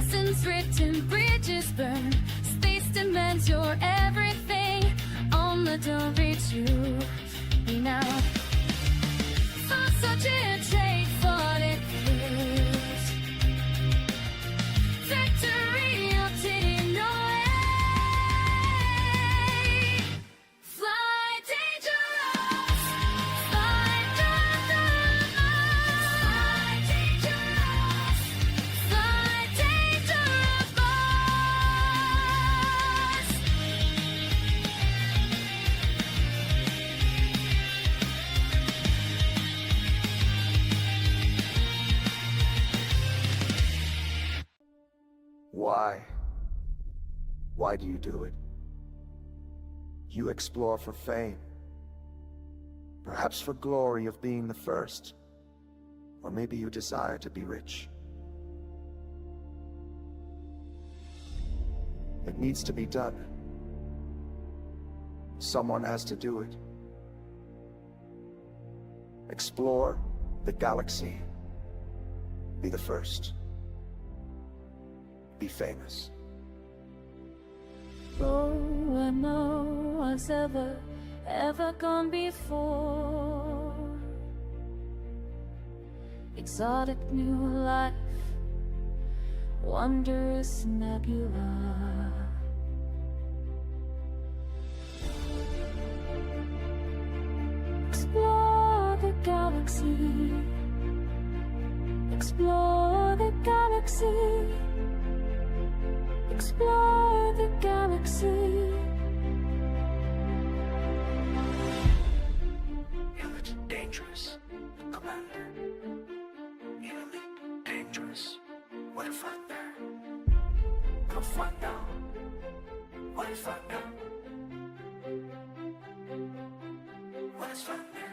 Lessons written, bridges burned. Space demands your everything. Only don't reach you now. For such a trade for it is. Victory obtained no way. Fly dangerous. Fly dangerous. Fly dangerous. Fly dangerous. Why? Why do you do it? You explore for fame, perhaps for glory of being the first, or maybe you desire to be rich. It needs to be done. Someone has to do it. Explore the galaxy. Be the first. Be famous. Oh, where no one's ever gone before. Exotic new life, wondrous nebula. Explore the galaxy. Explore the galaxy. Explore the galaxy. Elite dangerous, Commander. Elite dangerous. What if I'm there? Come find out. What if I'm there? What if I'm there?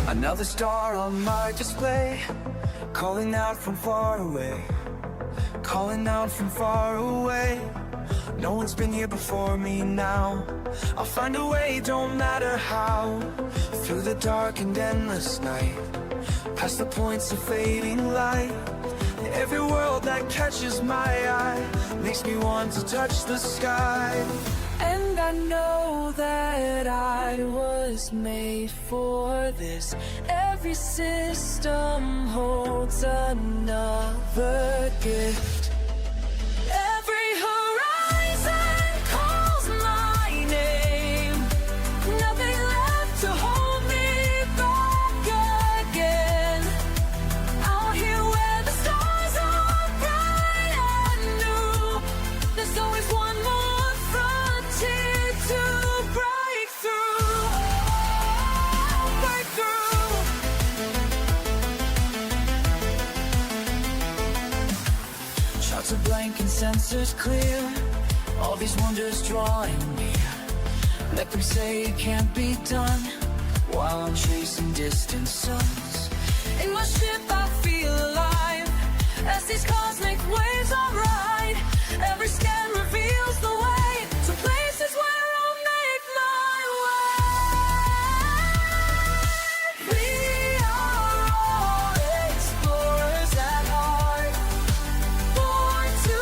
Another star on my display, calling out from far away, calling out from far away. No one's been here before me now. I'll find a way, don't matter how. Through the dark and endless night, past the points of fading light. Every world that catches my eye makes me want to touch the sky. And I know that I was made for this. Every Every system holds another gift. Every horizon calls my name. Nothing left to hold me back again. Out here where the stars are bright and new, there's always one more frontier to break through. Break through. Charts are blank and sensors clear. All these wonders drawing near. Let them say it can't be done, while I'm chasing distant suns. In my ship I feel alive, as these cosmic waves I ride. Every scan reveals the way to places where I'll make my way. We are all explorers at heart, born to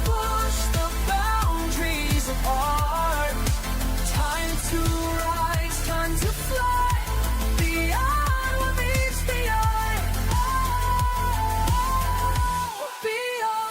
push the boundaries of art. Time to rise, time to fly, beyond what meets the eye. Beyond.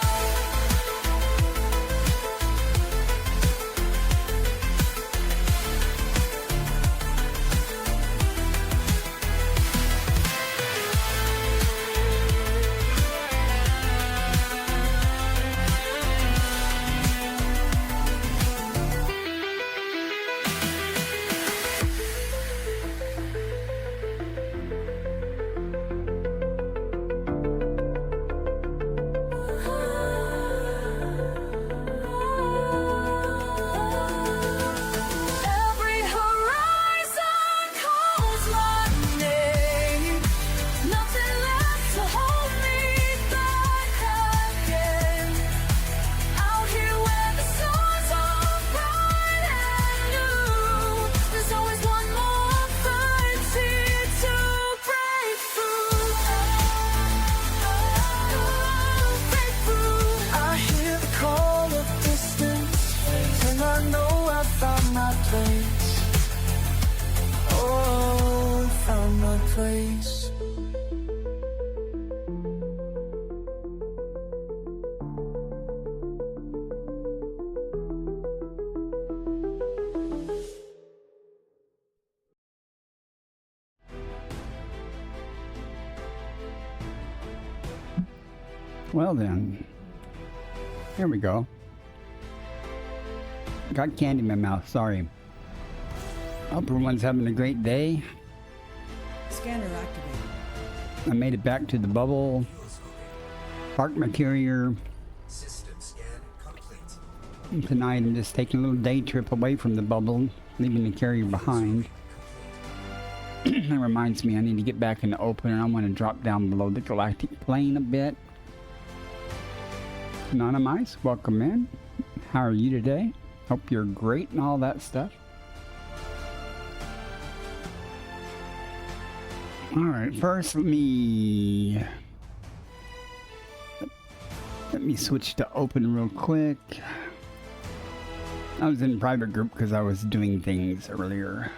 Every horizon calls my name. Nothing left to hold me back again. Out here where the stars are bright and new, there's always one more frontier to break through. Break through. I hear the call of distance, and I know I found my place. Oh, found my place. Well then, here we go. Got candy in my mouth, sorry. Hope everyone's having a great day. Scanner activated. I made it back to the bubble. Parked my carrier. System scan complete. Tonight I'm just taking a little day trip away from the bubble, leaving the carrier behind. That reminds me I need to get back in the open and I want to drop down below the galactic plane a bit. Anonymous, welcome in. How are you today? Hope you're great and all that stuff. Alright, first let me switch to open real quick. I was in private group because I was doing things earlier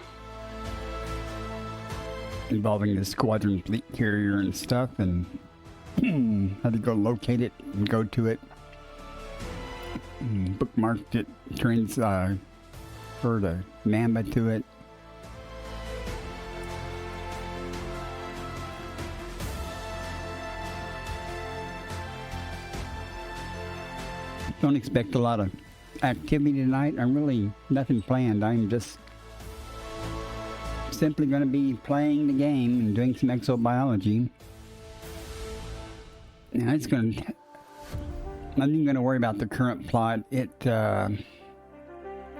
involving the squadron fleet carrier and stuff, and had to go locate it and go to it. Bookmarked it, transferred a Mamba to it. Don't expect a lot of activity tonight. I'm really nothing planned. I'm just simply going to be playing the game and doing some exobiology. And it's going to... I'm not even going to worry about the current plot. I'm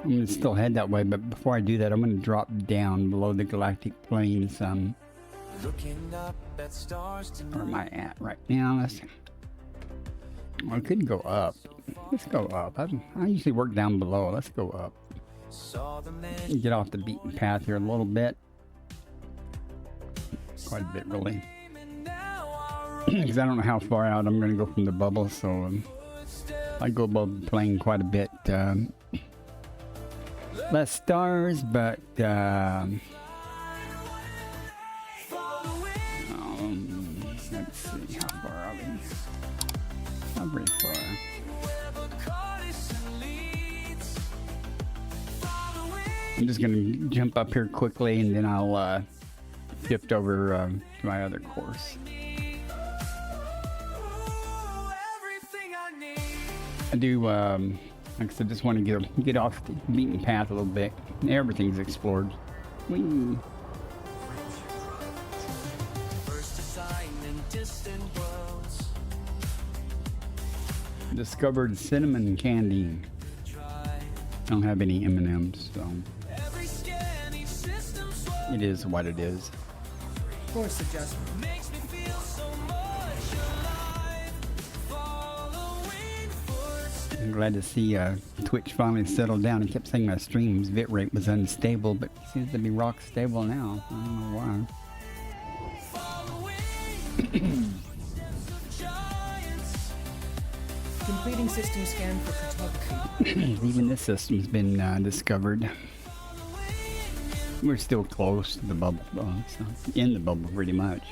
going to still head that way, but before I do that, I'm going to drop down below the galactic plane some. Looking up at stars tonight. Where am I at right now? I could go up. Let's go up. I usually work down below. Let's go up. Saw the man Get off the beaten path here a little bit. Quite a bit, really. Because I don't know how far out I'm going to go from the bubble, so I go above the plane quite a bit. Less stars, but Let's see, how far are we? Not very far. I'm just gonna jump up here quickly and then I'll shift over to my other course. I do, like I said, just want to get off the beaten path a little bit. Everything's explored. Whee! Discovered cinnamon candy. Don't have any M&Ms, so it is what it is. Course adjustment. I'm glad to see Twitch finally settled down. He kept saying my stream's bitrate was unstable, but it seems to be rock stable now. I don't know why. Completing system scan for photography. Even this system's been discovered. We're still close to the bubble, though, so in the bubble pretty much.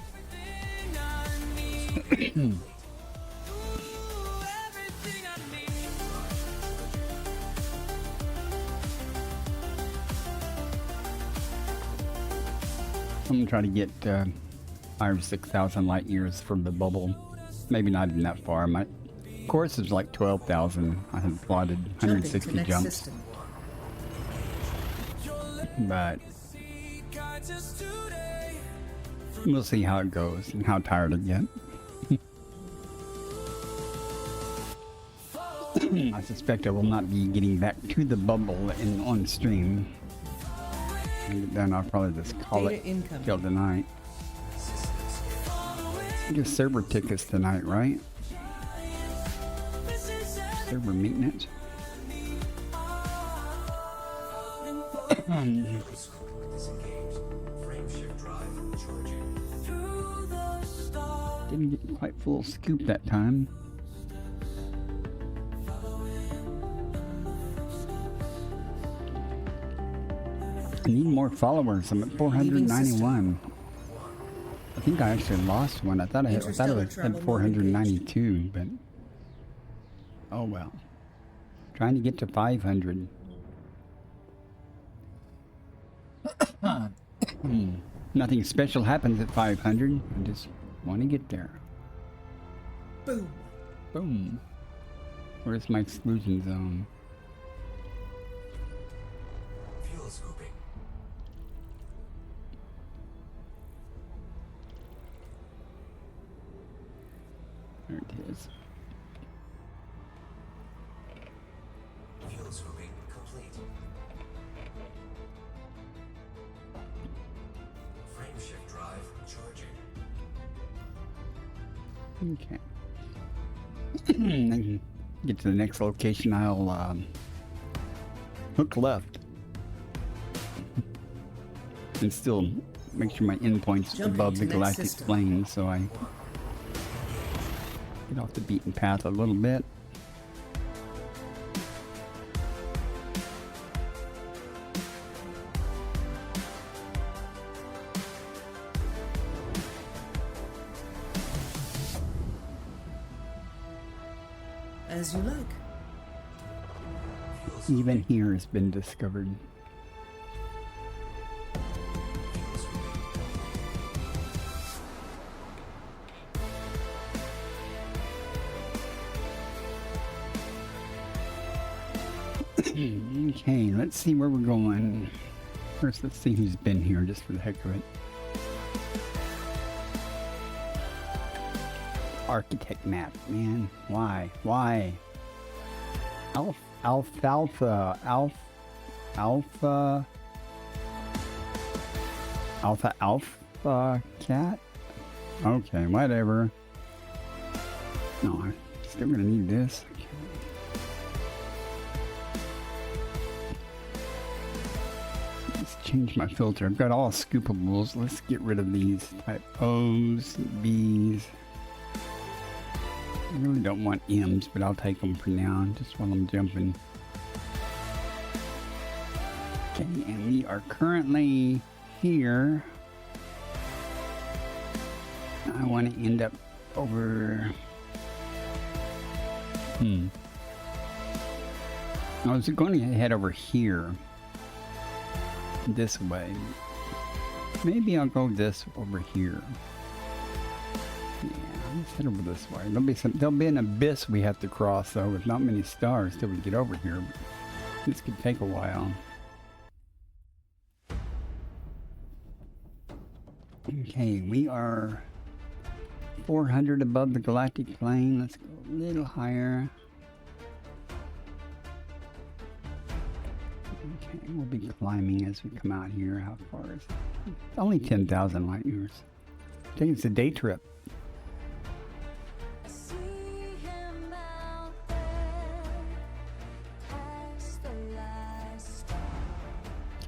I'm gonna try to get 5,000 or 6,000 light years from the bubble. Maybe not even that far. My course is like 12,000. I have plotted 160 jumps. System. But we'll see how it goes and how tired I get. I suspect I will not be getting back to the bubble on stream. And then I'll probably just call Data it incoming. till tonight. Get server tickets tonight, right? Server maintenance. Didn't get quite full scoop that time. I need more followers. I'm at 491. I think I actually lost one. I thought I had 492, but oh well. Trying to get to 500. Nothing special happens at 500. I just want to get there. Boom. Boom. Where's my exclusion zone? Fuel scooping. There it is. Fuel scooping complete. Frame shift drive charging. Okay. Then get to the next location. I'll hook left and still make sure my endpoint's Jumping above to the next galactic system. plane, so I get off the beaten path a little bit. As you like. Even here has been discovered. Okay, let's see where we're going. First, let's see who's been here just for the heck of it. Architect map, man. Why? Why? Alpha cat? Okay, whatever. No, I'm still gonna need this. Okay. Let's change my filter. I've got all scoopables. Let's get rid of these type O's, B's. I really don't want M's, but I'll take them for now, just while I'm jumping. Okay, and we are currently here. I want to end up over. I was going to head over here. This way. Maybe I'll go this over here. Yeah, let's head over this way. There'll be an abyss we have to cross though, with not many stars till we get over here. This could take a while. Okay, we are 400 above the galactic plane. Let's go a little higher. Okay, we'll be climbing as we come out here. How far is it? It's only 10,000 light years. I think it's a day trip. See him out there, past the last star.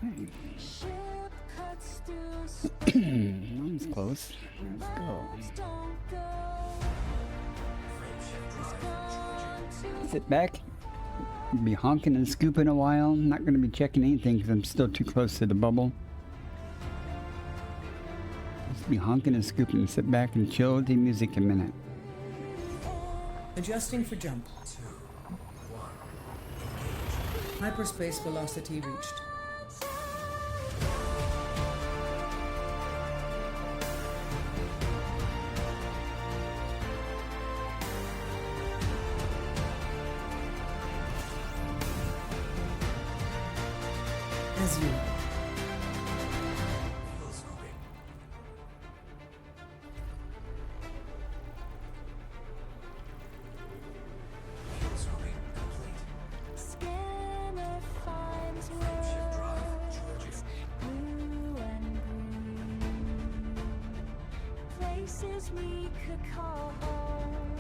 Okay, Ship cuts through that was close. Let's go. don't go. He's gone too Sit back. Be honking and scooping a while. I'm not going to be checking anything because I'm still too close to the bubble. Just be honking and scooping. Sit back and chill with the music a minute. Adjusting for jump. Hyperspace velocity reached. As you. Scanner finds worlds, blue and green, places we could call home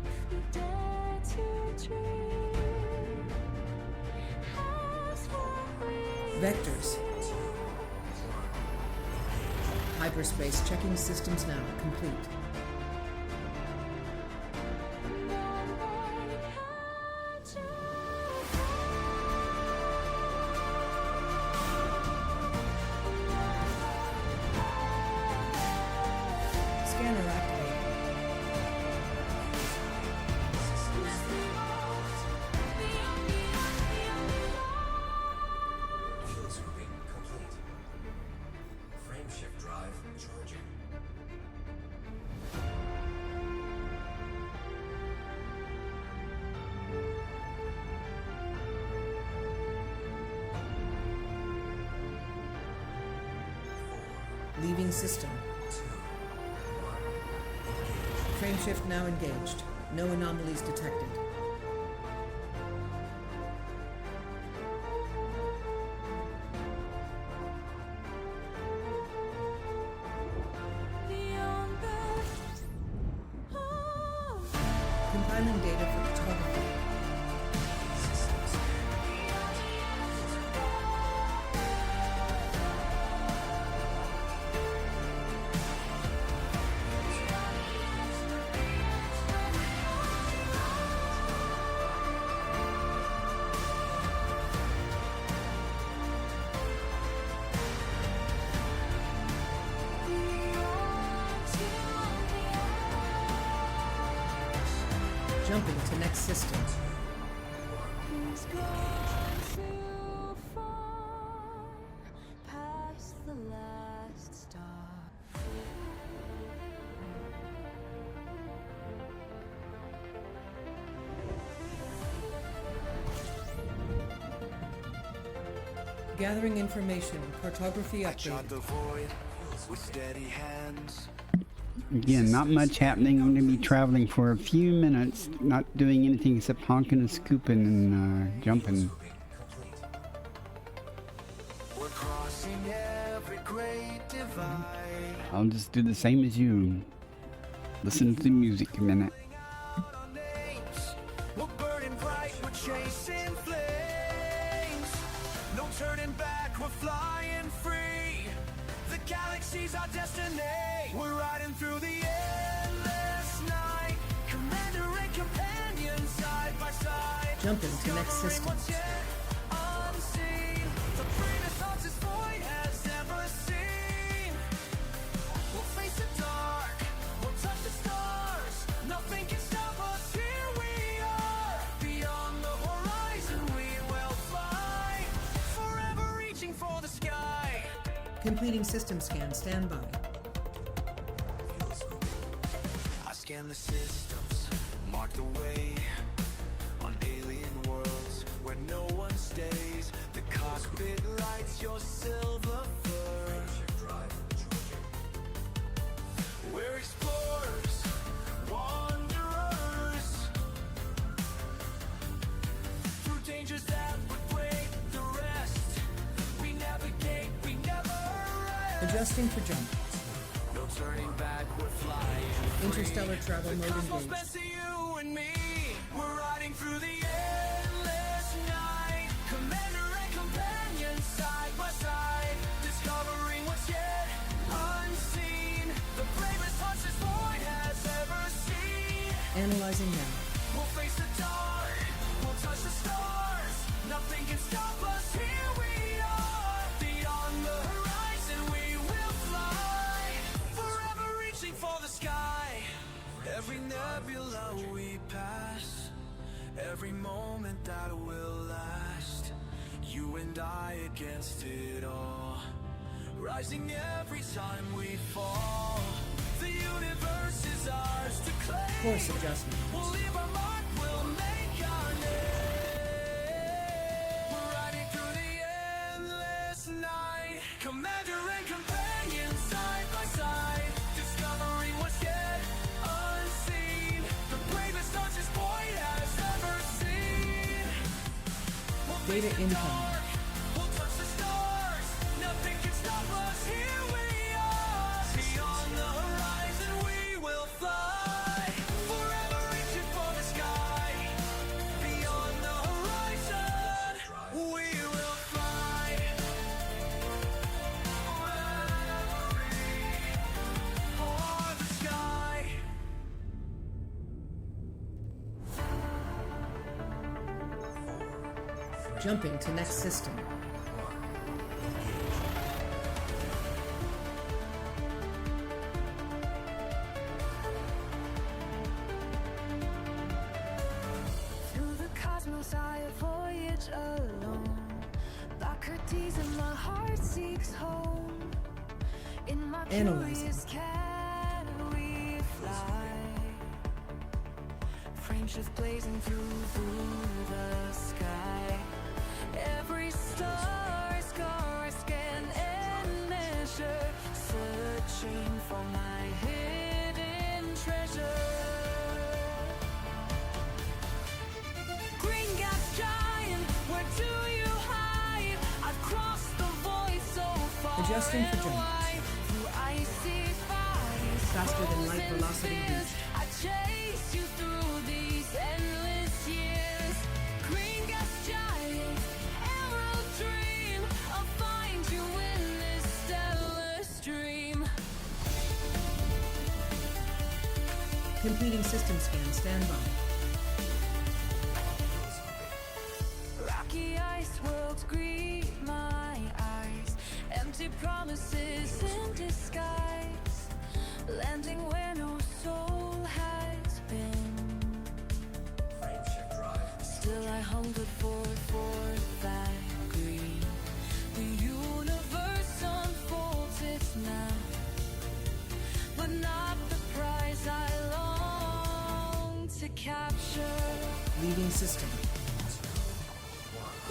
if we dare to dream. Ask what we Vectors. Hyperspace checking systems now complete. Scanner activated. Frameshift drive charging. Leaving system. Frameshift now engaged. No anomalies detected. beyond the Compiling data for photography. Jumping to next system. He's gone too far past the last star. Gathering information. Cartography I trod updated. the void with steady hands. Again, not much happening. I'm going to be traveling for a few minutes, not doing anything except honking and scooping and jumping. We're crossing every great divide. I'll just do the same as you. Listen to the music a minute. Our names, we're burning bright, we're chasing flames. No turning back, we're flying free. The galaxy's our destiny. We're riding through the endless night. Commander and companion side by side. Jumping to next Discovering system. what's yet unseen. The bravest hearts this void has ever seen. We'll face the dark, we'll touch the stars. Completing system scan. Stand by. I scan the systems, mark the way on alien worlds where no one stays. The cockpit lights your silver fur. We're explorers, wanderers, through dangers that would break the rest. We navigate, we never rest. Adjusting for jump. No turning back, we're flying free. Interstellar travel The mode cosmos engaged. bends to you and me. We're riding through the endless night. Commander and companion side by side, discovering what's yet unseen. The bravest hearts this void has ever seen. Analyzing now. We'll face the dark, we'll touch the stars. Nothing can stop us, here we are. Beyond the horizon we will fly, forever reaching for the sky. Every nebula we pass, every moment that will last. You and I against it all, rising every time we fall. The universe is ours to claim. Course adjustment. We'll leave our mark, we'll make our name. We're riding through the endless night. Commander and companion side by side, discovering what's yet unseen. The bravest hearts this void has ever seen. We'll Data face the incoming. dark, we'll touch the stars. Nothing can stop us, here we are. Beyond the horizon we will fly, forever reaching for the sky. Beyond the horizon we will fly. For the sky. Jumping to next system. Through the cosmos I voyage alone. Socrates and my heart seeks home. In my Analyzing. curious can we fly? Friendship blazing through the sky. Every star scar scan and measure, searching for my hidden treasure. Green gas giant, where do you hide? I've crossed the void so far Adjusting for and jump. wide. Through icy bodies, Faster than light frozen velocity spheres, beat. I chase you through these endless years. Green gas giant, emerald dream, I'll find you in this stellar stream. Completing system scan. Stand by. Rocky ice worlds greet my eyes. Empty promises in disguise. Landing where no soul has been. Still I hungered for that green. The universe unfolds its map, but not the prize I long to capture. Leaving system.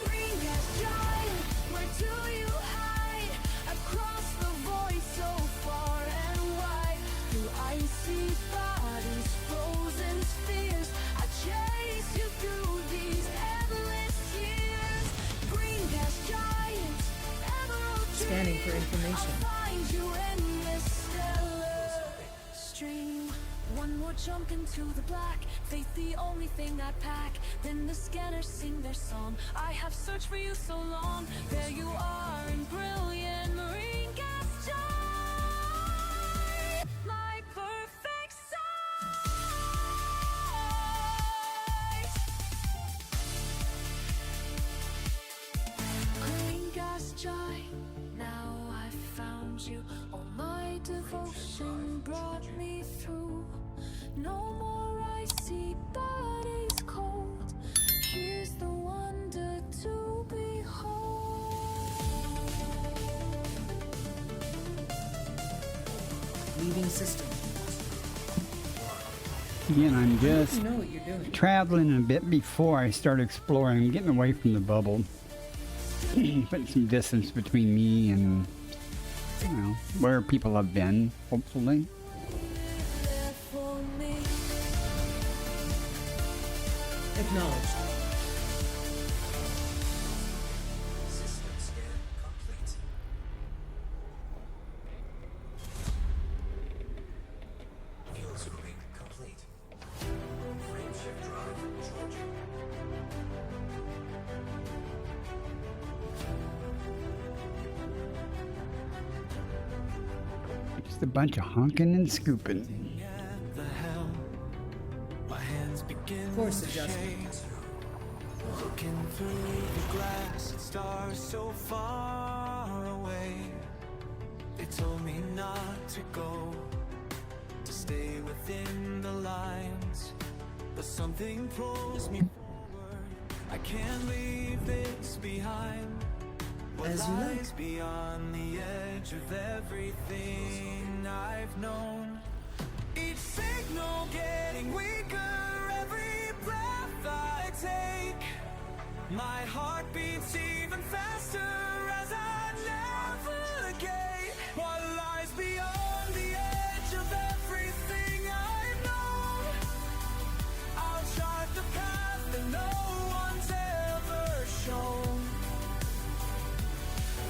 Green gas giant, where do you hide? I've crossed the void so far and wide. Through icy bodies, frozen spheres, I chase you through these endless years. Green gas giant, emerald Scanning for dream, information. I'll find you in this stellar stream. One more jump into the black, faith the only thing I pack. Then the scanners sing their song. I have searched for you so long. There you are in brilliant marine gas giant, my perfect size. Green gas giant, now I've found you. All my devotion brought me through. No more icy bodies cold. Here's the wonder to behold. Leaving system. Again, I'm just You know what you're doing. traveling a bit before I start exploring. I'm getting away from the bubble. Putting some distance between me and, you know, where people have been, hopefully. Acknowledged. System scan complete. Fuel scooping complete. Frameshift drive charging. Just a bunch of honking and scooping. At the helm, my hands begin Course to adjustment. shake. Looking through the glass at stars so far away. They told me not to go, to stay within the lines. But something pulls me forward. I can't leave this behind. What As you like. lies beyond the edge of everything I've known. Each signal getting weaker, every breath I take. My heart beats even faster as I navigate. What lies beyond the edge of everything I've known. I'll chart the path that no one's ever shown.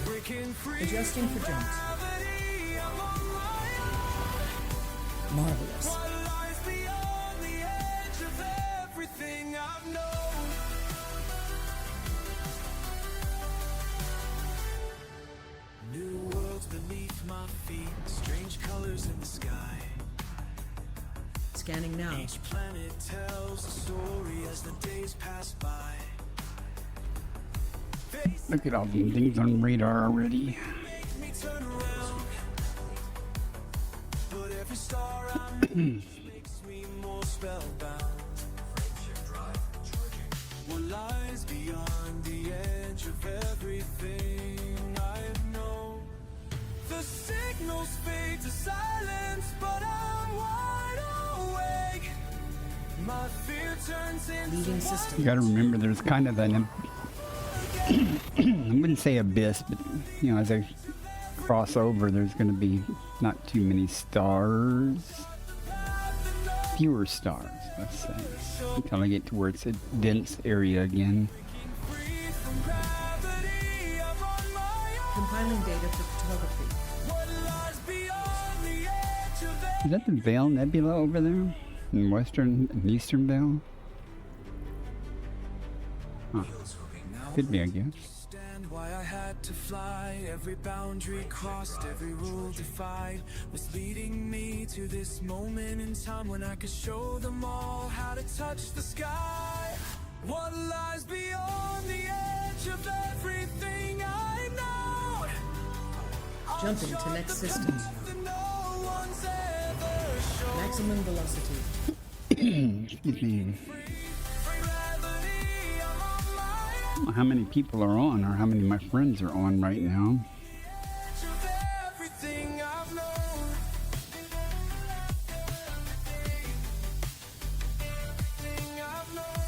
Breaking free Adjusting from for jumps. gravity, I'm on my own. Marvelous. What lies beyond the edge of everything I've known? New worlds beneath my feet, strange colors in the sky. Scanning now. Each planet tells a story as the days pass by. Look at all the things on radar already. Make me turn around. But every star I meet makes me more spellbound. Frameshift drive charging. What lies beyond the edge of everything I know? The signals fade to silence, but I'm wide awake. My fear turns into Leaving system. You gotta remember there's kind of an, I wouldn't say abyss, but, you know, as I cross over, there's gonna be not too many stars. Fewer stars, let's say. Until I get to where it's a dense area again. free from gravity. I'm on my own. Compiling data for photography. What lies beyond the edge of Is that the Veil Nebula over there? In western and eastern Veil? Huh. Could be, I guess. Understand why I had to fly. Every boundary crossed, every rule defied, was leading me to this moment in time when I could show them all how to touch the sky. What lies beyond the edge of everything I know? Jumping to next system. Maximum velocity. Excuse me. I don't know how many people are on or how many of my friends are on right now.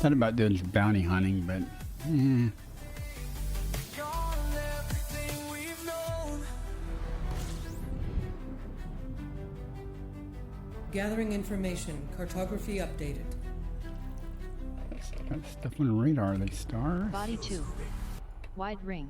Thought about doing some bounty hunting, but Gathering information. Cartography updated. got stuff on the radar. Are they stars? Body 2. Wide ring.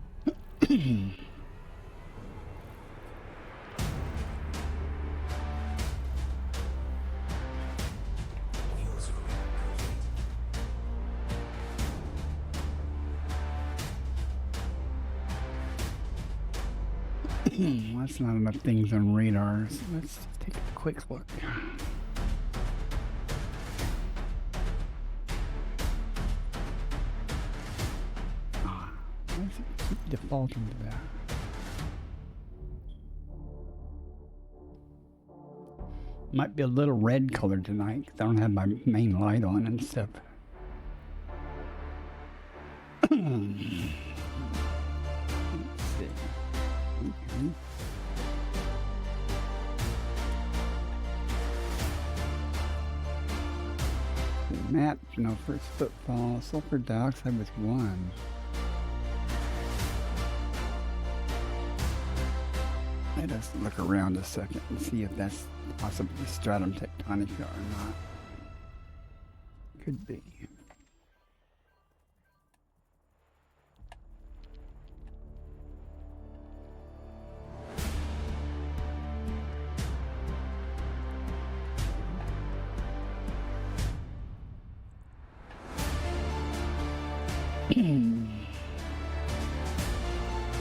That's not enough things on radars. Let's just take a quick look. Why does it keep defaulting to that? Might be a little red color tonight because I don't have my main light on and stuff. Let's see. Okay. Map, no first footfall. Sulfur dioxide with 1. Let us look around a second and see if that's possibly stratum tectonica or not. Could be.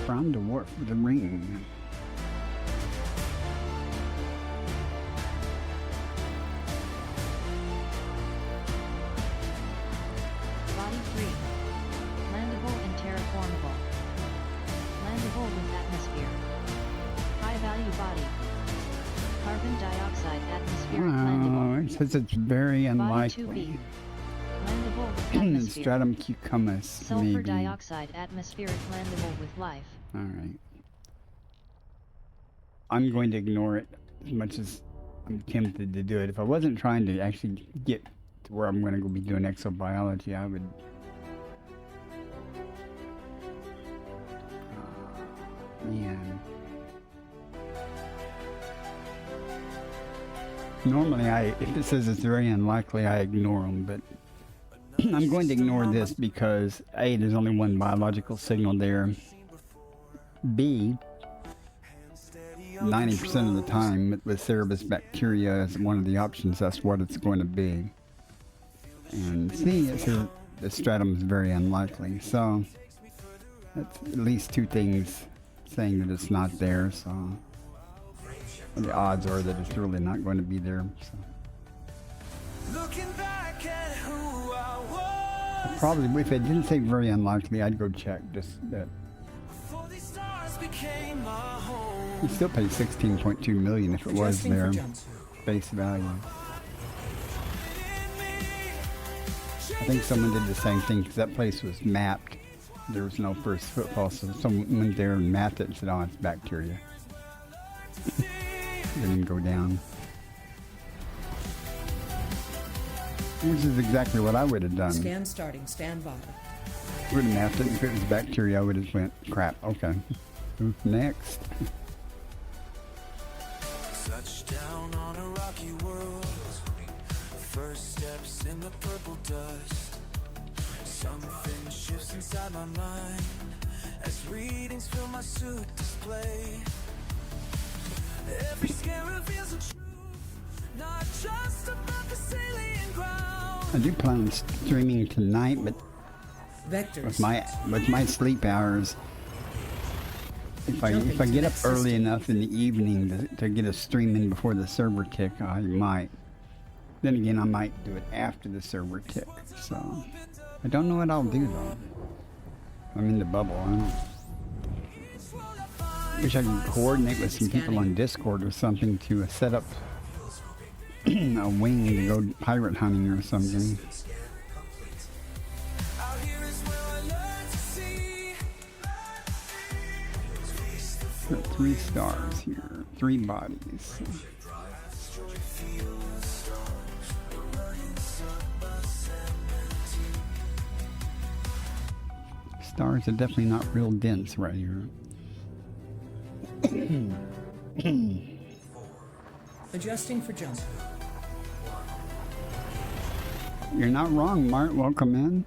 From the warp with the ring. Body 3. Landable and terraformable. Landable with atmosphere. High value body. Carbon dioxide atmospheric landable. Oh, it says it's very Body unlikely. 2B. Landable with atmosphere. Stratum cucumis, Sulfur maybe. dioxide atmospheric landable with life. Alright. I'm going to ignore it as much as I'm tempted to do it. If I wasn't trying to actually get to where I'm going to go be doing exobiology, I would... man. Normally, if it says it's very unlikely, I ignore them, but I'm going to ignore this because A, there's only one biological signal there. B, 90% of the time with Cerebus bacteria as one of the options, that's what it's going to be. And C, it says the stratum is very unlikely. So that's at least 2 things saying that it's not there. So the odds are that it's really not going to be there. So. Looking back at who I was. Probably, if it didn't say very unlikely, I'd go check just that. Before these stars became my home. You'd still pay $16.2 million if it was Adjusting for there, jumps. face value. I think someone did the same thing because that place was mapped. There was no first footfall, so someone went there and mapped it and said, "Oh, it's bacteria." Didn't go down. Which is exactly what I would have done. Scan starting. Stand by. Would have mapped it, and if it was bacteria, I would have went, crap, okay. Who's next? Touchdown on a rocky world. First steps in the purple dust. Something shifts inside my mind as readings fill my suit display. Every scan reveals the truth, not just about the alien ground. I do plan on streaming tonight, but Vectors. with my sleep hours, if I get up early enough in the evening to get a stream in before the server tick, I might. Then again, I might do it after the server tick. So I don't know what I'll do though. I'm in the bubble. I don't. Wish I could coordinate with some people on Discord or something to set up a wing to go pirate hunting or something. Out here is where I learn to see. Got 3 stars here, 3 bodies. Stars are definitely not real dense right here. Adjusting for jump. You're not wrong, Mart. Welcome in.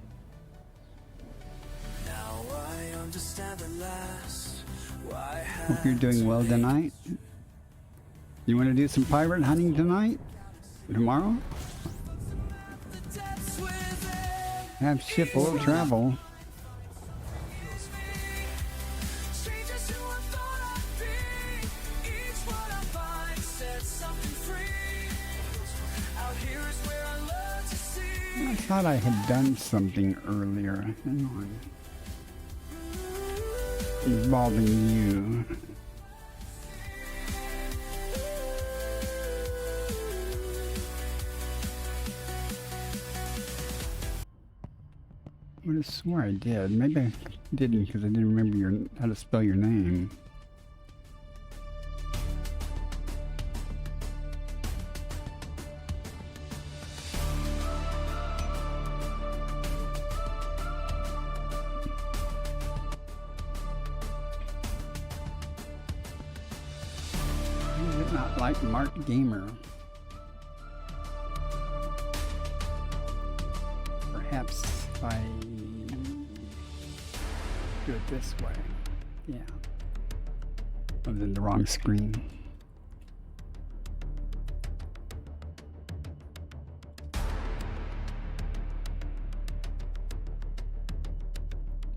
Now I understand the last. Why Hope you're doing well tonight. You want to do some pirate hunting tonight? Tomorrow? the depths within? Have ship will travel. Strangers who I thought I'd be. Each one I find sets something free. Out here is where I learn to see. I thought I had done something earlier. Hang on. Involving you. I would have swore I did. Maybe I didn't because I didn't remember how to spell your name. Why is it not like Mark Gamer? Perhaps if I do it this way. Yeah. I was in the wrong screen.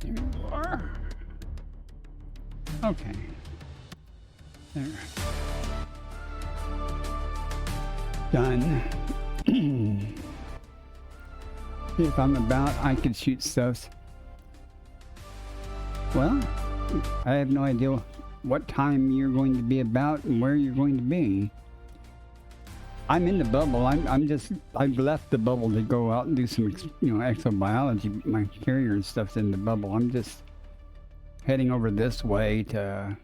There you are. Okay. There. Done. If I'm about, I could shoot stuff. Well, I have no idea what time you're going to be about and where you're going to be. I'm in the bubble. I've left the bubble to go out and do some, exobiology. My carrier and stuff's in the bubble. I'm just heading over this way to,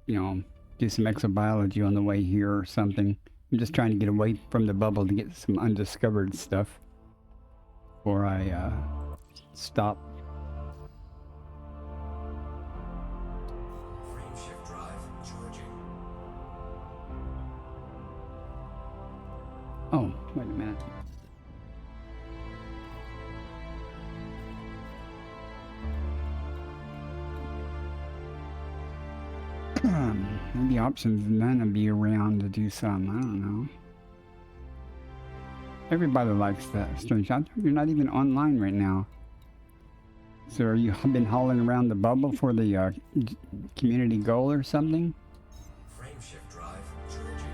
do some exobiology on the way here or something. I'm just trying to get away from the bubble to get some undiscovered stuff before I stop. Frameshift drive charging. Oh, wait a minute. Maybe options none will be around to do some. I don't know. Everybody likes that. Strange. You're not even online right now. So are you been hauling around the bubble for the community goal or something? Frameshift drive charging.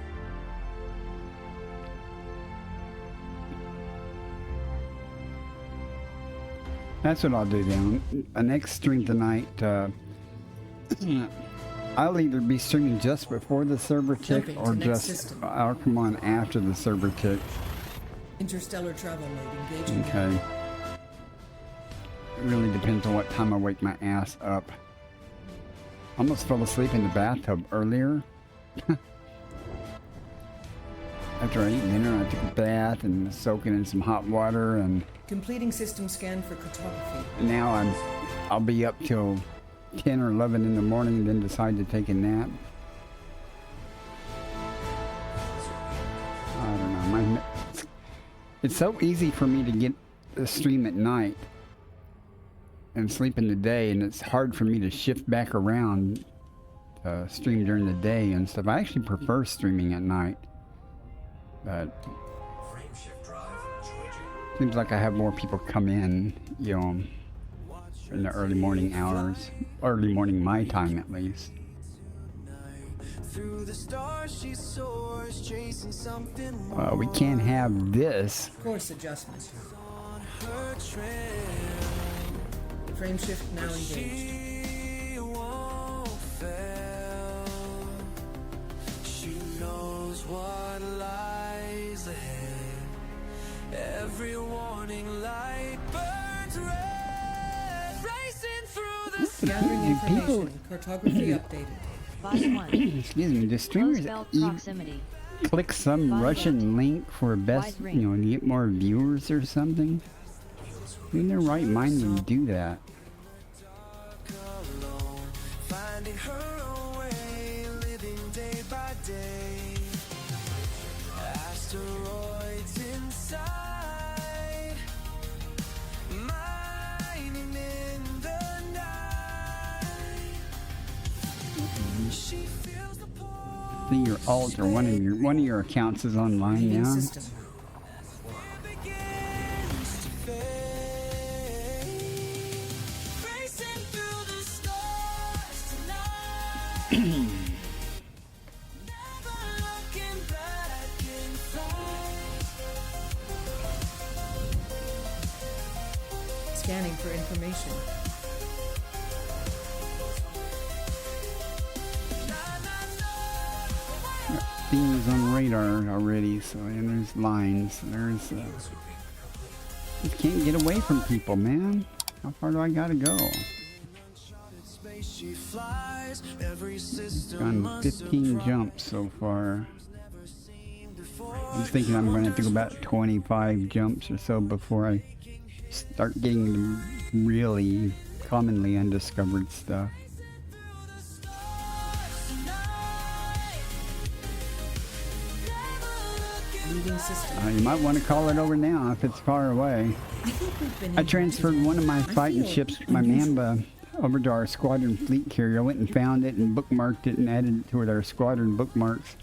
That's what I'll do then. Next stream tonight, I'll either be streaming just before the server tick Jumping to or next just system. I'll come on after the server tick. Interstellar travel mode engaging. Okay. It really depends on what time I wake my ass up. I almost fell asleep in the bathtub earlier. After I ate dinner, I took a bath and was soaking in some hot water, and Completing system scan for cartography. now I'll be up till 10 or 11 in the morning and then decide to take a nap. I don't know. It's so easy for me to get a stream at night and sleep in the day, and it's hard for me to shift back around stream during the day and stuff. I actually prefer streaming at night, but Frameshift drive charging. seems like I have more people come in, in the early morning hours. Early morning my time, at least. Through the stars she soars, chasing something We can't have this. Course adjustment. on her trail. Frame shift now engaged. She won't fail. She knows what lies ahead. Every warning light burns red, racing through the Gathering people- information. Cartography updated. Boss 1. Excuse me, do Close streamers belt even proximity. click some Body Russian link for best, Wide ring. to get more viewers or something? Who in their right mind would do that? alone, finding her way, living day by day. Asteroids inside, mining in the night. She feels the pull. I think your alt or one of your accounts is online Leaving now. system. Begins to fade, racing through the stars tonight. Never looking back in sight. Scanning for information. Things on radar already, so and there's lines. There's just can't get away from people, man. How far do I gotta go? Space she flies, every system Gone must 15 jumps so far. I'm thinking I'm gonna have to go about 25 jumps or so before I start getting the really commonly undiscovered stuff. Leaving system. You might want to call it over now if it's far away. I think we've been. I transferred one of my fighting feel ships, my unusual. Mamba, over to our squadron fleet carrier. I went and found it and bookmarked it and added it to our squadron bookmarks.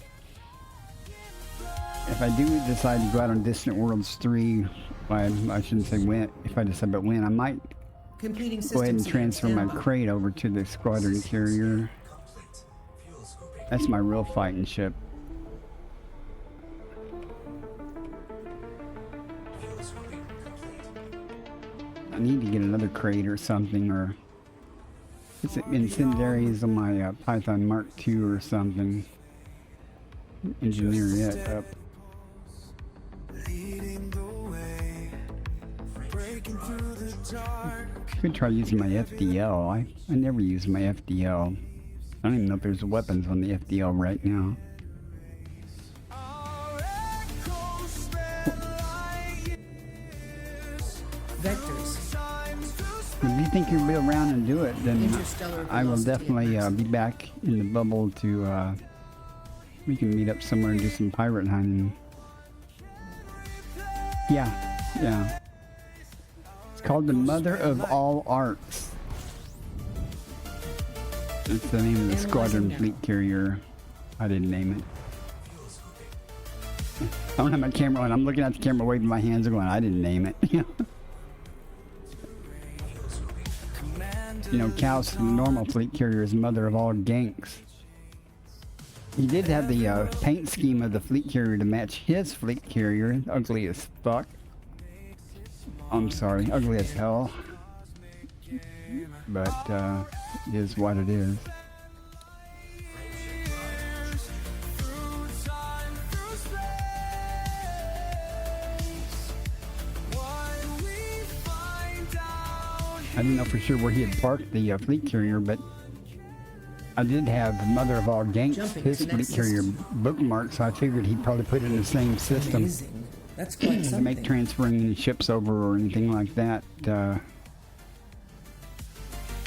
If I do decide to go out on Distant Worlds 3, I shouldn't say when, if I decide but when, I might Completing system go ahead and scan. transfer my Standby. crate over to the squadron carrier. That's my real fighting ship. I need to get another crate or something, or it's incendiaries on my Python Mark II or something. Engineer it up. Leading the way, breaking through the dark. Could try using my FDL. I never use my FDL. I don't even know if there's weapons on the FDL right now. Vectors. If you think you'll be around and do it, then Interstellar I will velocity definitely at be back in the bubble to, we can meet up somewhere and do some pirate hunting. Yeah. It's called the Mother of All Arts. That's the name of the squadron now. fleet carrier. I didn't name it. I don't have my camera on. I'm looking at the camera, waving my hands and going, I didn't name it. You know, Cal's normal fleet carrier is Mother of All Ganks. He did have the paint scheme of the fleet carrier to match his fleet carrier. Ugly as fuck. I'm sorry, ugly as hell. But it is what it is. I didn't know for sure where he had parked the fleet carrier, but I did have Mother of All Ganks, Jumping his to fleet next carrier system. bookmarked, so I figured he'd probably put it in the same system Amazing. That's quite to something. make transferring any ships over or anything like that.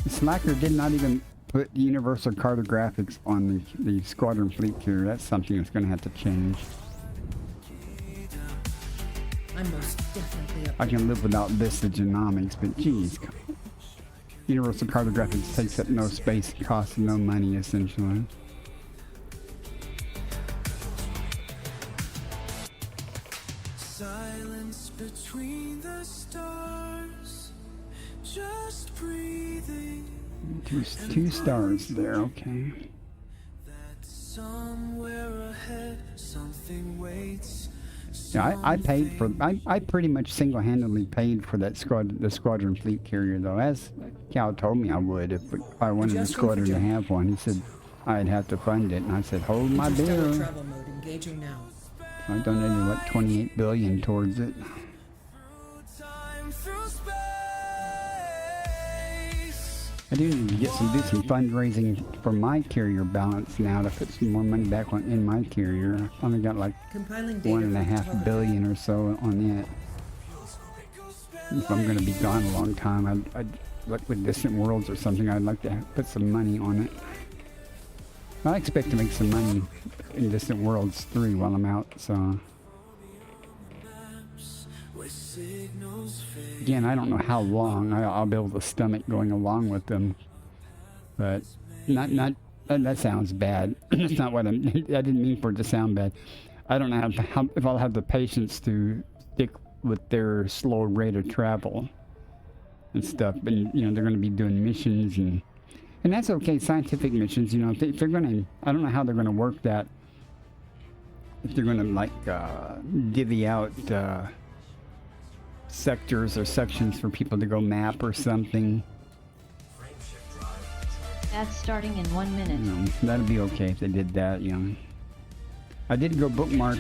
Slacker did not even put universal cartographics on the squadron fleet carrier. That's something that's going to have to change. I'm most definitely up. I can live without Visagenomics, but geez. Universal cartographics takes up no space, costs no money, essentially. Silence between the stars, just breathing. Two stars there, okay. That somewhere ahead, something waits. Yeah, I paid for. I pretty much single-handedly paid for that the squadron fleet carrier, though. As Cal told me I would if I wanted the Adjusting for squadron to jump. have one. He said I'd have to fund it, and I said, hold my Interstellar beer. travel mode engaging now. I donated what 28 billion towards it. Time through space. I do need to do some fundraising for my carrier balance now to put some more money back in my carrier. I've only got like Compiling data. for $1.5 photography. billion or so on it. If I'm going to be gone a long time, I'd like with Distant Worlds or something, I'd like to put some money on it. I expect to make some money in Distant Worlds 3 while I'm out, so. Where signals fade. Again, I don't know how long I'll be able to stomach going along with them, but that sounds bad. That's not what I didn't mean for it to sound bad. I don't know if I'll have the patience to stick with their slow rate of travel and stuff. But you know, they're going to be doing missions and that's okay. Scientific missions, you know, if they're going to, I don't know how they're going to work that. If they're going to like divvy out sectors or sections for people to go map or something. Ads starting in 1 minute. You know, that'd be okay if they did that, you know. I did go bookmark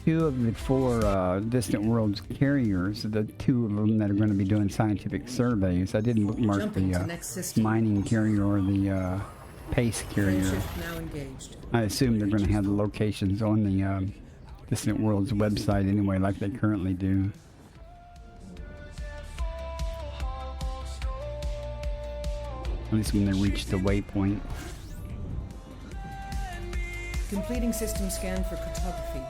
2 of the 4 Distant Worlds carriers, the 2 of them that are going to be doing scientific surveys. I didn't bookmark Jumping to the next system. mining carrier or the pace carrier. Shift now engaged. I assume they're going to have the locations on the Distant Worlds website anyway, like they currently do. At least when they reach the waypoint. Completing system scan for cartography.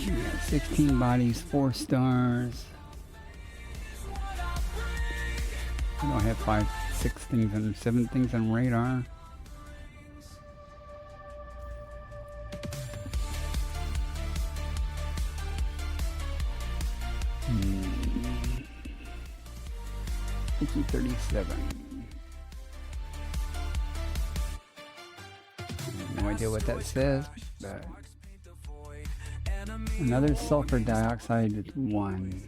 Yeah, 16 bodies, 4 stars. I don't have 5, 6 things and 7 things on radar. Wiki 37. No idea what that says, but another sulfur dioxide is 1.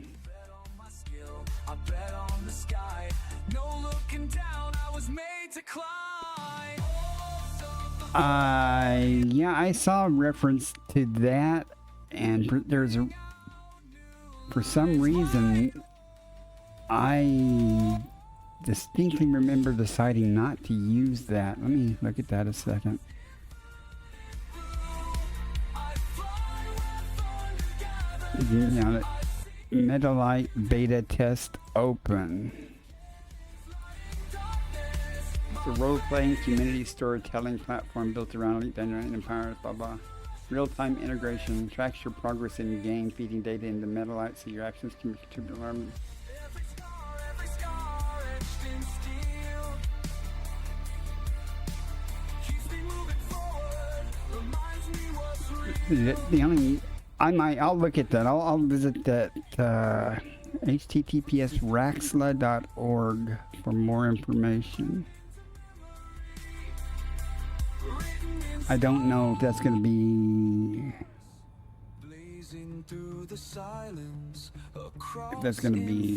Yeah, I saw a reference to that, and for some reason, I distinctly remember deciding not to use that. Let me look at that a second. Now, Metalite beta test open. It's a role-playing community storytelling platform built around Elite Dangerous and Empires, blah blah. Real-time integration tracks your progress in the game, feeding data into Metalite so your actions can contribute to learning. The only I'll look at that. I'll visit that https raxla.org for more information. I don't know if that's going to be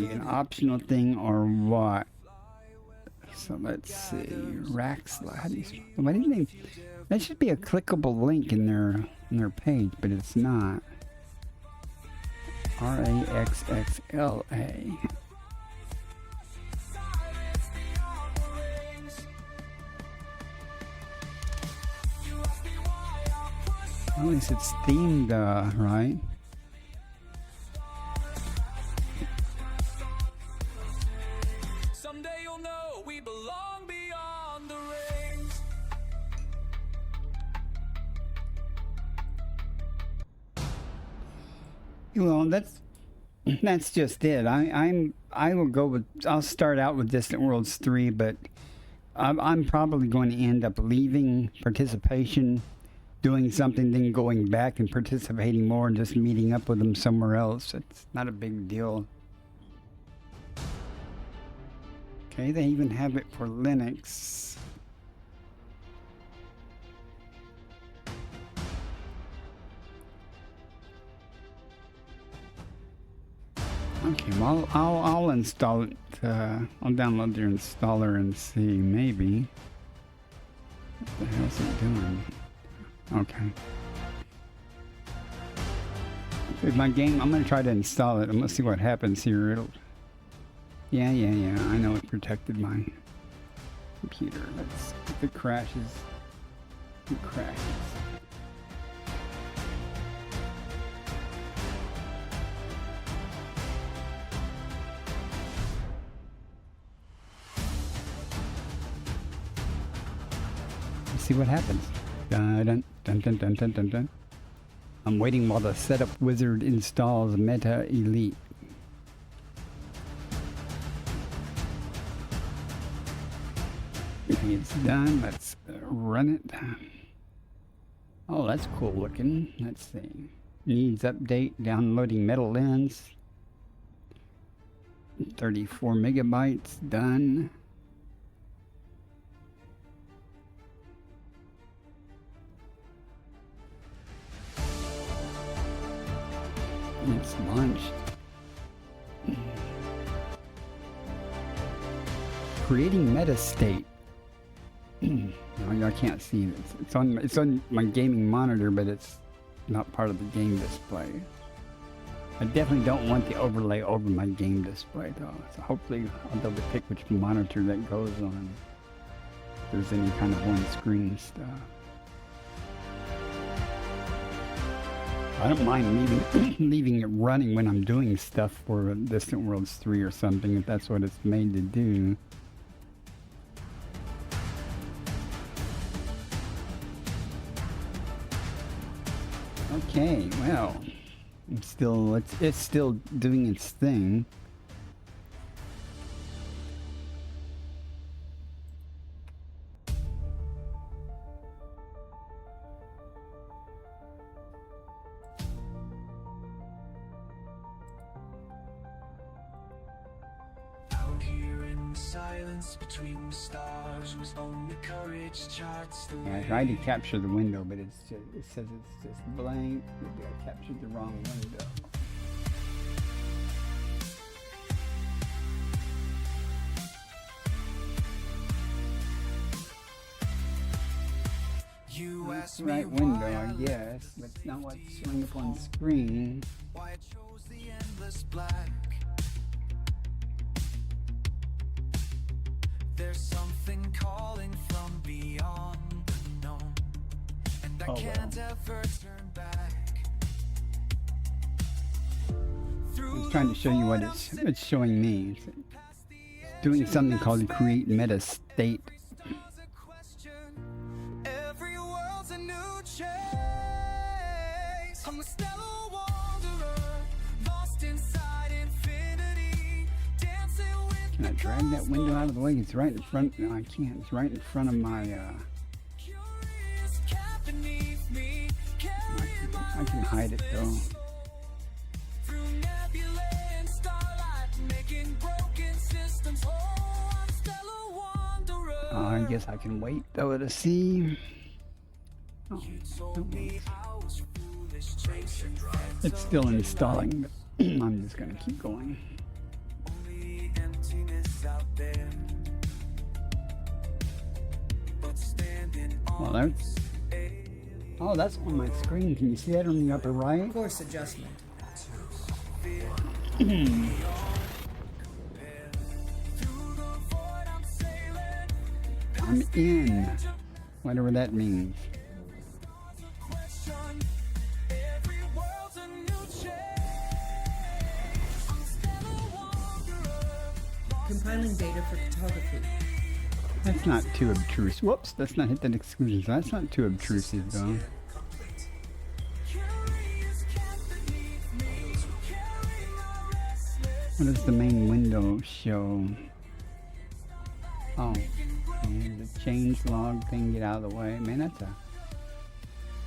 an optional thing or what. So let's see, Raxla. How do you spell? What do you think? That should be a clickable link in their page, but it's not. RAXXLA. At least it's themed, right? Someday you'll know we belong beyond the rings. Well, that's just it. I'll start out with Distant Worlds 3, but I'm probably going to end up leaving participation, doing something, then going back and participating more and just meeting up with them somewhere else. It's not a big deal. Okay, they even have it for Linux. Okay, well, I'll install it. I'll download their installer and see, maybe. What the hell's it doing? Okay. With my game, I'm gonna try to install it and let's see what happens here. Yeah. I know it protected my computer. If it crashes, it crashes. Let's see what happens. Dun dun dun dun dun dun dun. I'm waiting while the setup wizard installs Meta Elite. Okay, it's done. Let's run it. Oh, that's cool looking. Let's see. Needs update. Downloading Metal Lens. 34 megabytes. Done. It's launched. Creating meta state. I can't see it. It's on my gaming monitor, but it's not part of the game display. I definitely don't want the overlay over my game display though. So hopefully I'll be able to pick which monitor that goes on. If there's any kind of one screen stuff. I don't mind leaving it running when I'm doing stuff for Distant Worlds 3 or something, if that's what it's made to do. Okay, well, It's still doing its thing. Out here in the silence between the stars was only courage charts the Yeah, I way. tried to capture the window, but it says it's just blank. Maybe I captured the wrong window. You It's asked the me right window, why I guess, but it's not what's showing up on screen. why I chose the endless black. There's something calling from beyond the known, and I Oh, can't ever turn back. It's trying to show you what it's showing me. It's doing something called create meta state. Every world's a new chase. I'm a stellar wanderer, lost inside infinity, dancing with Can I drag that window out of the way? It's right in front. No, I can't. It's right in front of my. curious cat beneath me, carrying my I can hide it though. through nebulae and starlight, making broken systems whole. I'm a stellar wanderer. I guess I can wait though to see. Oh, Told me I was foolish, chasing it's still installing, but I'm just gonna keep going. only emptiness out there. But standing Well, on that's. Oh, that's on my screen. Can you see that on the upper right? Course adjustment. through the void I'm sailing. I'm in. Whatever that means. Question. Every world's a new chase. I'm a stellar wanderer. Compiling data for photography. That's not too obtrusive. Whoops, let's not hit that exclusion. So that's not too obtrusive though. Curious cat beneath me, carrying my restless. What does the main window show? Oh, and the change log thing, get out of the way. Man, that's a...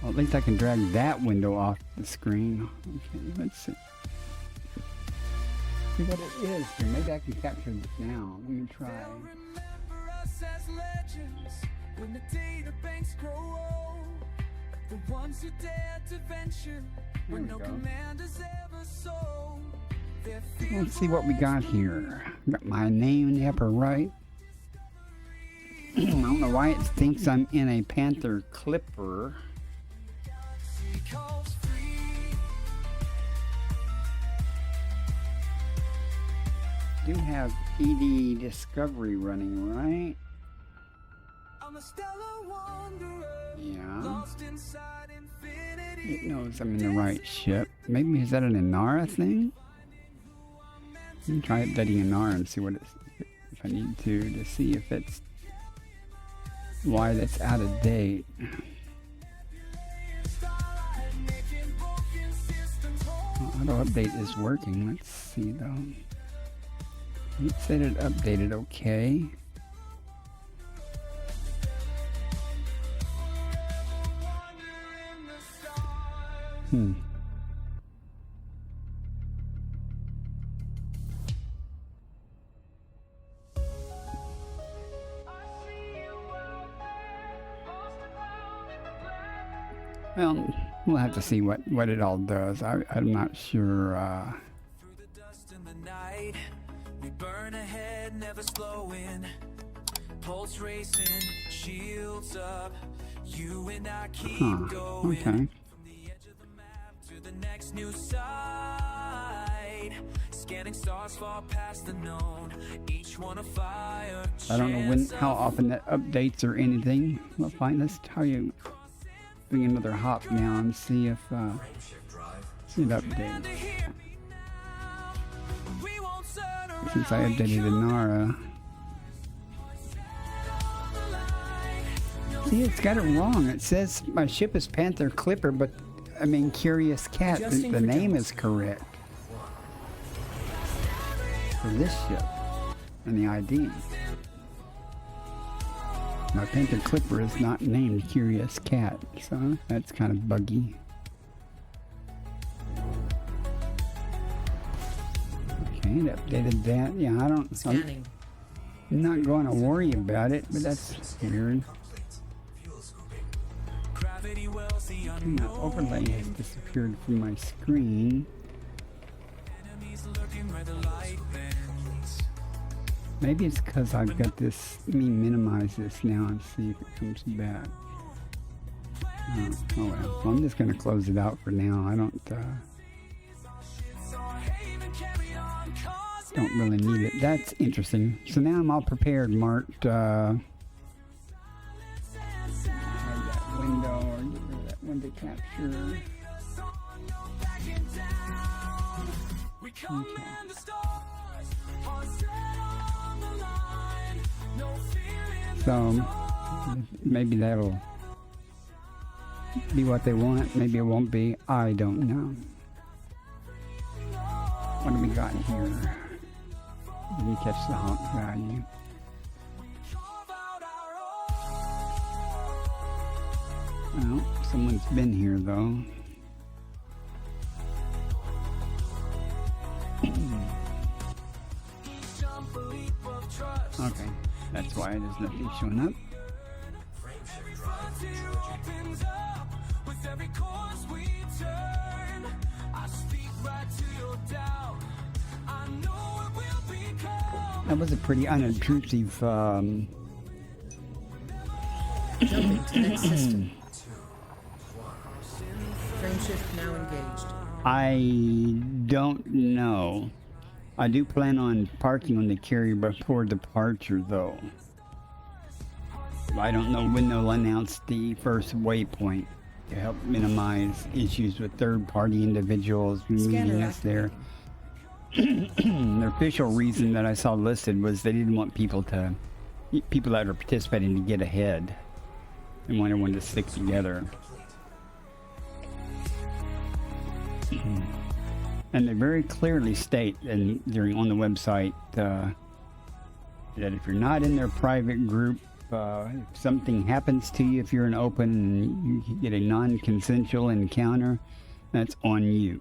Well, at least I can drag that window off the screen. Okay, let's see. See what it is here. Maybe I can capture it now. Let me try. Remember us as legends when the data banks grow old. The ones who dared to venture where we no go. commanders ever sold. Their Let's see what we got here. Got my name in the upper right. I don't know why it thinks I'm in a Panther Clipper. galaxy calls free. Do have ED Discovery running, right? I'm a stellar wanderer, Yeah. lost inside infinity. It knows I'm in the right ship. Maybe is that an Inara thing? Let me try updating Inara and see what it's, if I need to see if it's why that's out of date. Starlight, making broken systems whole. Auto update is working. Let's see though. It said it updated okay. Wandering the stars. Hmm. I see you out there, lost and found in the black. Well, we'll have to see what it all does. I'm not sure. Through the dust in the night, we burn ahead, never slowing. Pulse racing, shields up. You and I keep going. Okay. From the edge of the map to the next new side. Scanning stars far past the known. Each one a fire. I don't know how often that updates or anything. We'll find. Let's tell you. Doing another hop now and see if it updates. Since I updated Inara. See, it's got it wrong. It says my ship is Panther Clipper, but I mean, Curious Cat, the name is correct for this ship and the ID. My Panther Clipper is not named Curious Cat, so that's kind of buggy. Okay, it updated that. Yeah, I don't. Scanning. I'm not going to worry about it, but that's weird. Okay, my overlay has disappeared from my screen. Maybe it's because I've got this. Let me minimize this now and see if it comes back. Oh well. I'm just going to close it out for now. I don't really need it. That's interesting. So now I'm all prepared, marked. That window or get rid of that window capture. Okay. So maybe that'll be what they want. Maybe it won't be. I don't know. What do we got here? Didn't catch the honk value. Well, someone's been here though. Okay, that's why there's nothing showing up. That was a pretty unobtrusive Jumping to next system. Frame shift now engaged. I don't know. I do plan on parking on the carrier before departure, though. I don't know when they'll announce the first waypoint to help minimize issues with third-party individuals meeting us there. The official reason that I saw listed was they didn't want people that are participating to get ahead. They want everyone to stick together. And they very clearly state on the website that if you're not in their private group, if something happens to you, if you're in open and you get a non-consensual encounter, that's on you.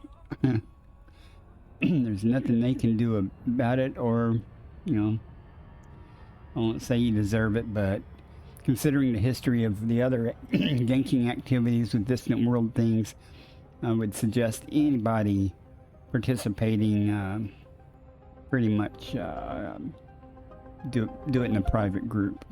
There's nothing they can do about it, or, I won't say you deserve it, but considering the history of the other ganking activities with Distant World things, I would suggest anybody participating pretty much do it in a private group.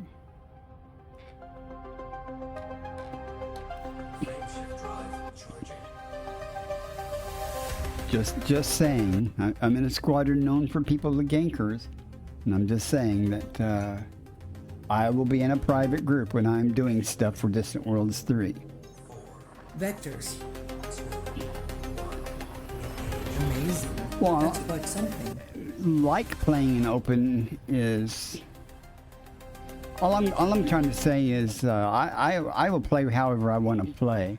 Just saying, I'm in a squadron known for people, the gankers, and I'm just saying that I will be in a private group when I'm doing stuff for Distant Worlds 3. Vectors. Amazing. Well, that's quite something. Like playing in open is all I'm trying to say is I will play however I want to play.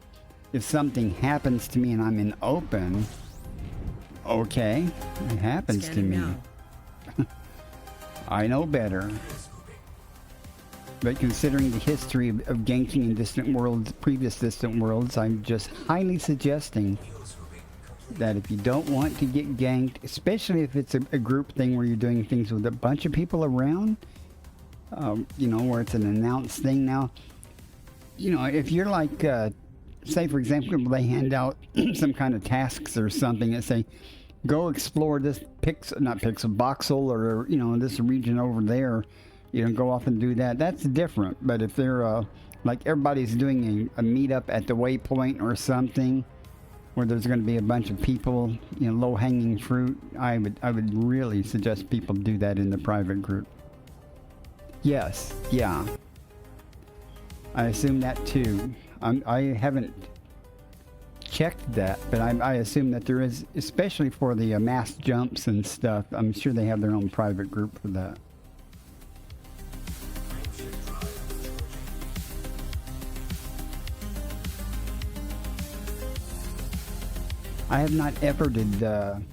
If something happens to me and I'm in open, okay, it happens to me. I know better. But considering the history of ganking in Distant Worlds, previous Distant Worlds, I'm just highly suggesting that if you don't want to get ganked, especially if it's a group thing where you're doing things with a bunch of people around, where it's an announced thing now, if you're like, say for example, they hand out some kind of tasks or something that say, go explore this voxel or, this region over there, go off and do that. That's different. But if they're, like everybody's doing a meetup at the waypoint or something, where there's going to be a bunch of people, low-hanging fruit, I would really suggest people do that in the private group. Yes, yeah. I assume that too. I haven't checked that, but I assume that there is, especially for the mass jumps and stuff. I'm sure they have their own private group for that. I have not efforted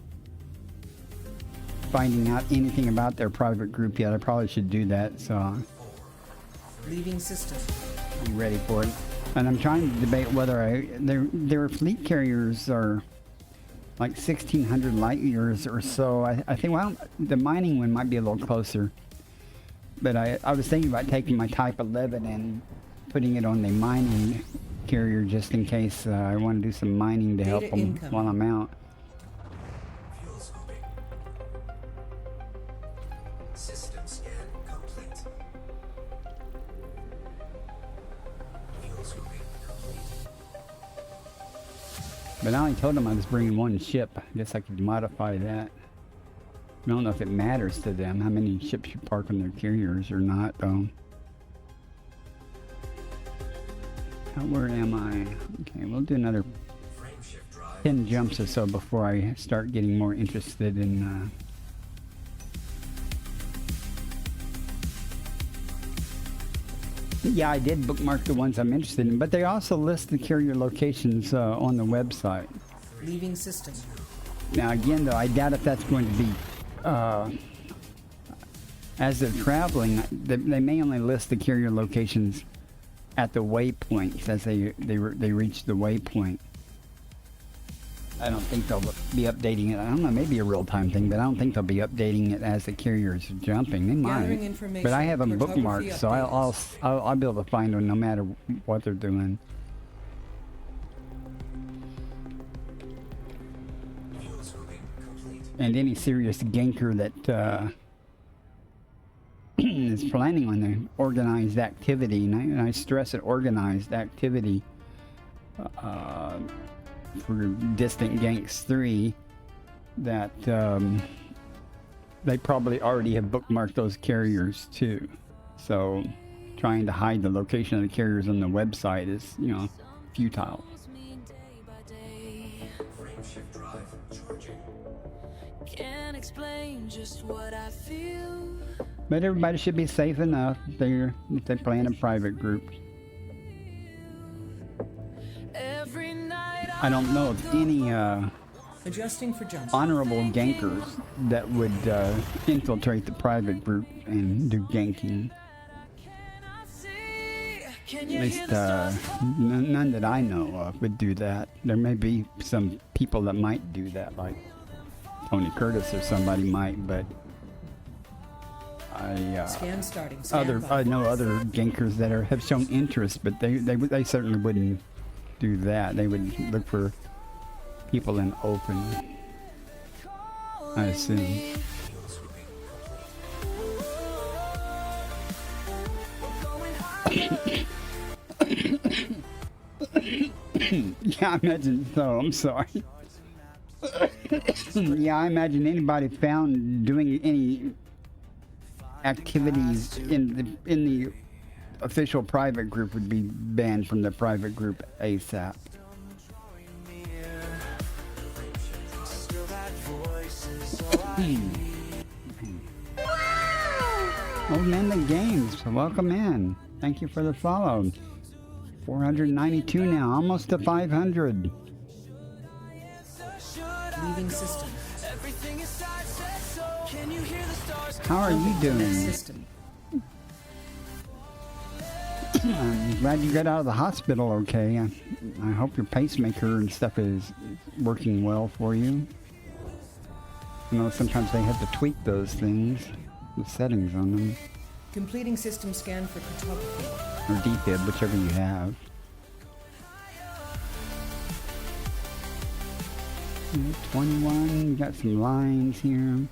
finding out anything about their private group yet. I probably should do that, so Leaving system. be ready for it. And I'm trying to debate whether their fleet carriers are like 1,600 light years or so. I think, well, the mining one might be a little closer. But I was thinking about taking my Type 11 and putting it on the mining carrier just in case I want to do some mining to help Data them incoming. while I'm out. Fuel scooping. System scan complete. Fuel scooping complete. But I only told them I was bringing one ship. I guess I could modify that. I don't know if it matters to them how many ships you park on their carriers or not, though. Where am I? Okay, we'll do another Frame shift drive. 10 jumps or so before I start getting more interested in yeah, I did bookmark the ones I'm interested in, but they also list the carrier locations on the website. Leaving system. Now again, though, I doubt if that's going to be as they're traveling. They may only list the carrier locations at the waypoints as they reach the waypoint. I don't think they'll be updating it. I don't know, maybe a real-time thing, but I don't think they'll be updating it as the carriers are jumping. They Gathering might, information. but I have them Cartography bookmarked, so I'll be able to find them no matter what they're doing. Fuel scooping complete. And any serious ganker that is planning on the organized activity, and I stress it, organized activity for Distant Ganks 3, that they probably already have bookmarked those carriers too. So trying to hide the location of the carriers on the website is, futile. Frame shift drive charging. Can't explain just what I feel. But everybody should be safe enough if they play in a private group. Every night I don't know of any Adjusting for jump. honorable gankers that would infiltrate the private group and do ganking. At least none that I know of would do that. There may be some people that might do that, like Tony Curtis or somebody might, but Scan starting. Stand I by. know other gankers that have shown interest, but they certainly wouldn't do that. They would look for people in open, I assume. Yeah, I imagine so. I'm sorry. Yeah, I imagine anybody found doing any activities in the official private group would be banned from the private group ASAP. Old Man the Games, welcome in. Thank you for the follow. 492 now, almost to 500. Leaving system. How are you doing? System. I'm glad you got out of the hospital okay. I hope your pacemaker and stuff is working well for you. You know, sometimes they have to tweak those things, the settings on them, Completing system scan for cartography. or defib, whichever you have. Yeah, 21, you got some lines here.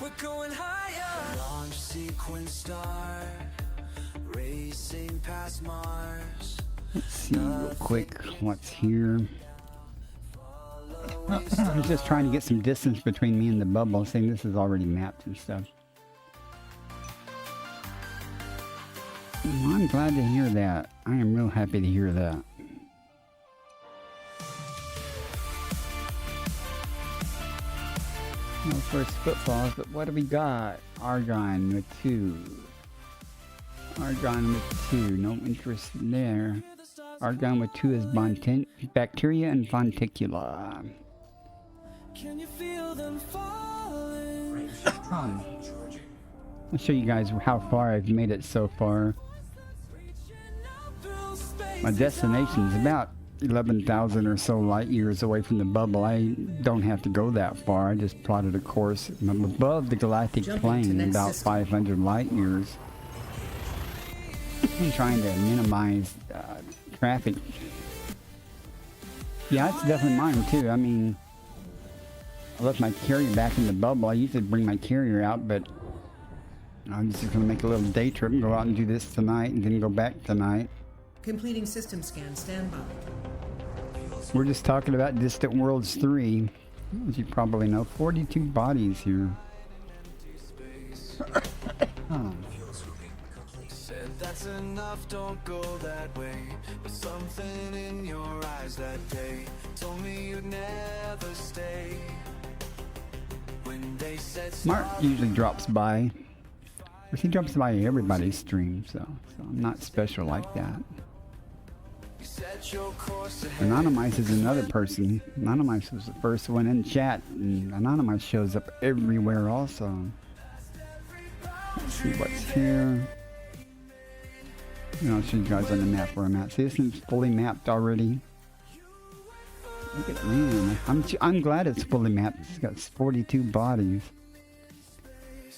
We're going higher. Launch sequence start. Racing past Mars. Let's see real quick what's here. I'm just trying to get some distance between me and the bubble, saying this is already mapped and stuff. Well, I'm glad to hear that. I am real happy to hear that. No first footfalls, but what do we got? Argon with 2. Argon with 2, no interest there. Argon with 2 is bacteria and fonticula. Can you feel them falling? I'll show you guys how far I've made it so far. My destination is about 11,000 or so light years away from the bubble. I don't have to go that far. I just plotted a course. I'm above the galactic plane, about 500 light years. I'm trying to minimize traffic. Yeah, it's definitely mine too. I mean, I left my carrier back in the bubble. I usually bring my carrier out, but I'm just going to make a little day trip and go out and do this tonight and then go back tonight. Completing system scan. Stand by. We're just talking about Distant Worlds 3. As you probably know, 42 bodies here. Oh. Said that's enough, don't go that way. But something in your eyes that day told me you'd never stay. When they said Mark usually drops by. But he drops by everybody's stream, so I'm not special like that. Anonymous is another person. Anonymous was the first one in chat, and Anonymous shows up everywhere also. Let's see what's here. I'll show you guys on the map where I'm at. See, this is fully mapped already. Look at man. I'm glad it's fully mapped. It's got 42 bodies.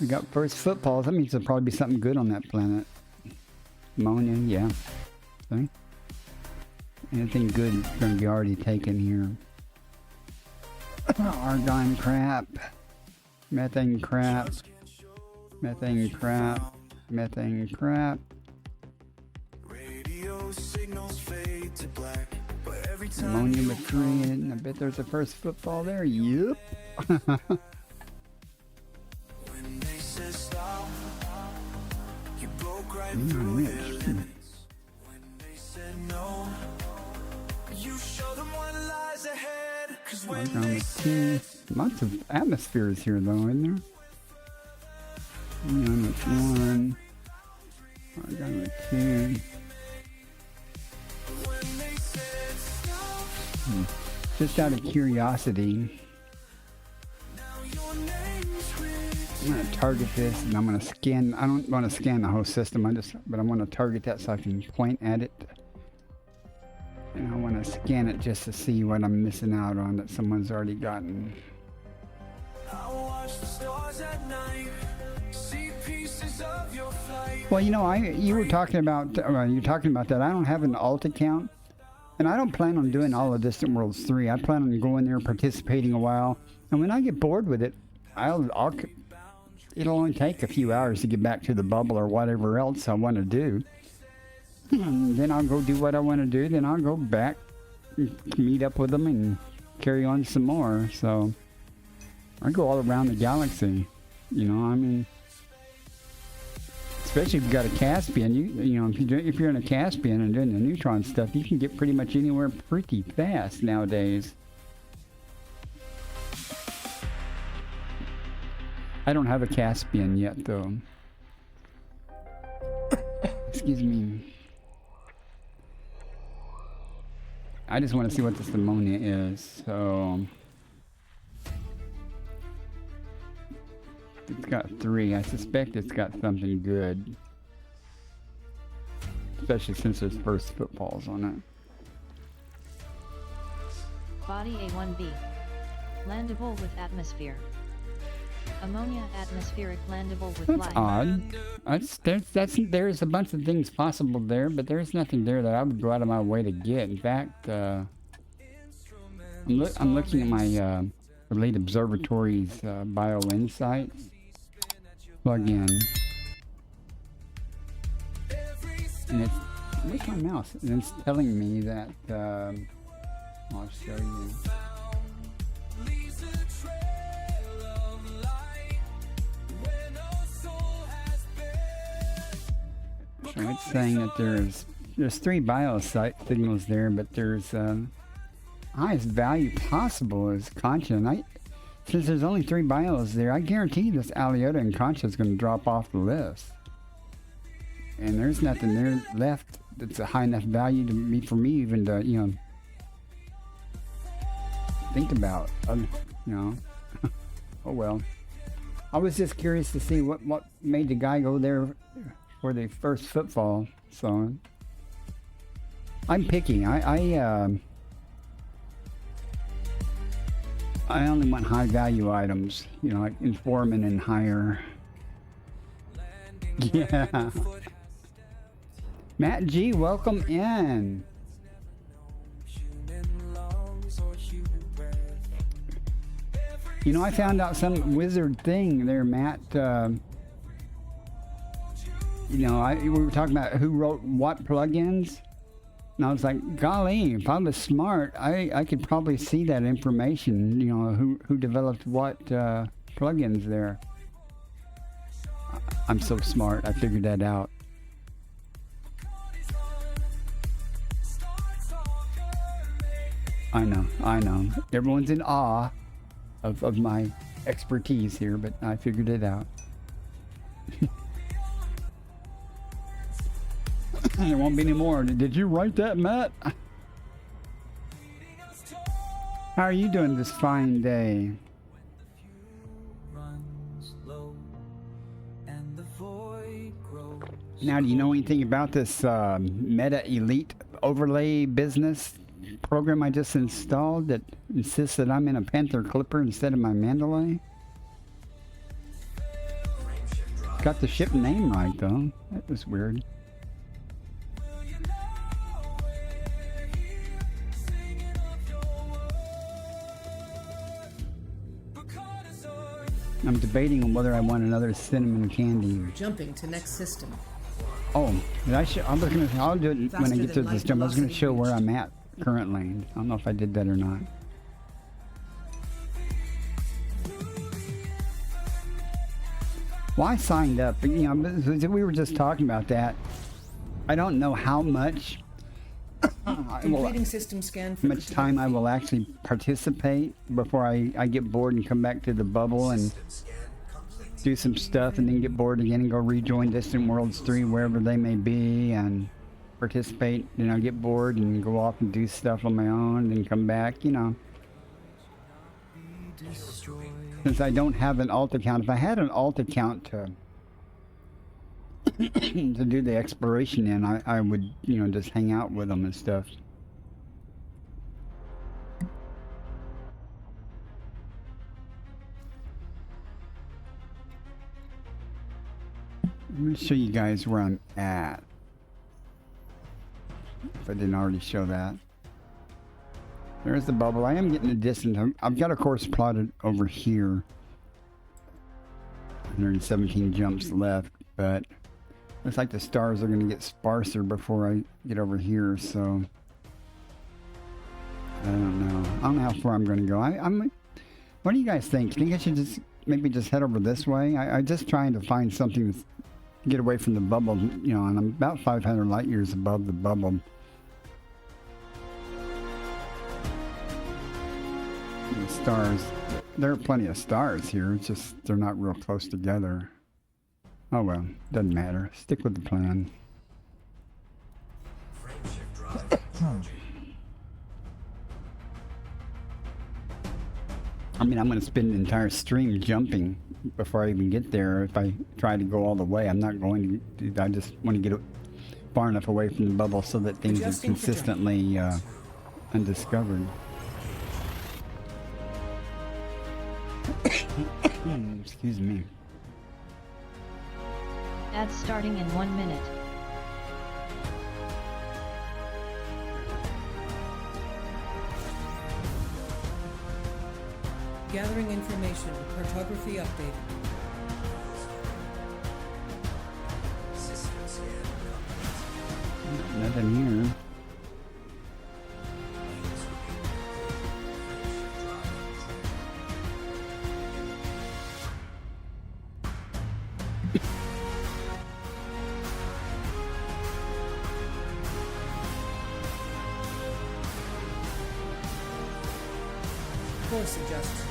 We got first footfalls. That means there'll probably be something good on that planet. Ammonia, yeah. See? Anything good is going to be already taken here. Argon crap. Methane crap. Methane crap. Methane crap. radio signals fade to black, but every time Ammonia you with 3 in it, and I bet there's a first footfall there. Yup. when they said stop, you broke right Mm, through rich. their limits. When they said no, you showed them what lies ahead. 'Cause when Argon they with 2. Lots of atmospheres here though, isn't there? Neon with 1. Argon with 2. Just out of curiosity, I'm going to target this and I'm going to scan. I don't want to scan the whole system, but I want to target that so I can point at it. And I want to scan it just to see what I'm missing out on that someone's already gotten. I watch the stars at night, see pieces of your flight. Well, you know, you were talking about that. I don't have an alt account, and I don't plan on doing all of Distant Worlds 3. I plan on going there, participating a while, and when I get bored with it, it'll only take a few hours to get back to the bubble or whatever else I want to do. And then I'll go do what I want to do. Then I'll go back, meet up with them, and carry on some more. So I go all around the galaxy. You know, I mean, especially if you've got a Caspian. You know, if you're in a Caspian and doing the neutron stuff, you can get pretty much anywhere pretty fast nowadays. I don't have a Caspian yet, though. Excuse me. I just want to see what this ammonia is, so... It's got 3. I suspect it's got something good. Especially since there's first footfalls on it. Body A1B. Landable with atmosphere. Ammonia atmospheric landable with That's life. odd. There's a bunch of things possible there, but there's nothing there that I would go out of my way to get. In fact, I'm looking at my Relate Observatory's bio insights. Plug in, and it's where's my mouse? And it's telling me that I'll show you. So it's saying that there's 3 biosite signals there, but there's highest value possible is Concha. And since there's only 3 bios there, I guarantee this Aliota and Concha is going to drop off the list. And there's nothing there left it's a high enough value to me for me even to, you know, think about. You know, oh well. I was just curious to see what made the guy go there for the first footfall. So I'm picky. I only want high value items, you know, like Informant and higher. Yeah. Matt G, welcome in. You know, I found out some wizard thing there, Matt. You know, we were talking about who wrote what plugins. And I was like, golly, if I was smart, I could probably see that information, you know, who developed what plugins there. I'm so smart, I figured that out. I know. Everyone's in awe of my expertise here, but I figured it out. There won't be any more. Did you write that, Matt? How are you doing this fine day? Now, do you know anything about this Meta Elite overlay business program I just installed that insists that I'm in a Panther Clipper instead of my Mandalay? Got the ship name right, though. That was weird. I'm debating on whether I want another cinnamon candy. Jumping to next system. Oh, did I show? I'll do it when I get to this jump. I was going to show where I'm at currently. I don't know if I did that or not. Well, I signed up. But, you know, we were just talking about that. I don't know how much. Completing system scan for how much time I will actually participate before I get bored and come back to the bubble and do some stuff and then get bored again and go rejoin Distant Worlds 3 wherever they may be and participate, you know, get bored and go off and do stuff on my own and come back, you know. Since I don't have an alt account, if I had an alt account to to do the exploration in, I would, you know, just hang out with them and stuff. Let me show you guys where I'm at. If I didn't already show that. There's the bubble. I am getting a distance. I've got a course plotted over here. 117 jumps left, but looks like the stars are going to get sparser before I get over here, so I don't know. I don't know how far I'm going to go. What do you guys think? Think I should just maybe just head over this way? I'm just trying to find something to get away from the bubble, you know, and I'm about 500 light years above the bubble. The stars, there are plenty of stars here. It's just they're not real close together. Oh well, doesn't matter. Stick with the plan. I mean, I'm going to spend the entire stream jumping before I even get there. If I try to go all the way, I'm not going to. I just want to get far enough away from the bubble so that things are consistently undiscovered. Excuse me. Ads starting in 1 minute. Gathering information. Cartography updated. Nothing here. Course adjusted.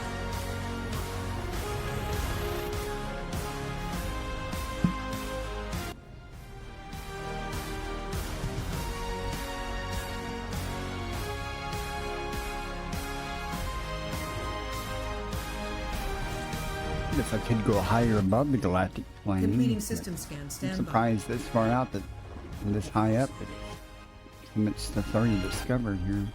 guess I could go higher above the galactic plane. Completing system scan. I'm Stand by. surprised this far out that this high up. So much stuff's already discovered here.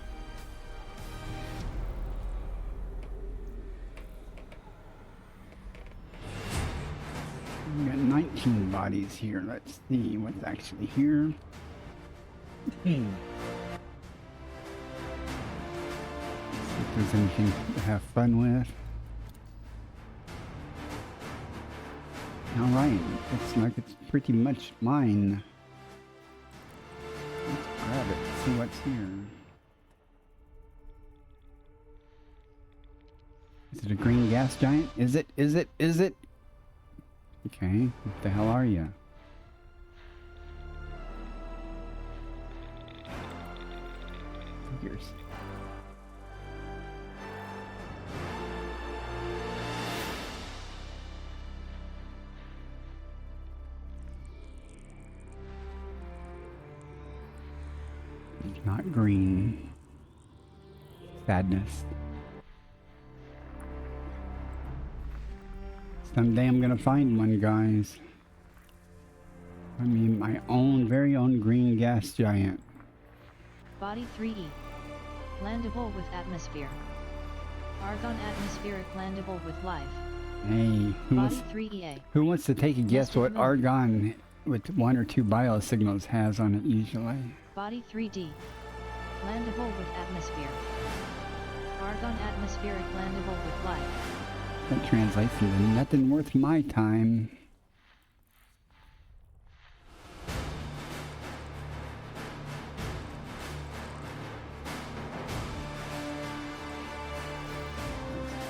We got 19 bodies here. Let's see what's actually here. See if there's anything to have fun with. Alright, looks like it's pretty much mine. Let's grab it, see what's here. Is it a green gas giant? Is it? Is it? Is it? Okay, what the hell are you? Figures. It's not green. Sadness. Someday I'm gonna find one, guys. I mean, my own, very own green gas giant. Body 3E. Landable with atmosphere. Argon atmospheric landable with life. Hey, Body 3EA. who wants to take a guess Mr. what Moon. argon with 1 or 2 biosignals has on it usually? Body 3D. Landable with atmosphere. Argon atmospheric landable with life. That translates into nothing worth my time.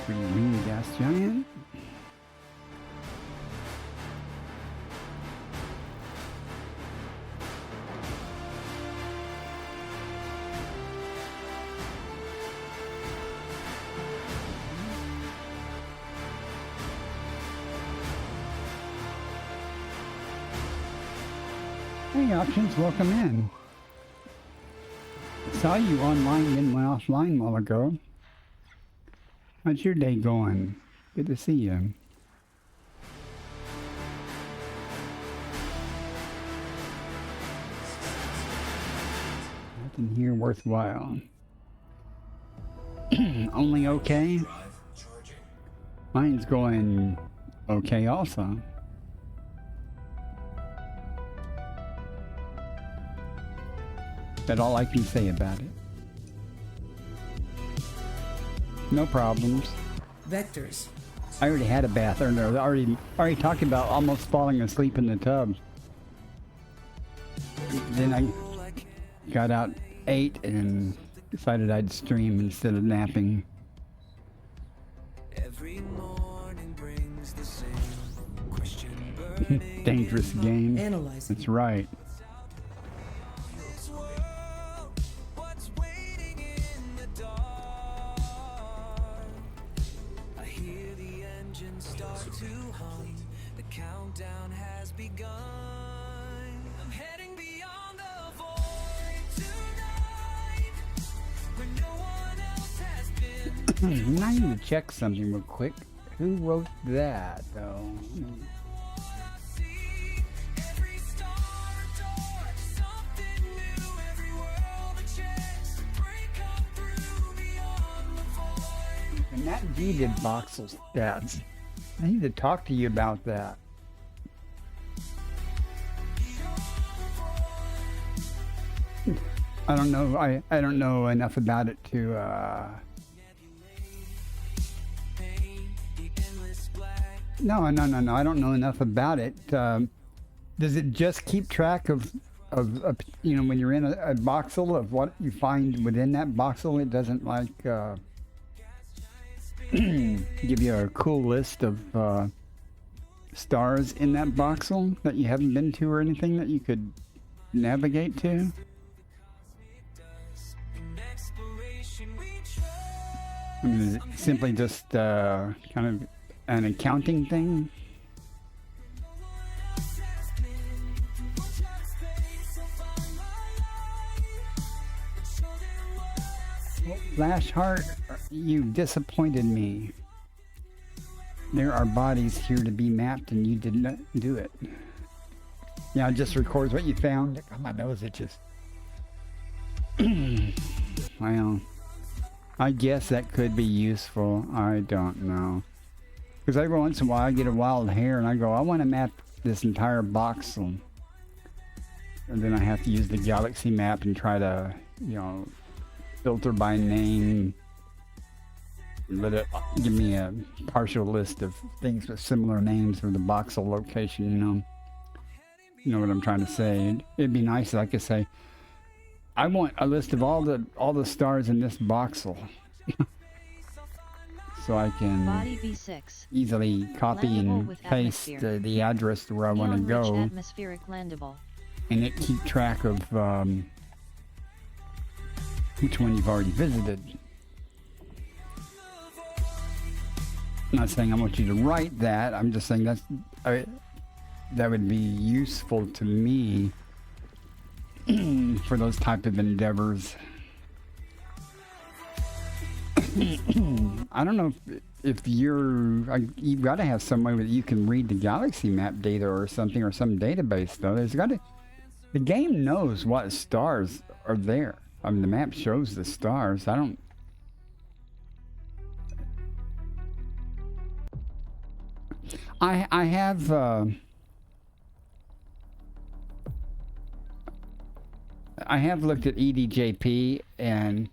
Green gas giant. Hey, options, welcome in. Saw you online and went offline a while ago. How's your day going? Good to see you. Nothing here worthwhile. Only okay? Mine's going okay also. That's all I can say about it. No problems. Vectors. I already had a bath, or no, already talking about almost falling asleep in the tub. Then I got out, ate, and decided I'd stream instead of napping. Every morning brings the same question. Dangerous game. Analyzing. That's right. What's waiting in the dark? I hear the engine start to hum. The countdown has begun. I'm heading beyond the void tonight, where no one else has been. I need to check something real quick. Who wrote that, though? See every star door, something new, every world a chance to break up through beyond the void. And that G did voxel stats. I need to talk to you about that. I don't know. I don't know enough about it to. No. I don't know enough about it. Does it just keep track of you know, when you're in a voxel of what you find within that voxel? It doesn't like give you a cool list of stars in that voxel that you haven't been to or anything that you could navigate to. I mean, is it simply just kind of an accounting thing? Well, Flash Heart, you disappointed me. There are bodies here to be mapped and you did not do it. Yeah, it just records what you found. Oh, my nose itches. Well, I guess that could be useful. I don't know. Because every once in a while I get a wild hair and I go, I want to map this entire voxel. And then I have to use the galaxy map and try to, you know, filter by name. Let it give me a partial list of things with similar names for the voxel location, you know. You know what I'm trying to say. It'd be nice if I could say, I want a list of all the stars in this voxel. So I can Body V6. easily copy Landable and with paste atmosphere. the address to where I want to Neon-rich go. atmospheric landable. And it keep track of which one you've already visited. I'm not saying I want you to write that. I'm just saying that would be useful to me for those type of endeavors. I don't know if you've got to have some way that you can read the galaxy map data or something, or some database though. The game knows what stars are there. I mean, the map shows the stars. I have looked at EDJP, and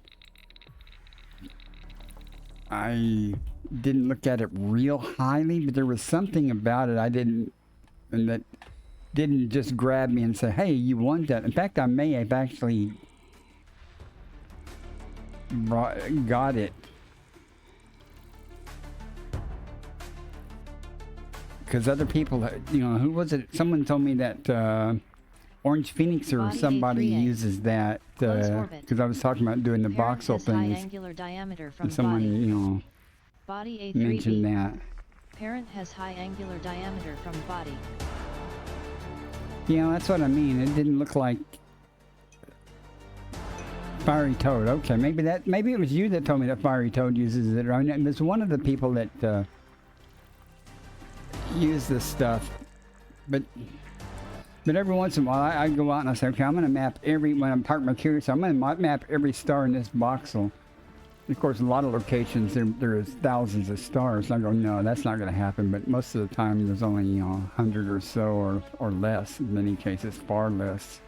I didn't look at it real highly, but there was something about it that didn't just grab me and say, hey, you want that. In fact, I may have actually got it. Because other people, you know, who was it? Someone told me that Orange Phoenix or Body somebody A3A. uses that, because I was talking about doing the Parent voxel has high things, angular diameter from and someone, body. you know, Body mentioned A3B. that. Parent has high angular diameter from body. Yeah, that's what I mean. It didn't look like Fiery Toad. Okay, maybe it was you that told me that Fiery Toad uses it. Right? And there's one of the people that use this stuff, but every once in a while I go out and I say, okay, I'm going to map when I'm parked my Mercury, so I'm going to map every star in this voxel. Of course, a lot of locations there is thousands of stars. And I go, no, that's not going to happen. But most of the time, there's only 100 or so, or less. In many cases, far less.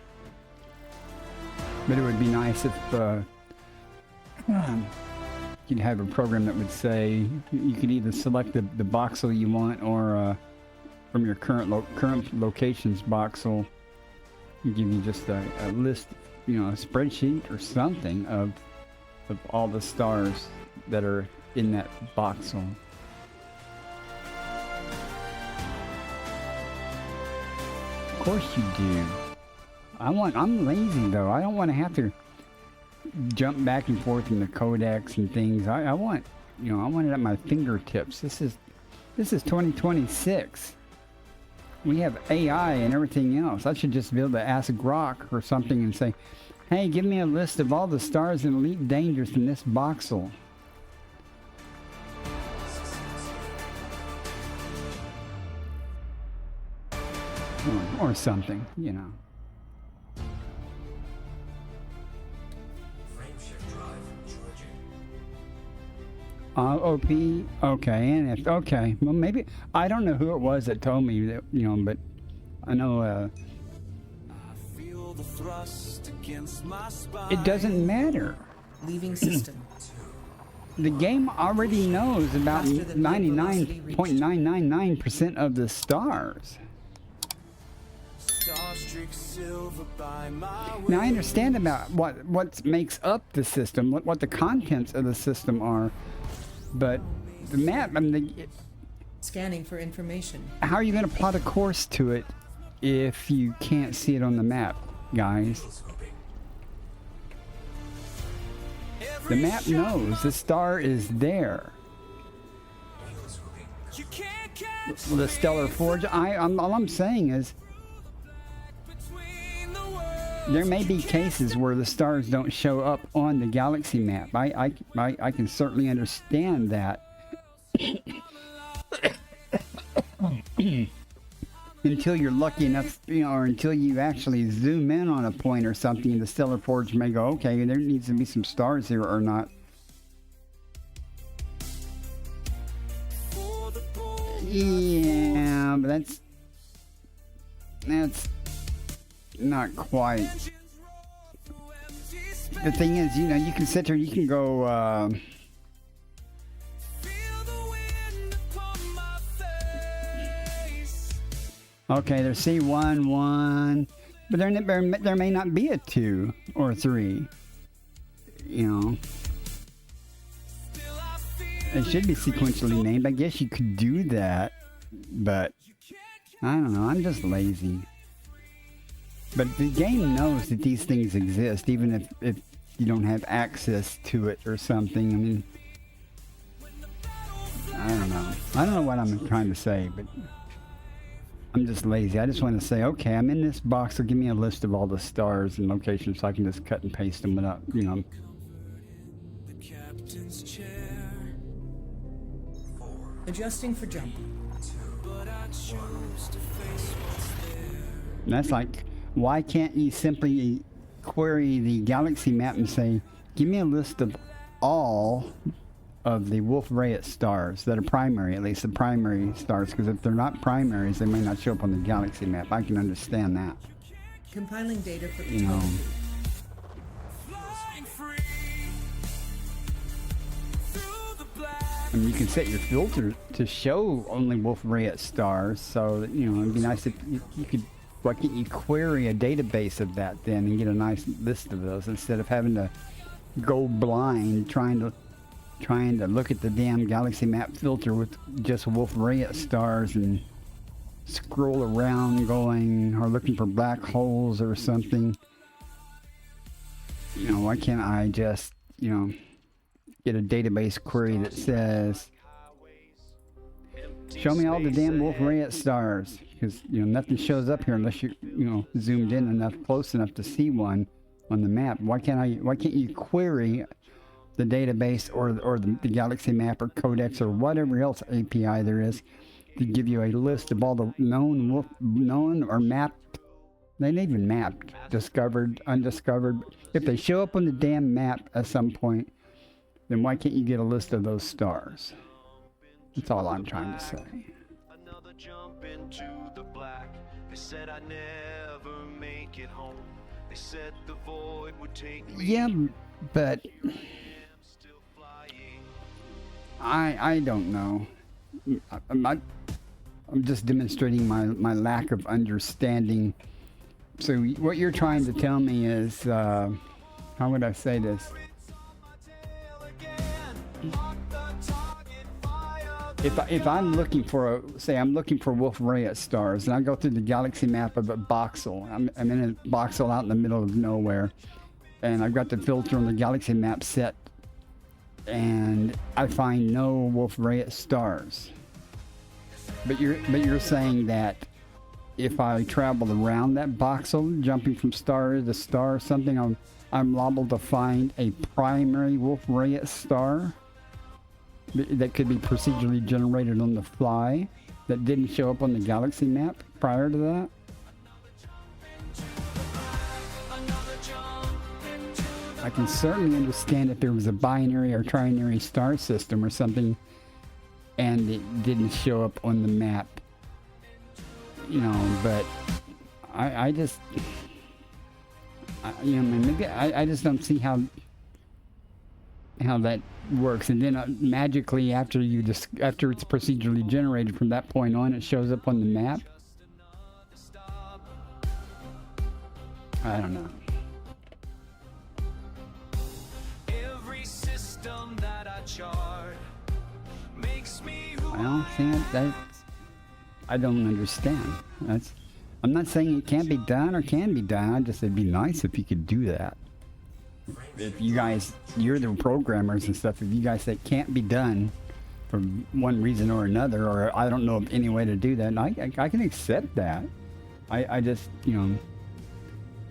But it would be nice if you'd have a program that would say you could either select the voxel you want, or from your current locations voxel, give you just a list, a spreadsheet or something of all the stars that are in that voxel. Of course you do. I'm lazy though. I don't want to have to jump back and forth in the codecs and things. I want it at my fingertips. This is 2026. We have AI and everything else. I should just be able to ask Grok or something and say, hey, give me a list of all the stars in Elite Dangerous in this voxel. Or something, OP, okay, and okay. Well, maybe I don't know who it was that told me that, but I know it doesn't matter. Leaving system. The game already knows about 99.999% of the stars. Now I understand about what makes up the system, what the contents of the system are, but the map, Scanning for information. how are you going to plot a course to it if you can't see it on the map, guys? The map knows the star is there. The Stellar Forge, all I'm saying is there may be cases where the stars don't show up on the galaxy map. I can certainly understand that. until you're lucky enough, or until you actually zoom in on a point or something, the stellar forge may go, okay, there needs to be some stars here or not. Yeah, but that's not quite. The thing is, you can sit there, you can go, okay, there's C1, 1, but there may not be a 2 or 3, It should be sequentially named. I guess you could do that, but I don't know. I'm just lazy. But the game knows that these things exist, even if you don't have access to it or something. I mean, I don't know. I don't know what I'm trying to say, but I'm just lazy. I just want to say, okay, I'm in this box, so give me a list of all the stars and locations so I can just cut and paste them without, Adjusting for jump. And that's like, why can't you simply query the galaxy map and say, give me a list of all of the Wolf-Rayet stars that are primary, at least the primary stars, because if they're not primaries, they may not show up on the galaxy map. I can understand that. Compiling data for You know, and you can set your filter to show only Wolf-Rayet stars, so that, it'd be nice if you could, why can't you query a database of that then and get a nice list of those instead of having to go blind trying to look at the damn galaxy map filter with just Wolf-Rayet stars and scroll around going or looking for black holes or something. Why can't I just, get a database query that says, show me all the damn Wolf-Rayet stars, because nothing shows up here unless you zoomed in enough, close enough to see one on the map. Why can't you query the database or the galaxy map or codex or whatever else API there is to give you a list of all the known or mapped, they ain't even mapped, discovered, undiscovered. If they show up on the damn map at some point, then why can't you get a list of those stars? That's all I'm trying to say. Another jump into the black. They said I never make it home. They said the void would take me. Yeah, but I don't know. I'm just demonstrating my lack of understanding. So what you're trying to tell me is, how would I say this? If I'm looking for I'm looking for Wolf-Rayet stars, and I go through the galaxy map of a voxel. I'm in a voxel out in the middle of nowhere, and I've got the filter on the galaxy map set, and I find no Wolf-Rayet stars. But you're saying that if I travel around that voxel, jumping from star to star or something, I'm liable to find a primary Wolf-Rayet star that could be procedurally generated on the fly that didn't show up on the galaxy map prior to that? I can certainly understand if there was a binary or trinary star system or something and it didn't show up on the map, but I just don't see how that works. And then magically after it's procedurally generated from that point on, it shows up on the map. I don't know. Every system that I chart makes me who Well, see, I don't understand. I'm not saying it can't be done or can be done. It'd be nice if you could do that. If you guys, you're the programmers and stuff, if you guys say it can't be done for one reason or another, or I don't know of any way to do that, I can accept that. I just,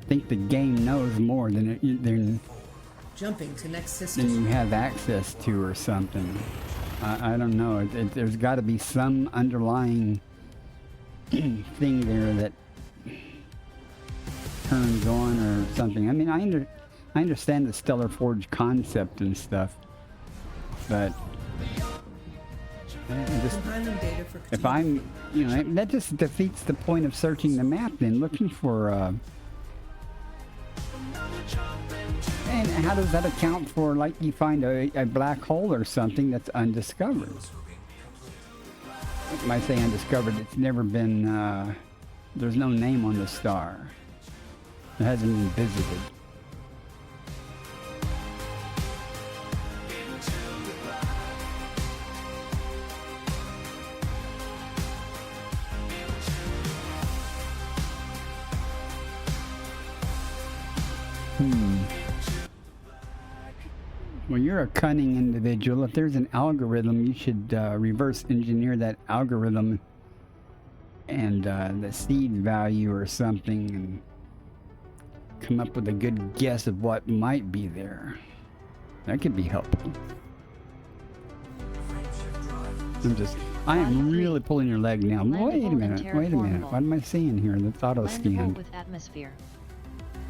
think the game knows more than Jumping to next than system. you have access to or something. I don't know. There's got to be some underlying thing there that turns on or something. I mean, I understand the Stellar Forge concept and stuff, but Compiling data for if I'm, you know, that just defeats the point of searching the map then, looking for, and how does that account for, like, you find a black hole or something that's undiscovered? When I say undiscovered, it's never been, there's no name on the star. It hasn't been visited. Well, you're a cunning individual. If there's an algorithm, you should reverse engineer that algorithm and the seed value or something and come up with a good guess of what might be there. That could be helpful. I am really pulling your leg now. Wait a minute. What am I seeing here? That's auto scanned. With atmosphere.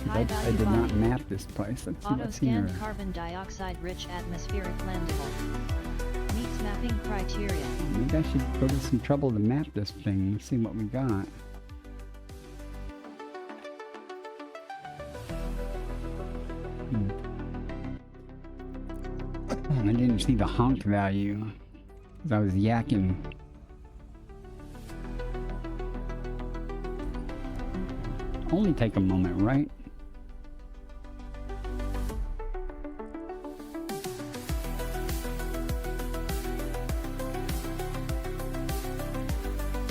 I did not map this place. Let's see what's here. Auto-scanned carbon dioxide-rich atmospheric landable. Meets mapping criteria. Maybe I should go to some trouble to map this thing. Let's see what we got. I didn't see the honk value because I was yakking. Only take a moment, right?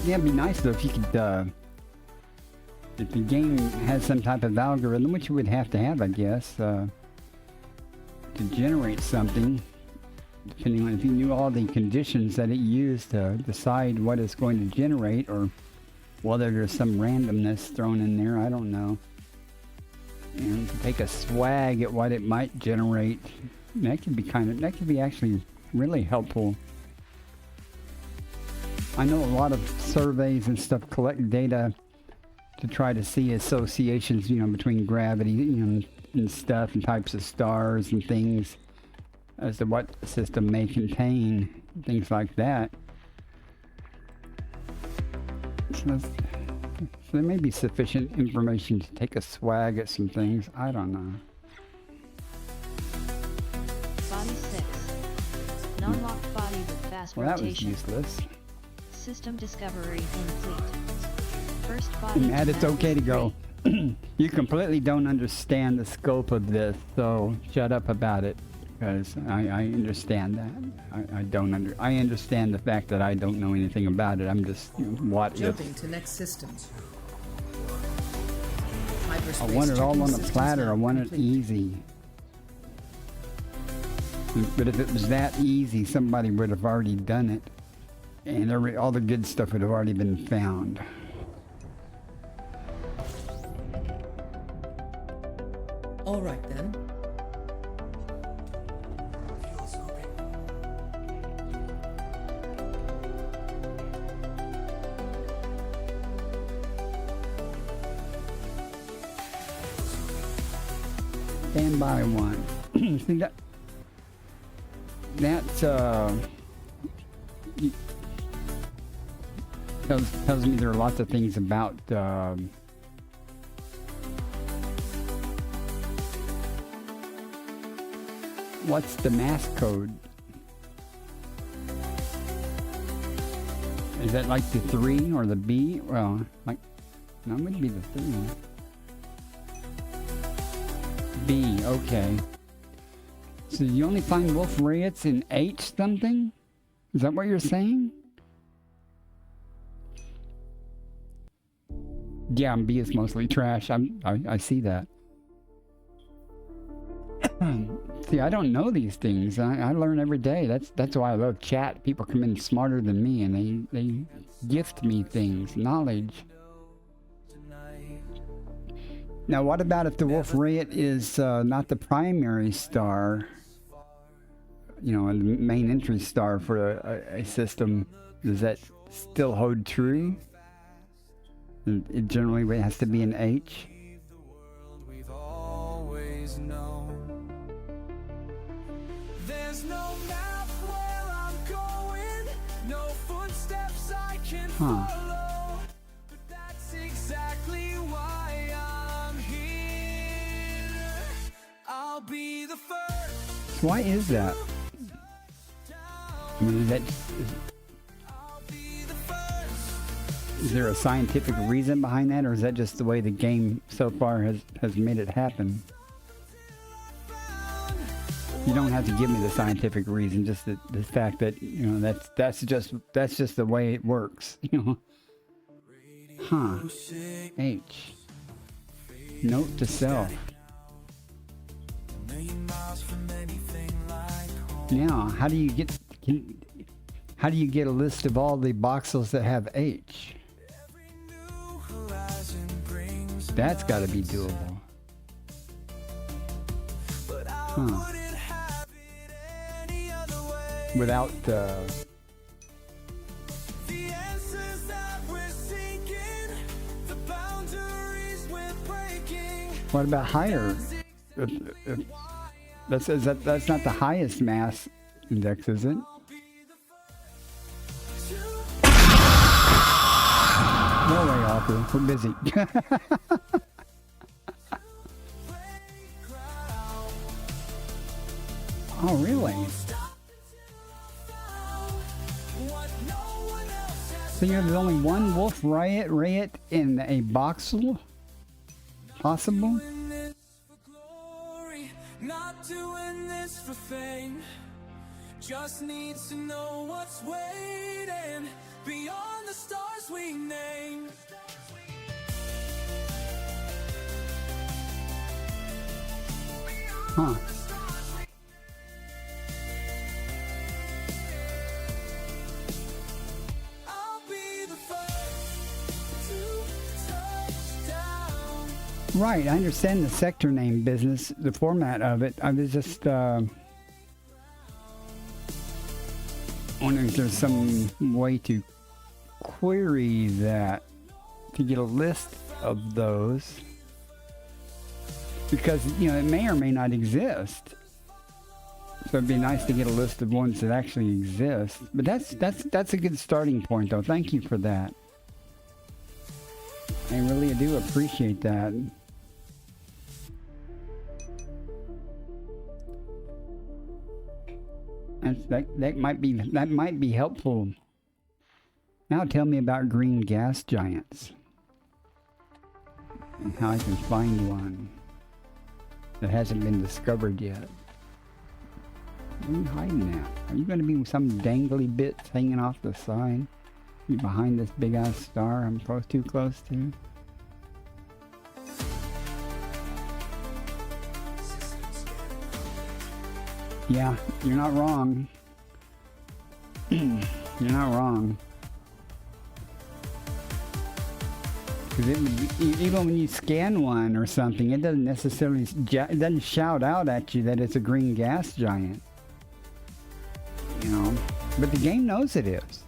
Yeah, it'd be nice though if you could, if the game has some type of algorithm, which you would have to have, I guess, to generate something, depending on if you knew all the conditions that it used to decide what it's going to generate, or whether there's some randomness thrown in there, I don't know. And to take a swag at what it might generate, that could be actually really helpful. I know a lot of surveys and stuff collect data to try to see associations, you know, between gravity, you know, and stuff, and types of stars and things, as to what the system may contain, things like that. So there may be sufficient information to take a swag at some things. I don't know. Body 6. Non-locked body with fast Well, that was rotation. useless. System discovery complete. First body. Matt, it's okay to go. You completely don't understand the scope of this, so shut up about it, because I understand that. I understand the fact that I don't know anything about it. I'm just, you know, what if. Jumping to next systems. I Hyperspace want it all checking on a systems platter. now I want it complete. easy. But if it was that easy, somebody would have already done it. And all the good stuff would have already been found. All right then. Stand by one. See that? That's tells me there are lots of things about what's the mass code? Is that like the 3 or the B? Well, like, no, it would be the 3. B, okay. So you only find wolf riots in H something? Is that what you're saying? Yeah, B is mostly trash. I see that. See, I don't know these things. I learn every day. That's why I love chat. People come in smarter than me, and they gift me things, knowledge. Now, what about if the Wolf Riot is not the primary star? You know, the main entry star for a system. Does that still hold true? It generally has to be an H. The world we've always known. There's no map where I'm going, no footsteps I can follow. But that's exactly why I'm here. I'll be the first. Why is that? I mean, is there a scientific reason behind that, or is that just the way the game so far has made it happen? You don't have to give me the scientific reason, just the fact that, you know, that's just the way it works, you know. Huh. H. Note to self. Now, how do you get a list of all the voxels that have H? That's got to be doable. Huh. Without what about higher? That's not the highest mass index, is it? No way, Arthur. We're busy. Oh, really? So there's only one wolf riot in a voxel? Possible? Not doing this for fame. Just need to know what's waiting beyond the stars we name. Huh. I'll be the first to touch down. Right, I understand the sector name business, the format of it. I was just wondering if there's some way to query that to get a list of those, because, you know, it may or may not exist. So it'd be nice to get a list of ones that actually exist. But that's a good starting point, though. Thank you for that. I really do appreciate that. That might be helpful. Now tell me about green gas giants and how I can find one that hasn't been discovered yet. Where are you hiding at? Are you going to be some dangly bits hanging off the side? You behind this big ass star I'm too close to? Yeah, you're not wrong. You're not wrong. Because even when you scan one or something, it doesn't necessarily, it doesn't shout out at you that it's a green gas giant. You know, but the game knows it is.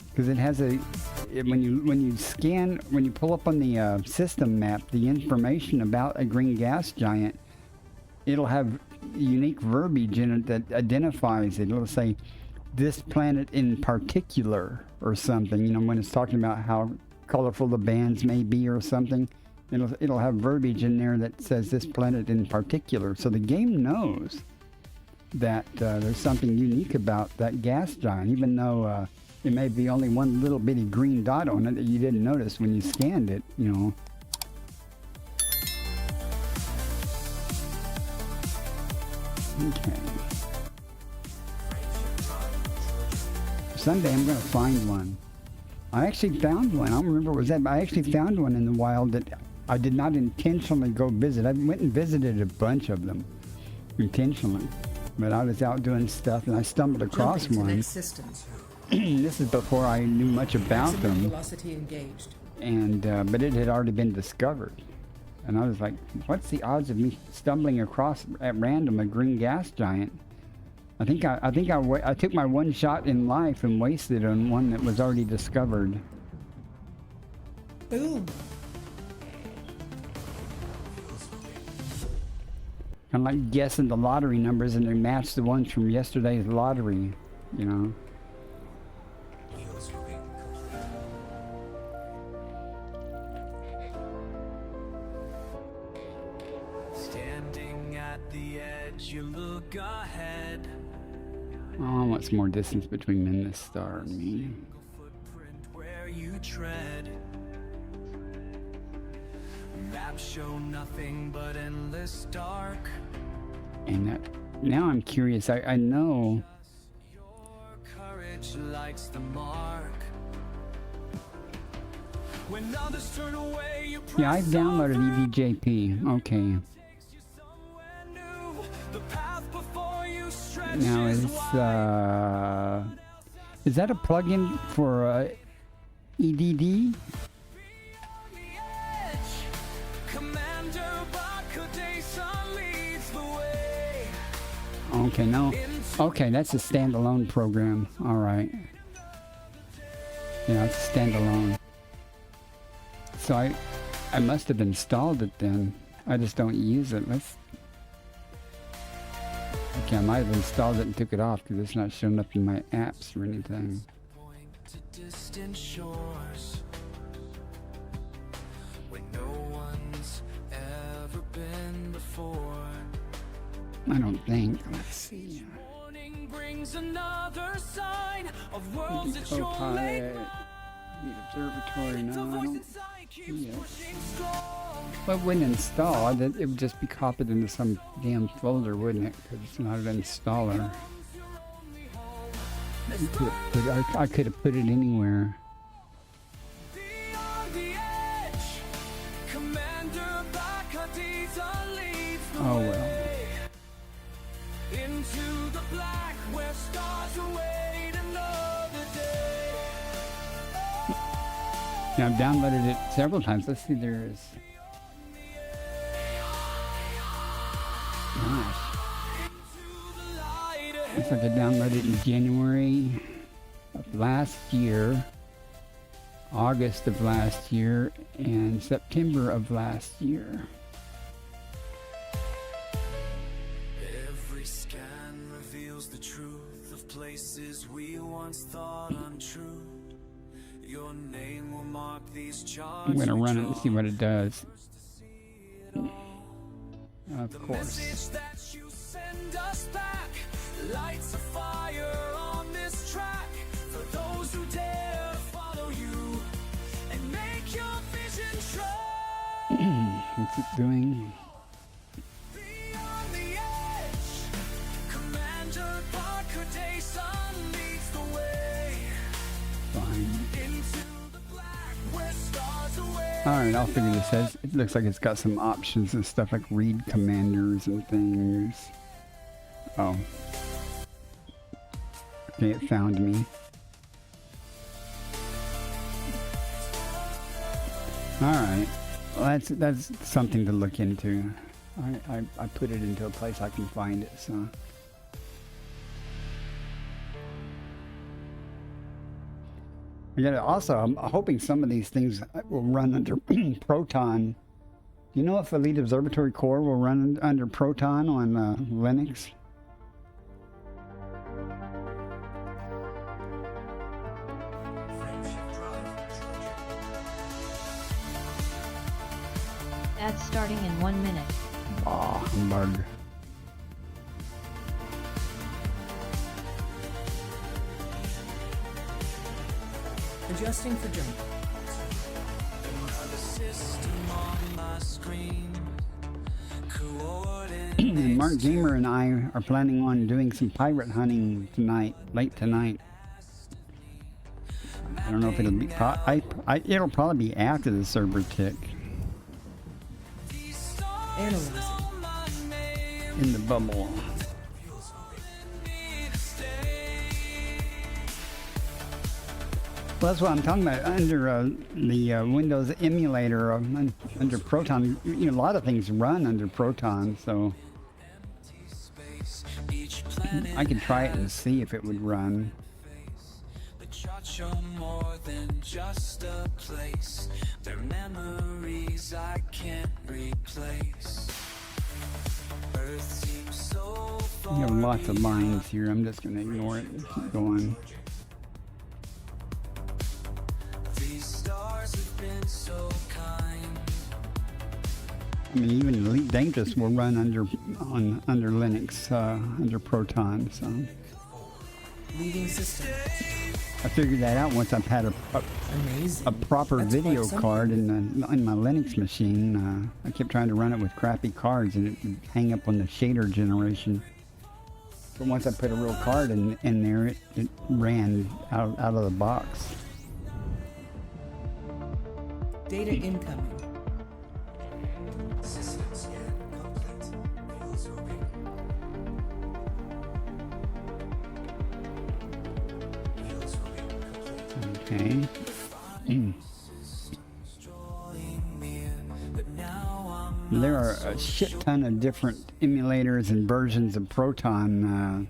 Because it has when you pull up on the system map the information about a green gas giant, it'll have unique verbiage in it that identifies it. It'll say this planet in particular or something, you know, when it's talking about how colorful the bands may be or something. It'll have verbiage in there that says this planet in particular. So the game knows that there's something unique about that gas giant, even though it may be only one little bitty green dot on it that you didn't notice when you scanned it, you know. Okay. Someday I'm going to find one. I actually found one. I don't remember what was that, but I actually found one in the wild that I did not intentionally go visit. I went and visited a bunch of them intentionally, but I was out doing stuff and I stumbled across one. This is before I knew much about them. Velocity engaged. And but it had already been discovered. And I was like, what's the odds of me stumbling across at random a green gas giant? I think I took my one shot in life and wasted on one that was already discovered. Boom. I'm like guessing the lottery numbers and they match the ones from yesterday's lottery, you know. Standing at the edge, you look ahead. Oh, what's more distance between me and this star and me? Footprint where you tread. Maps show nothing but endless dark. And that, now I'm curious. I know. Your courage lights the mark. When others turn away, you Yeah, I press downloaded on EVJP. Okay. takes you somewhere new. The path before you stretches Now wide. is that a plugin for EDD? Commander Bakudesa leads the way. Okay, no. Okay, that's a standalone program. All right. Yeah, it's a standalone. So I must have installed it then. I just don't use it. Let's. Okay, I might have installed it and took it off because it's not showing up in my apps or anything. Point to distant shores where no one's ever been before. I don't think. Let's see. Morning brings another sign of worlds that you're Copilot. late. The observatory. No, The I voice don't. inside keeps Yeah. pushing strong. Well, it wouldn't install. It would just be copied into some damn folder, wouldn't it? Because it's not an installer. I could have put it anywhere. Beyond the edge, Commander Bakudesa leads the Oh well. way. Into the black where stars await another day. Yeah, I've downloaded it several times. Let's see, there's. Gosh. Looks like I downloaded it in January of last year, August of last year, and September of last year. Every scan reveals the truth of places we once thought untrue. Your name will mark these charts. I'm gonna run it and see what it does. Of The course. message that you send us back lights a fire on this track for those who dare follow you and make your vision true. What's it doing? Beyond the edge, Commander Bakudesa leads the way Fine. into the black where stars away. Alright, I'll figure this out. It looks like it's got some options and stuff like read commanders and things. Oh. Okay, it found me. Alright. Well, that's something to look into. I put it into a place I can find it, so. Also, I'm hoping some of these things will run under Proton. Do you know if Elite Observatory Core will run under Proton on Linux? Ads starting in 1 minute. Oh, humbug. Adjusting for jump. The system on my screen And Mark Gamer and I are planning on doing some pirate hunting tonight, late tonight. I don't know if it'll be. It'll probably be after the server tick Analyzing. in the bubble. Well, that's what I'm talking about. Under the Windows emulator, under Proton, a lot of things run under Proton, so I could try it and see if it would run. much more than just a place. They're memories I can't replace. Earth seems so You have far lots of lines here. I'm just gonna ignore it and keep going. these stars have been so kind. I mean, even Elite Dangerous will run under Linux, under Proton. So Leading system. I figured that out once I've had Amazing. a proper That's video quite something. card in my Linux machine. I kept trying to run it with crappy cards, and it would hang up on the shader generation. But once I put a real card in there, it ran out of the box. Data incoming. System scan complete. Fuels open. Fuels open complete. Okay. Drawing near, but now I'm There are a shit ton of different emulators and versions of Proton.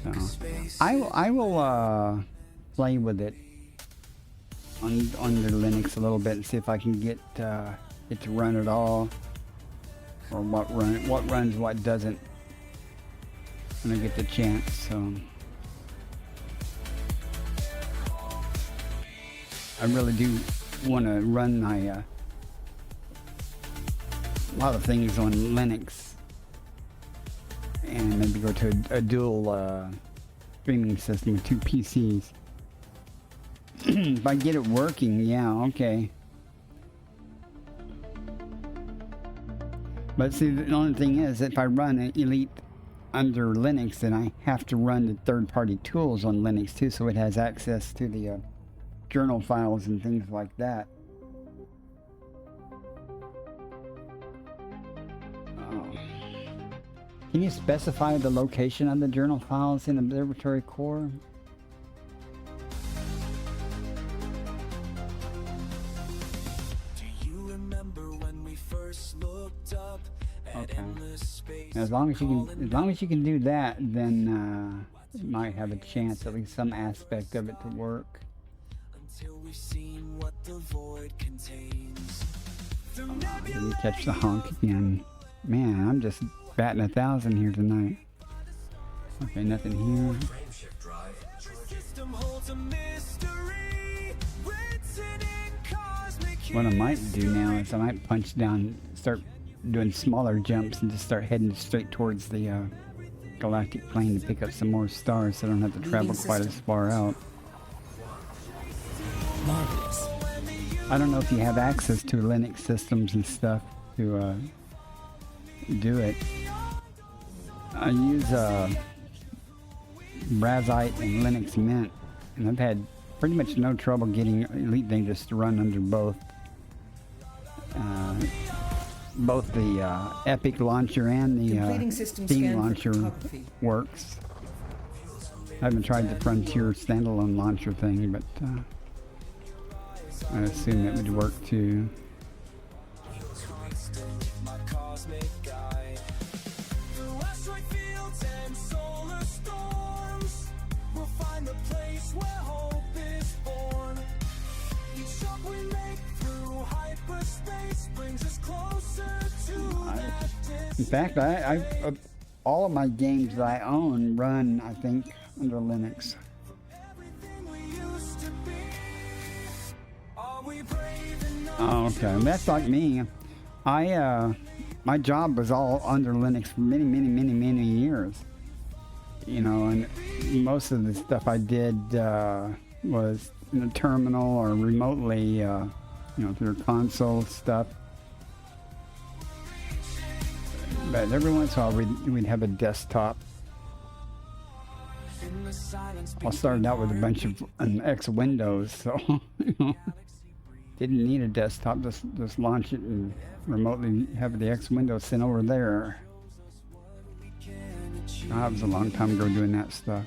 So I will play with it under Linux a little bit and see if I can get it to run at all, or what runs, what doesn't, when I get the chance. So I really do want to run my a lot of things on Linux, and maybe go to a dual streaming system with 2 PCs. If I get it working, yeah, okay. But see, the only thing is, if I run an Elite under Linux, then I have to run the third-party tools on Linux too, so it has access to the journal files and things like that. Can you specify the location of the journal files in Observatory Core? Do you remember when we first looked up at Okay. endless space? As long as you can do that, then it might have a chance, at least some aspect of it, to work. Until we've seen what the void contains. Let me catch the honk again. Man, I'm just batting 1,000 here tonight. Okay, nothing here. Frameshift drive. System holds a mystery written in cosmic. What I might do now is I might punch down, start doing smaller jumps, and just start heading straight towards the galactic plane to pick up some more stars, so I don't have to travel quite as far out. Marvelous. I don't know if you have access to Linux systems and stuff to do it. I use Brazite and Linux Mint, and I've had pretty much no trouble getting Elite Dangerous to run under both. Both the Epic launcher and the Completing system Steam scan for launcher cryptography. works. I haven't tried the Frontier standalone launcher thing, but I assume it would work too. My cosmic guide. Through asteroid fields and solar storms, we'll find the place where hope is born. Each jump we make through hyperspace brings us closer to that distance. In fact, I all of my games that I own run, I think, under Linux. Everything we used to be. Are we brave enough? Oh, okay. That's like me. My job was all under Linux for many years. You know, and most of the stuff I did was in a terminal or remotely, through console stuff. But every once in a while we'd have a desktop. In the silence I started out with a bunch of X Windows, so didn't need a desktop. Just launch it and remotely have the X Windows sent over there. That was a long time ago doing that stuff.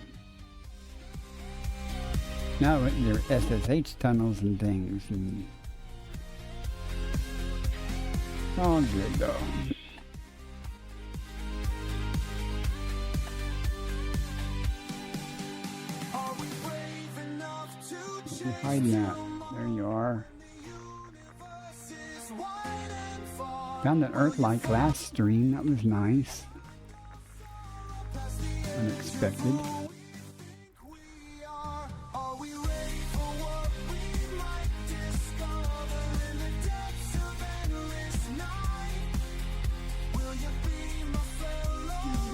Now there are SSH tunnels and things, and it's all good though. Are we brave You're hiding that. There you are. Found an Earth-like last stream. That was nice. Unexpected.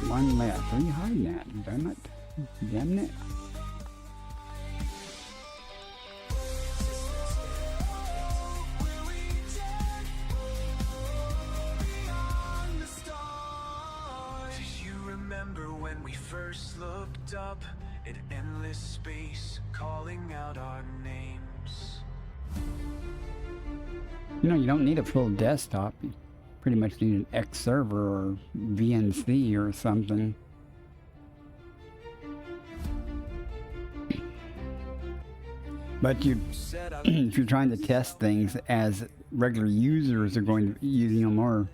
One left. Where are you hiding at? Damn it. Damn it. Do you remember when we first looked up at endless space, calling out our names? You know, you don't need a full desktop. You pretty much need an X server or VNC or something. But you, if you're trying to test things as regular users are going to use, you know, more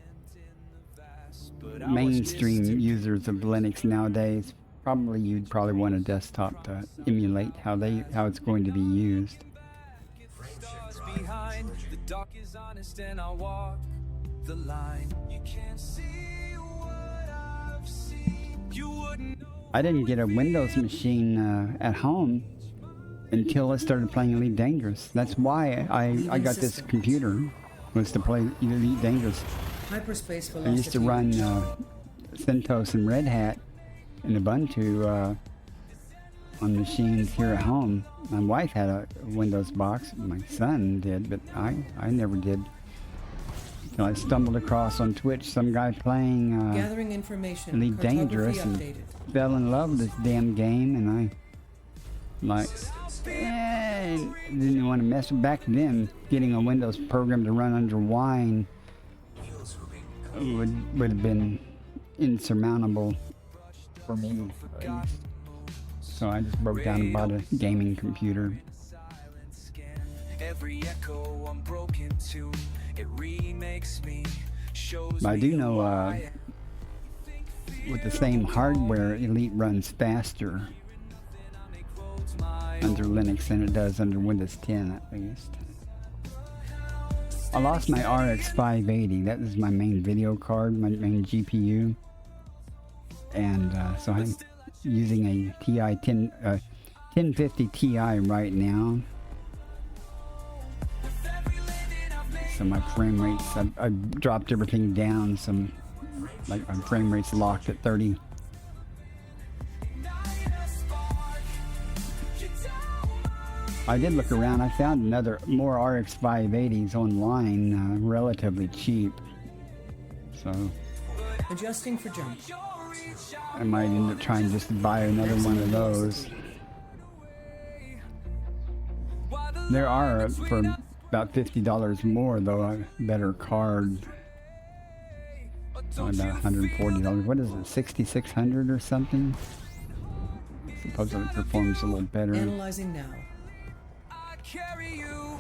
mainstream users of Linux nowadays, you'd probably want a desktop to emulate how it's going to be used. Behind the dark is honest, and I walk the line. You can't see what I've seen. You wouldn't know. I didn't get a Windows machine at home until I started playing Elite Dangerous. That's why I got this computer, was to play Elite Dangerous. Hyperspace I velocity. used to run CentOS and Red Hat and Ubuntu on machines here at home. My wife had a Windows box. My son did, but I never did. So I stumbled across on Twitch some guy playing Gathering information. Elite Cartography Dangerous and updated. fell in love with this damn game, and I didn't want to mess with. Back then, getting a Windows program to run under Wine would have been insurmountable for me, at least. So I just broke down and bought a gaming computer. Every echo unbroken tune, it remakes me, shows But I do me know why. with the same hardware, Elite runs faster under Linux than it does under Windows 10, at least. I lost my RX 580. That is my main video card, my main GPU. And so I'm using a TI 1050 Ti right now. So my frame rates, I dropped everything down. Like my frame rate's locked at 30. I did look around. I found more RX 580s online, relatively cheap. So Adjusting for jump. I might end up trying just to buy another one of those. There are, for about $50 more though, a better card. About $140. What is it, 6600 or something? Supposedly it performs a little better. Analyzing now. Carry you.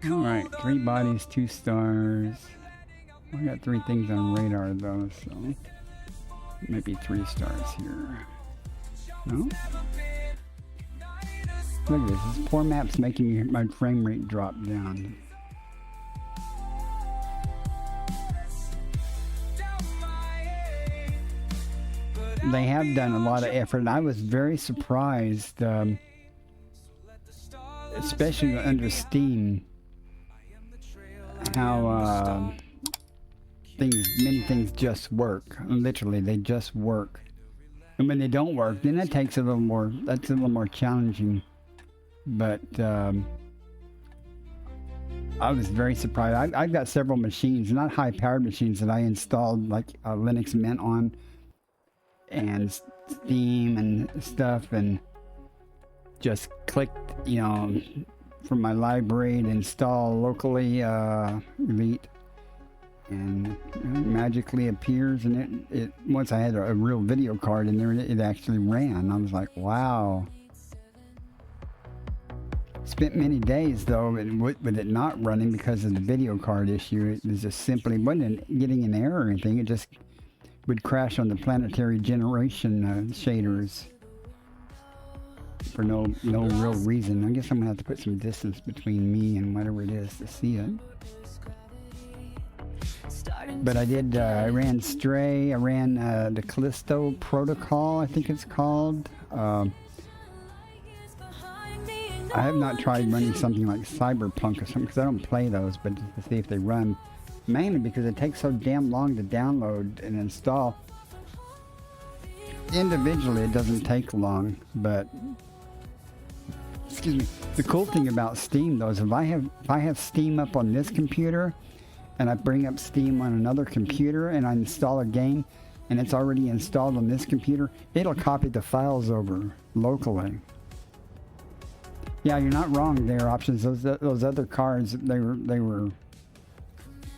Alright, 3 bodies, 2 stars. I got 3 things on radar though, so maybe 3 stars here. No? Look at this poor map's making my frame rate drop down. They have done a lot of effort, and I was very surprised, especially under Steam, how many things just work. Literally, they just work. And when they don't work, then that takes that's a little more challenging. But I was very surprised. I've got several machines, not high-powered machines, that I installed like Linux Mint on, and Steam and stuff, and just clicked, you know, from my library to install locally Elite, and it magically appears, and it once I had a real video card in there, it actually ran. I was like, wow. Spent many days though with it not running because of the video card issue. It was just simply wasn't getting an error or anything. It just would crash on the planetary generation shaders for no real reason. I guess I'm gonna have to put some distance between me and whatever it is to see it. But I did. I ran Stray. I ran the Callisto Protocol, I think it's called. I have not tried running something like Cyberpunk or something because I don't play those, but just to see if they run. Mainly because it takes so damn long to download and install. Individually, it doesn't take long, but excuse me. The cool thing about Steam, though, is if I have Steam up on this computer, and I bring up Steam on another computer, and I install a game, and it's already installed on this computer, it'll copy the files over locally. Yeah, you're not wrong there, Options. Those other cards, they were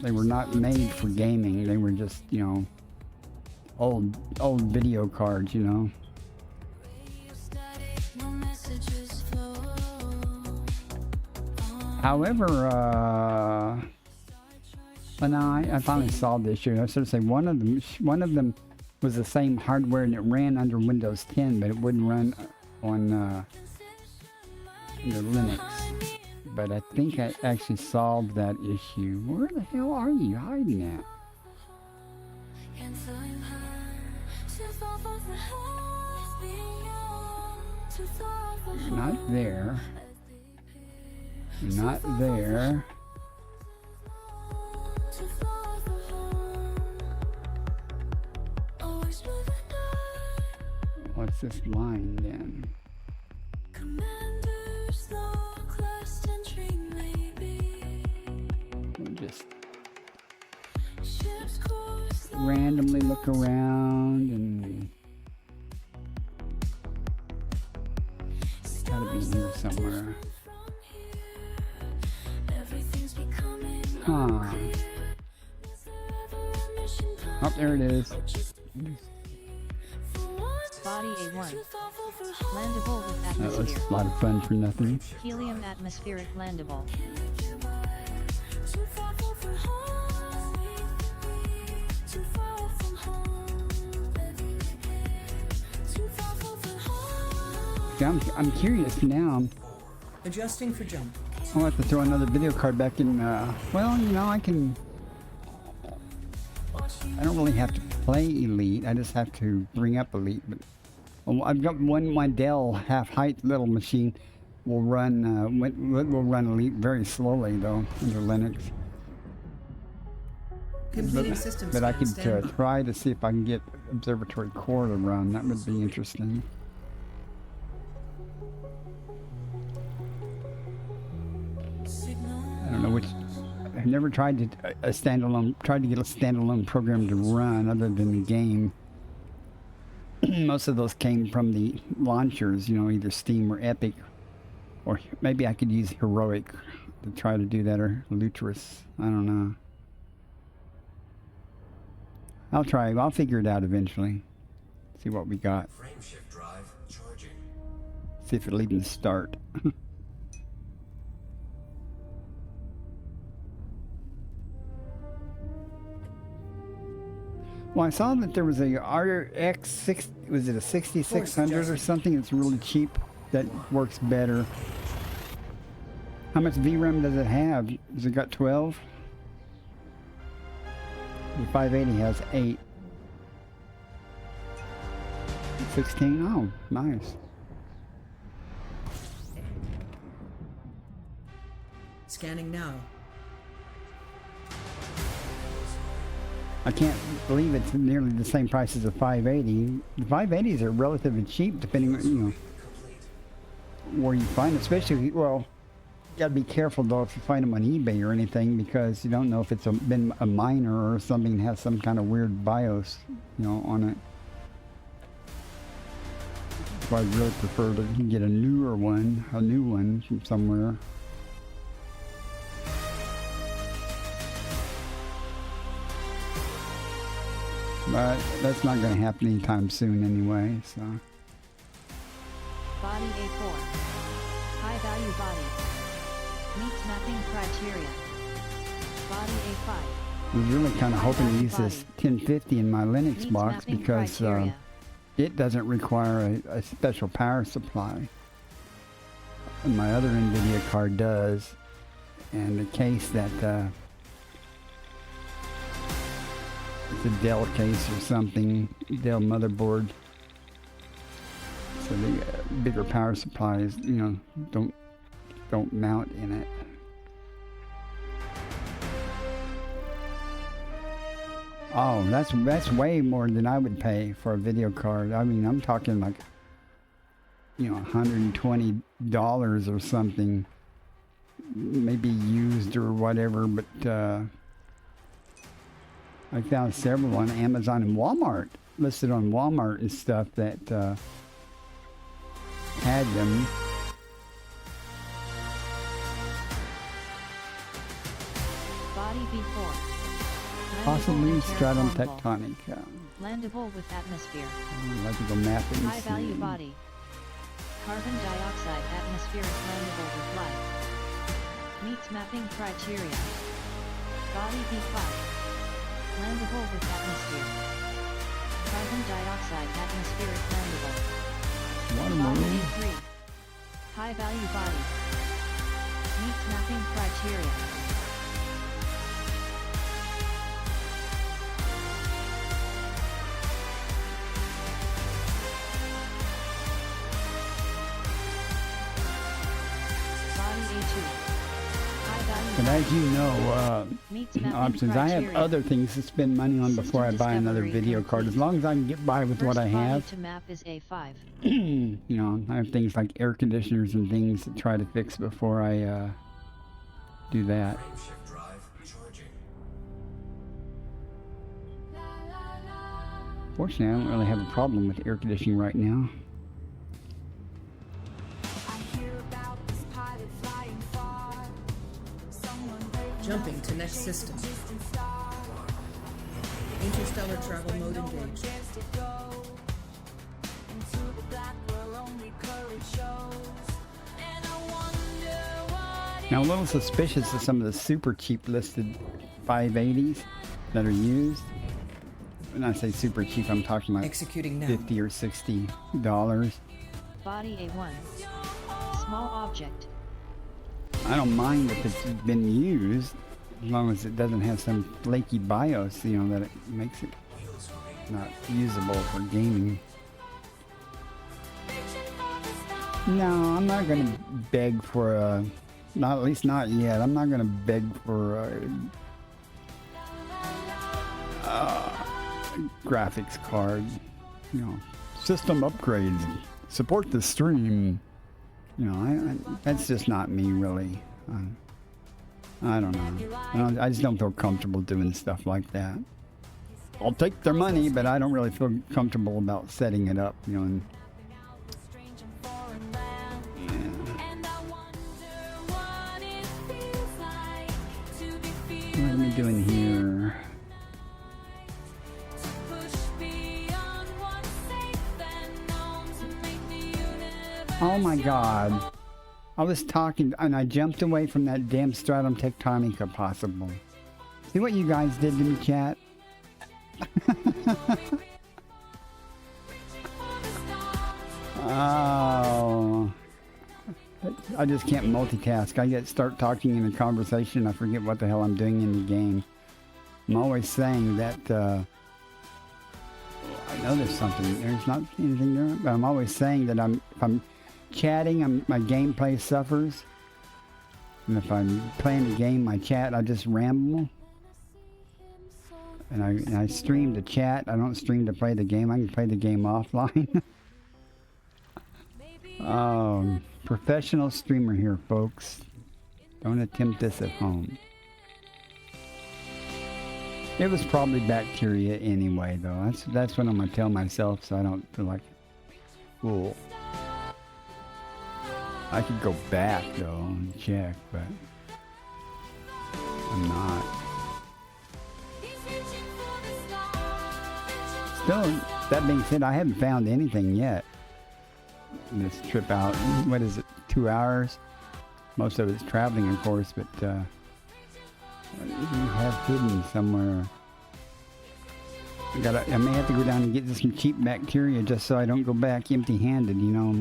not made for gaming. They were just, you know, old video cards, you know. However, well, no, I finally solved the issue. I was going to say one of them was the same hardware and it ran under Windows 10, but it wouldn't run on under Linux. But I think I actually solved that issue. Where the hell are you hiding at? You're not there. You're not there. What's this line then? We'll just randomly look around and it's gotta be here somewhere. Huh. Oh, there it is. Body A1. Landable with That was atmosphere. a lot of fun for nothing. Helium atmospheric landable. Yeah, I'm curious now. Adjusting for jump. I'll have to throw another video card back in. Well, you know, I don't really have to play Elite. I just have to bring up Elite. But I've got my Dell half-height little machine will run Elite very slowly though under Linux. Completing systems. But I could try to see if I can get Observatory Core to run. That would be interesting. I don't know which. I've never tried to get a standalone program to run other than the game. Most of those came from the launchers, you know, either Steam or Epic, or maybe I could use Heroic to try to do that, or Lutris. I don't know. I'll try. I'll figure it out eventually. See what we got. Frame shift drive charging. See if it'll even start. Well, I saw that there was a RX 6. Was it a 6600 or something? It's really cheap. That works better. How much VRAM does it have? Has it got 12? The 580 has 8. 16? Oh, nice. Scanning now. I can't believe it's nearly the same price as a 580. The 580s are relatively cheap depending on, you know, where you find it. Especially, well, you gotta be careful though if you find them on eBay or anything, because you don't know if it's been a miner or something that has some kind of weird BIOS, you know, on it. So I'd really prefer to get a new one from somewhere. But that's not going to happen anytime soon anyway, so. Body A4. High value body. Meets mapping criteria. Body A5. I was really kind of hoping to use this 1050 in my Linux Meets box mapping because criteria. it doesn't require a special power supply. And my other NVIDIA card does. And the case that it's a Dell case or something, Dell motherboard. So the bigger power supplies, you know, don't mount in it. Oh, that's way more than I would pay for a video card. I mean, I'm talking like, you know, $120 or something, maybe used or whatever. But I found several on Amazon and Walmart, listed on Walmart and stuff that had them. Body B4. Possibly Landable stratum and terraformable. tectonic. Landable with atmosphere. I'd like to go mapping. High value body. Carbon dioxide atmospheric landable with life. Meets mapping criteria. Body B5. Landable with atmosphere. Carbon dioxide atmospheric landable. Water Body balloon. B3. High value body. Meets mapping criteria. Body A2. High value But as you know, meets in mapping options, I have criteria. other things to spend money on before I buy another System video discovery card. As long as I can get by with what First I body have, to map is A5. you know, I have things like air conditioners and things to try to fix before I do that. Fortunately, I don't really have a problem with air conditioning right now. Jumping to next system. Interstellar travel mode engaged. Now, a little suspicious of some of the super cheap listed 580s that are used. When I say super cheap, I'm talking about Executing now. $50 or $60. Body A1. Small object. I don't mind if it's been used, as long as it doesn't have some flaky BIOS, you know, that it makes it not usable for gaming. No, I'm not going to beg for a, not at least not yet. I'm not going to beg for a graphics card. You know, system upgrades, support the stream. You know, that's just not me, really. I don't know. I just don't feel comfortable doing stuff like that. I'll take their money, but I don't really feel comfortable about setting it up, you know. And, what am I doing here? Oh my God. I was talking and I jumped away from that damn stratum tectonica possible. See what you guys did to me, chat? Oh. I just can't multitask. I start talking in a conversation, I forget what the hell I'm doing in the game. I'm always saying that, I know there's something, there's not anything there, but I'm always saying that if I'm chatting, my gameplay suffers. And if I'm playing the game, my chat, I just ramble. And I stream to chat. I don't stream to play the game. I can play the game offline. Professional streamer here, folks. Don't attempt this at home. It was probably bacteria anyway, though. That's what I'm gonna tell myself, so I don't feel like a fool. I could go back though and check, but I'm not. Still, that being said, I haven't found anything yet. this trip out. What is it? 2 hours. Most of it's traveling, of course, but you have hidden somewhere. I may have to go down and get some cheap bacteria just so I don't go back empty-handed. You know,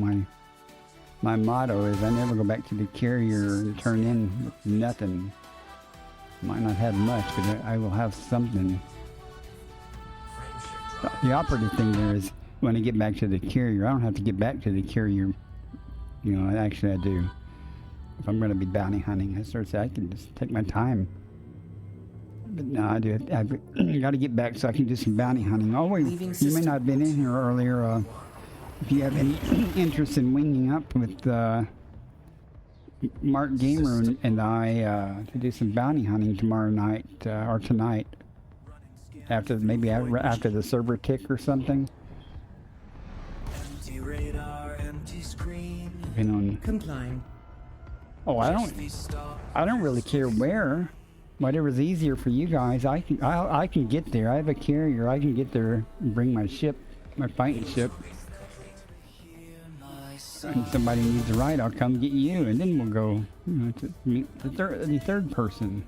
my motto is I never go back to the carrier and turn in with nothing. Might not have much, but I will have something. The operative thing there is when I get back to the carrier, I don't have to get back to the carrier. You know, actually I do. If I'm going to be bounty hunting, I can just take my time. But no, I've got to get back so I can do some bounty hunting. Always, you may not have been in here earlier. If you have any interest in winging up with Mark Gamer and I to do some bounty hunting tomorrow night or tonight, after the server tick or something. Empty radar, empty screen. Complying. Oh, I don't really care where. Whatever's easier for you guys. I can get there. I have a carrier. I can get there and bring my ship, my fighting ship. And somebody needs a ride, I'll come get you, and then we'll go, you know, to meet the third person.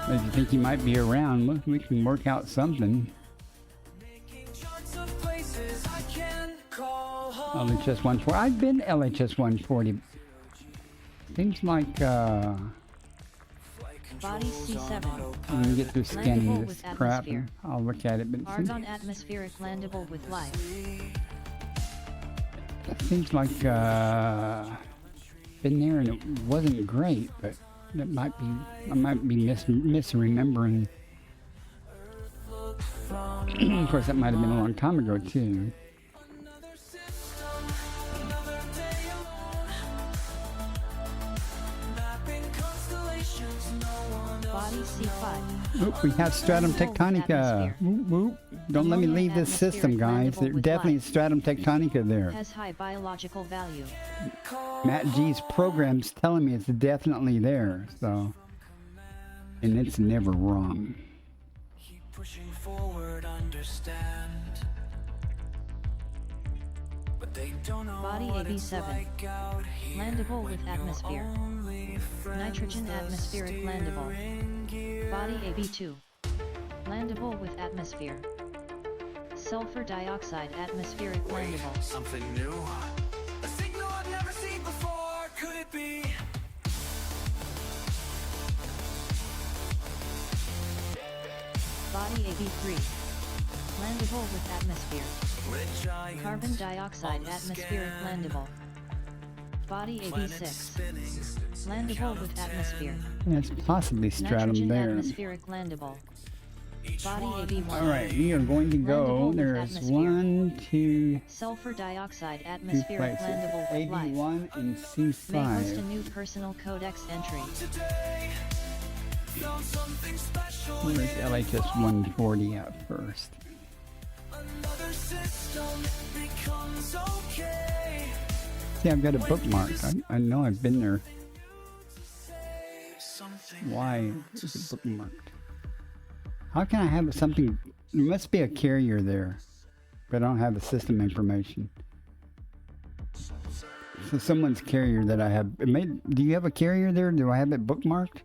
If you think you might be around, we can work out something. LHS 140. I've been LHS 140. Seems like Body C7. When we get through scanning this crap, atmosphere. I'll look at it. But Argon atmospheric landable with life. it seems like been there and it wasn't great, but it might be. I might be misremembering. Of course, that might have been a long time ago too. Body C5. Oop, we have Stratum Tectonica. Whoop, whoop. Don't let me leave this system, guys. There's definitely Stratum Tectonica there. Has high biological value. Matt G's program's telling me it's definitely there, so. And it's never wrong. Keep pushing forward, understand. But they don't know Body what it's AB7. like out here Landable with when you're atmosphere. only friends Nitrogen with the atmospheric landable. steering gear. Body AB2. Landable with atmosphere. Sulfur dioxide atmospheric landable. Something new? A signal I've never seen before. Could it be? Body AB3. Landable with atmosphere. Red giant Carbon dioxide atmospheric landable. Body AB6. Landable with atmosphere. That's possibly Stratum Nitrogen there. atmospheric landable. Body AB1. Alright, we are going to go. Landable with There's atmosphere. 1, 2, Sulfur dioxide 2 atmospheric places. landable with life. AB1 and May host a C5. new personal codex entry. today. Found something special. Where's LHS 140 at first? Another system becomes okay. See, I've got a bookmark. I know I've been there. Something Why is it bookmarked? How can I have something? There must be a carrier there, but I don't have the system information. So someone's carrier that I have. Do you have a carrier there? Do I have it bookmarked?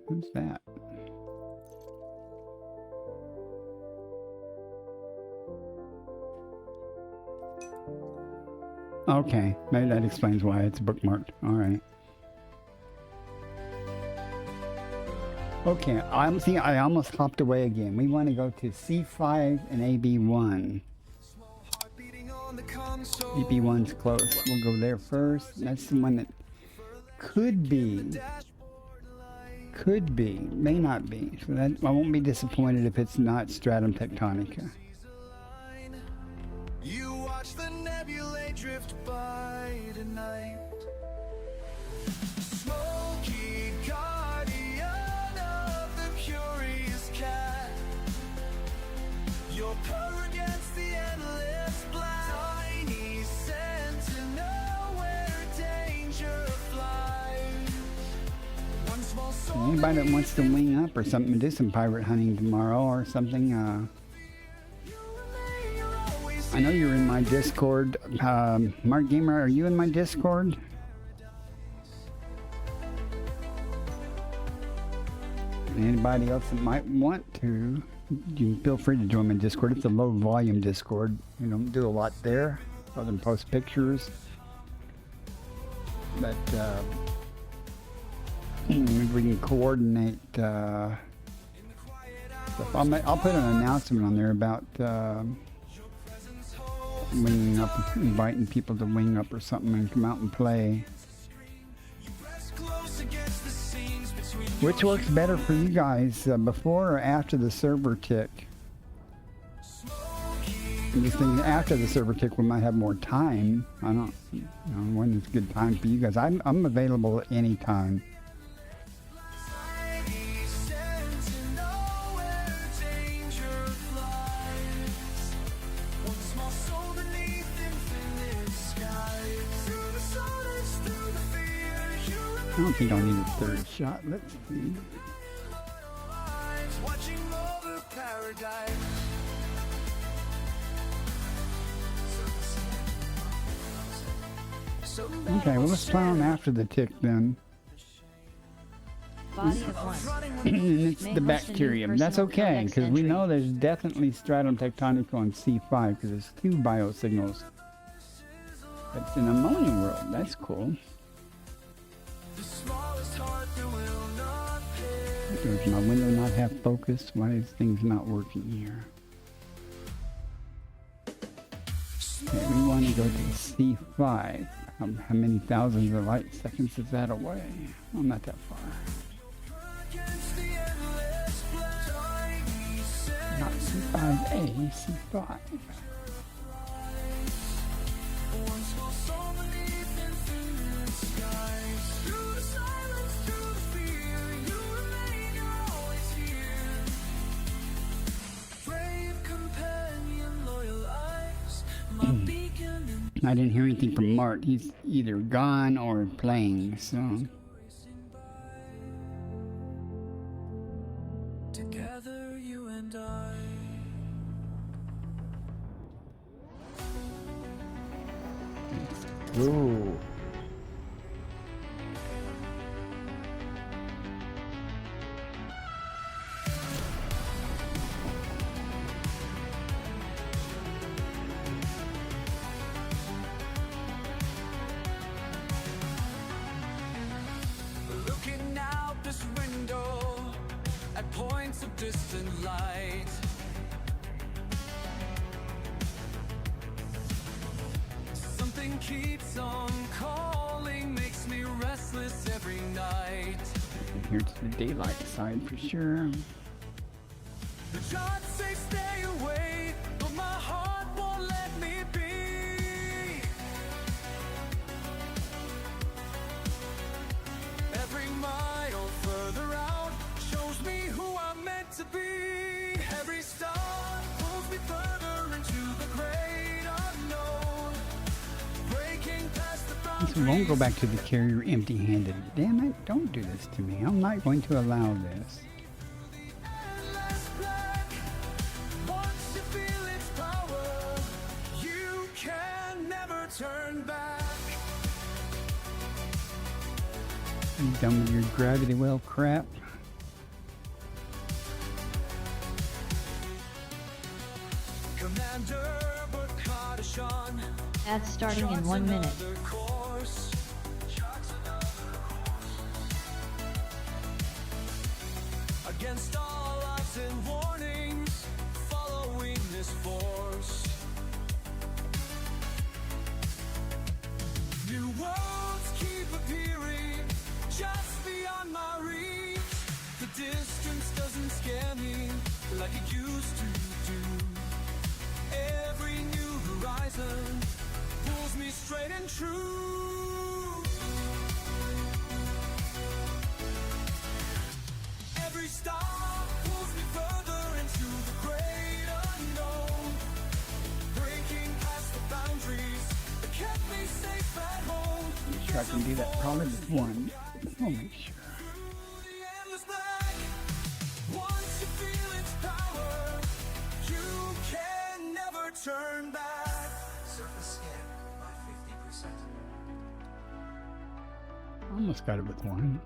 Who's that? Okay, maybe that explains why it's bookmarked. All right. Okay, I almost hopped away again. We want to go to C5 and AB1. beating on the console. AB1's close. We'll go there first. That's the one that could be, may not be. So that I won't be disappointed if it's not Stratum Tectonica. You watch the nebulae drift by tonight. Smoky guardian of the curious cat. Your purr against the endless black. Tiny sentinel where danger flies. Anybody that wants to wing up or something, do some pirate hunting tomorrow or something. I know you're in my Discord. Mark Gamer, are you in my Discord? Anybody else that might want to, you can feel free to join my Discord. It's a low volume Discord. You don't do a lot there other than post pictures. But maybe we can coordinate stuff. I'll put an announcement on there about winging up, inviting people to wing up or something and come out and play. Which works better for you guys, before or after the server tick? I'm just thinking after the server tick we might have more time. I don't know when is a good time for you guys. I'm available at any time. I don't think I'll need a third shot. Let's see. Okay, well let's try on after the tick then. Body of one. And it's the bacterium. That's okay, because we know there's definitely stratum tectonic on C5, because there's 2 biosignals. That's in ammonia world. That's cool. Does my window not have focus? Why is things not working here? Okay, we want to go to C5. How many thousands of light seconds is that away? Well, not that far. Not C5A, C5. I didn't hear anything from Mart. He's either gone or playing, so. Together, you and I. Ooh. Looking out this window at points of distant light. Something keeps on calling, makes me restless every night. Here's the daylight side for sure. The gods say stay away, but my heart won't let me be. Every mile further out shows me who I'm meant to be. Every star pulls me further into the great unknown, breaking past the boundaries. This won't go back to the carrier empty-handed. Damn it, don't do this to me. I'm not going to allow this. Endless black. Once you feel its power, you can never turn back. You done with your gravity well crap? Commander Bakadashan. Ads starting in 1 minute. Against all odds and warnings, following this force. New worlds keep appearing just beyond my reach. The distance doesn't scare me like it used to do. Every new horizon pulls me straight and true. Every star pulls me further into the great unknown, breaking past the boundaries that kept me safe at home. I'm sure I can do that probably with one. I'll make sure. Through the Almost got it with one.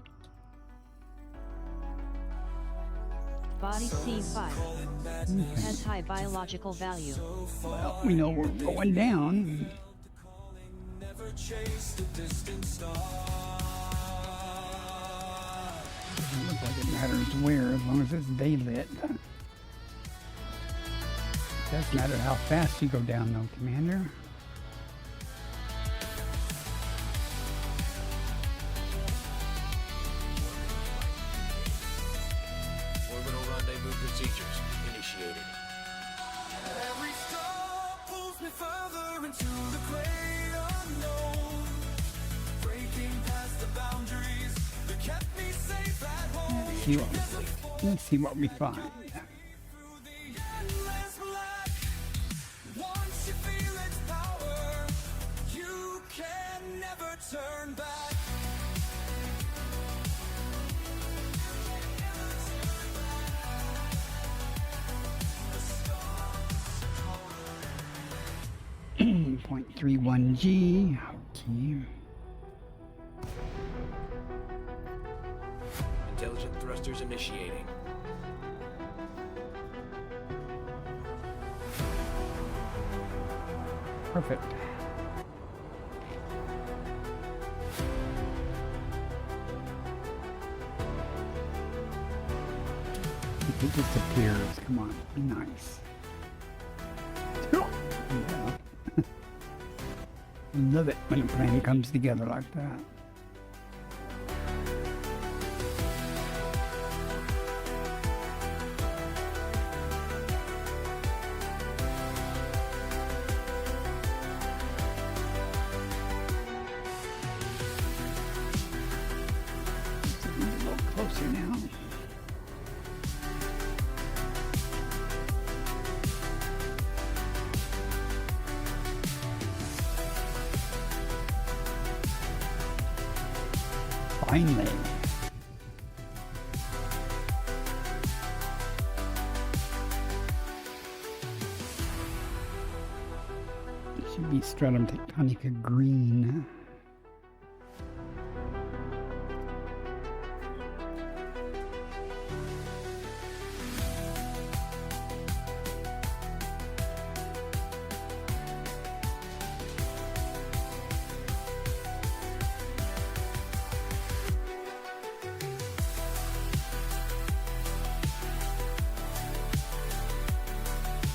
Body C5 has high biological value. Well, we know we're going down. Doesn't look like it matters where, as long as it's daylit. Does matter how fast you go down, though, Commander. Orbital rendezvous procedures initiated. Every star pulls me further into the great unknown, breaking past the boundaries that kept me safe at home. Let's see what we find. Through the endless black, once you feel its power, you can never turn back. 0.31 G. Okay. Intelligent thrusters initiating. Perfect. If it disappears, come on, be nice. Yeah. Love it when a plane comes together like that. A little closer now. Finally. It should be stratum tectonica green.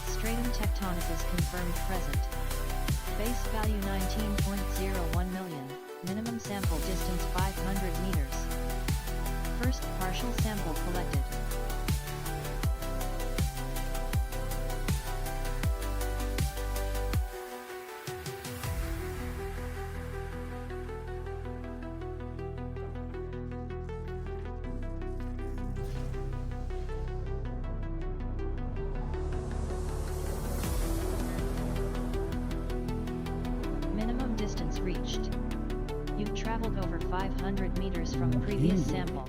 Stratum tectonicus confirmed present. Base value 19.01 million, minimum sample distance 500 meters. First partial sample collected. Minimum distance reached. You've traveled over 500 meters from previous sample.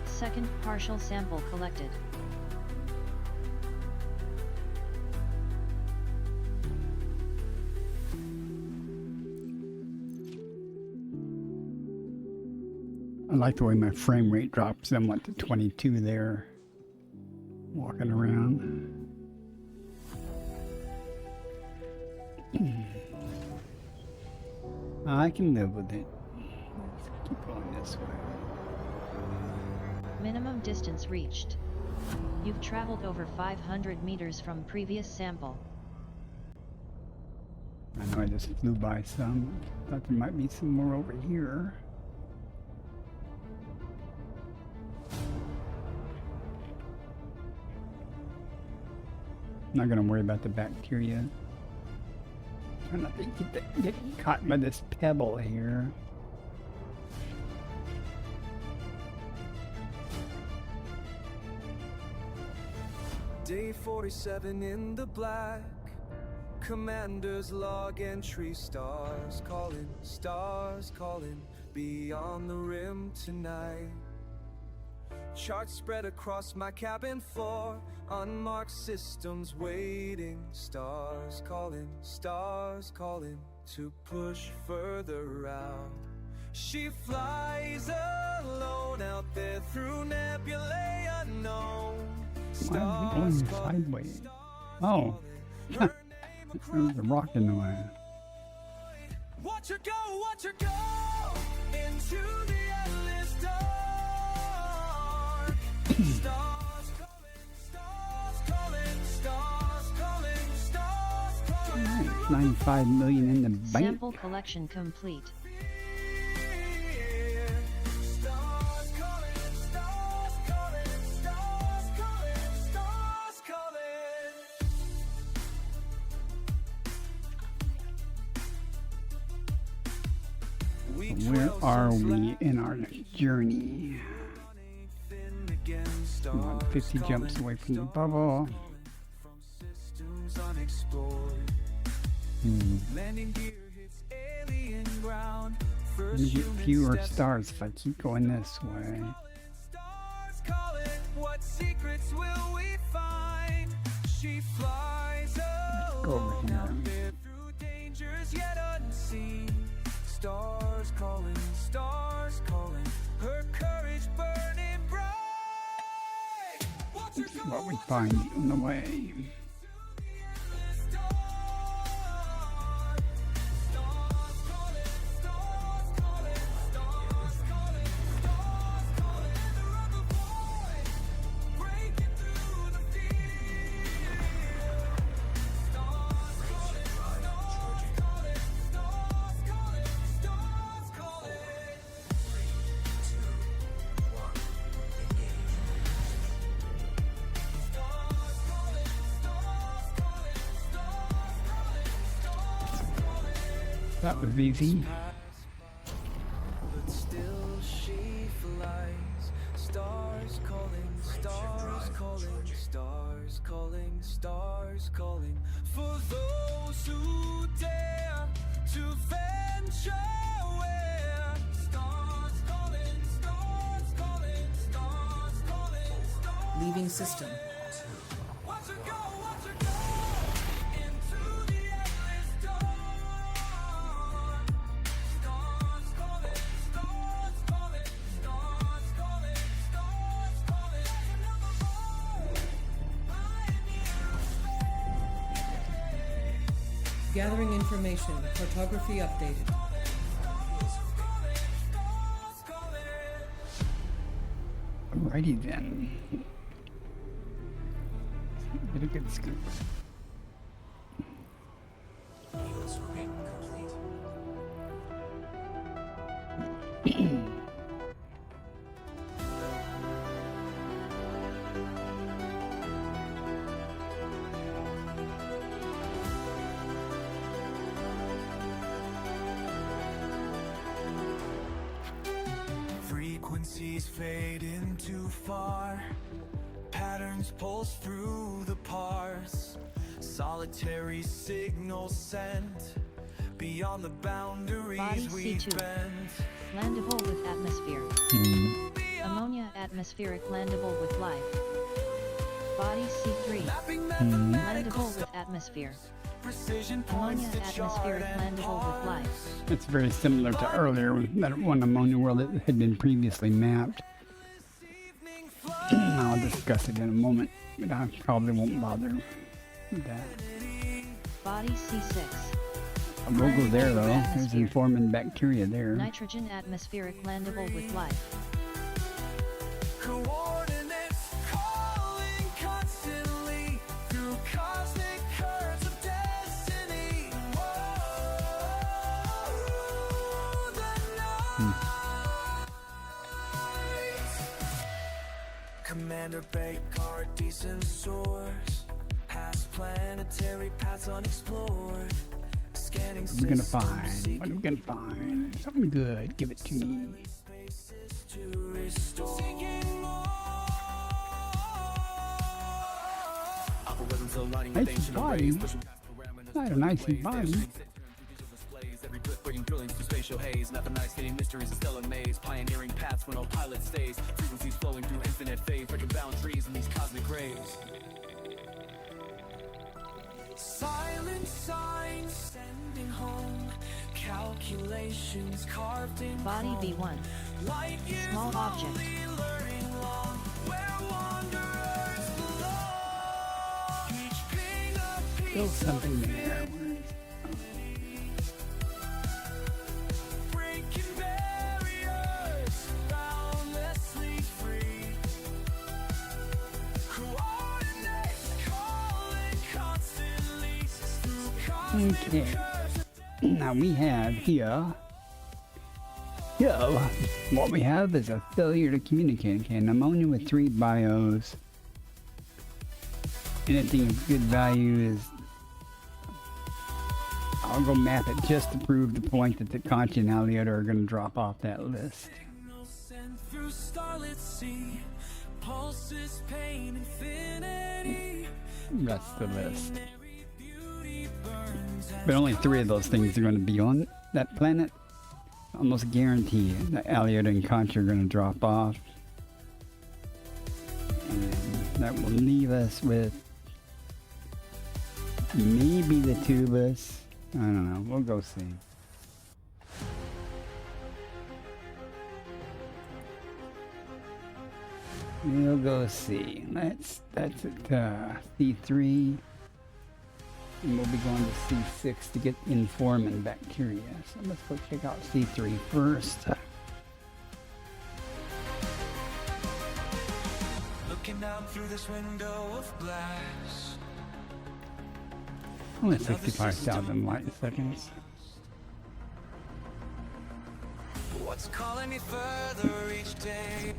Second partial sample collected. I like the way my frame rate drops somewhat to 22 there. Walking around. I can live with it. Let's keep going this way. Minimum distance reached. You've traveled over 500 meters from previous sample. I know I just flew by some. Thought there might be some more over here. not gonna worry about the bacteria. Try not to get caught by this pebble here. Day 47 in the black. Commander's log entry. Stars calling. Beyond the rim tonight. Charts spread across my cabin floor. Unmarked systems waiting. Stars calling to push further out. She flies alone out there through nebulae unknown. Why are we going sideways? Oh, there's a rock in the way. Watch her go into the endless dark. Stars calling. Alright, 95 million in the bank. Sample collection complete. Where are we in our journey? About 50 jumps away from the bubble. You get fewer stars if I keep going this way. What secrets will we find? She flies Go over here. through dangers yet unseen. Stars calling, her courage burning bright. This is what we find on the way. That was easy. But still she flies. Stars calling, stars calling. For those who dare to venture where. Stars calling. Leaving system. Watch her go into the endless dark. Stars calling. Another boy, Gathering information. Cartography updated. Alrighty then. Get a good scoop. Frequencies fading too far. Patterns pulse through the parse. Solitary signals sent beyond the boundaries Body we've C2. bent. Landable with atmosphere. Ammonia atmospheric landable with life. Body C3. Landable with atmosphere. Precision Ammonia points to atmospheric chart and landable with life. It's very similar to earlier, that one ammonia world that had been previously mapped. I'll discuss it in a moment, but I probably won't bother with that. Body C6. We'll go there though. There's informing bacteria there. Nitrogen atmospheric landable with life. Coordinates calling constantly through cosmic currents of destiny. Whoa, the night. Commander Baker, decent source. Past planetary paths unexplored. Scanning What are we gonna find? What are we gonna find? Something good. Give it to me. to restore. Nice body. Not a nice body. Every clip bringing drillings through spatial haze. Nothing nice, hitting mysteries of stellar maze. Pioneering paths where no pilot stays. Frequencies flowing through infinite phase. Breaking boundaries in these cosmic graves. Silent signs sending home. Calculations carved in Body chrome. V1. Light years Small object. slowly luring long, where wanderers belong. Each ping a piece Still something there. breaking barriers, boundlessly free. Coordinates calling constantly through cosmic Okay. Now we have here. What we have is a failure to communicate. Okay, an ammonia with 3 bios. Anything of good value is. I'll go map it just to prove the point that the Concha and Elliot are going to drop off that list. signals sent through starlit sea. Pulses pain infinity. That's the list. Every beauty burns But only 3 of those things are going to be on that planet. Almost guarantee that Elliot and Concha are going to drop off. And that will leave us with maybe the tubus. I don't know. We'll go see. We'll go see. That's at C3. And we'll be going to C6 to get informant bacteria. So let's go check out C3 first. looking out through this window of glass. Only 65,000 light seconds. What's calling me further each day?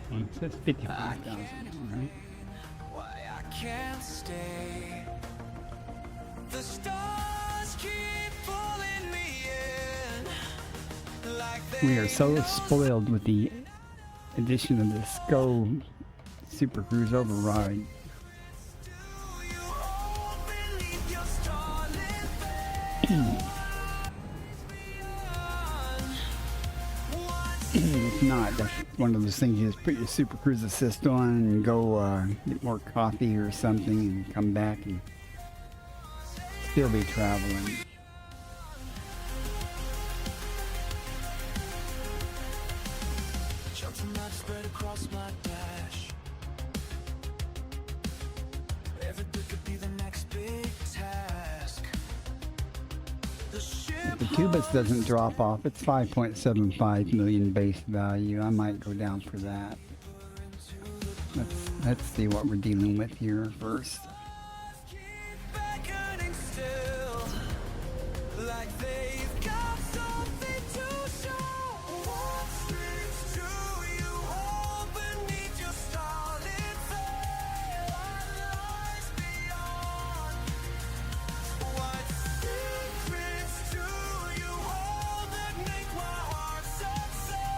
Well, it says 55,000. Alright. Why I can't stay. The stars keep pulling me in. Like We are so spoiled with the addition of the SCO Super Cruise override. If not, that's one of those things you just put your Super Cruise Assist on and go get more coffee or something and come back and still be traveling. Chunks of night spread across my dash. Every bit could be the next big task. The ship If the Tubus doesn't drop off, it's 5.75 million base value. I might go down for that. Let's see what we're dealing with here first. beckoning still, like they've got something to show. What streams to you all beneath your starlit veil? What lies beyond? What secrets do you hold that make my heart so sad?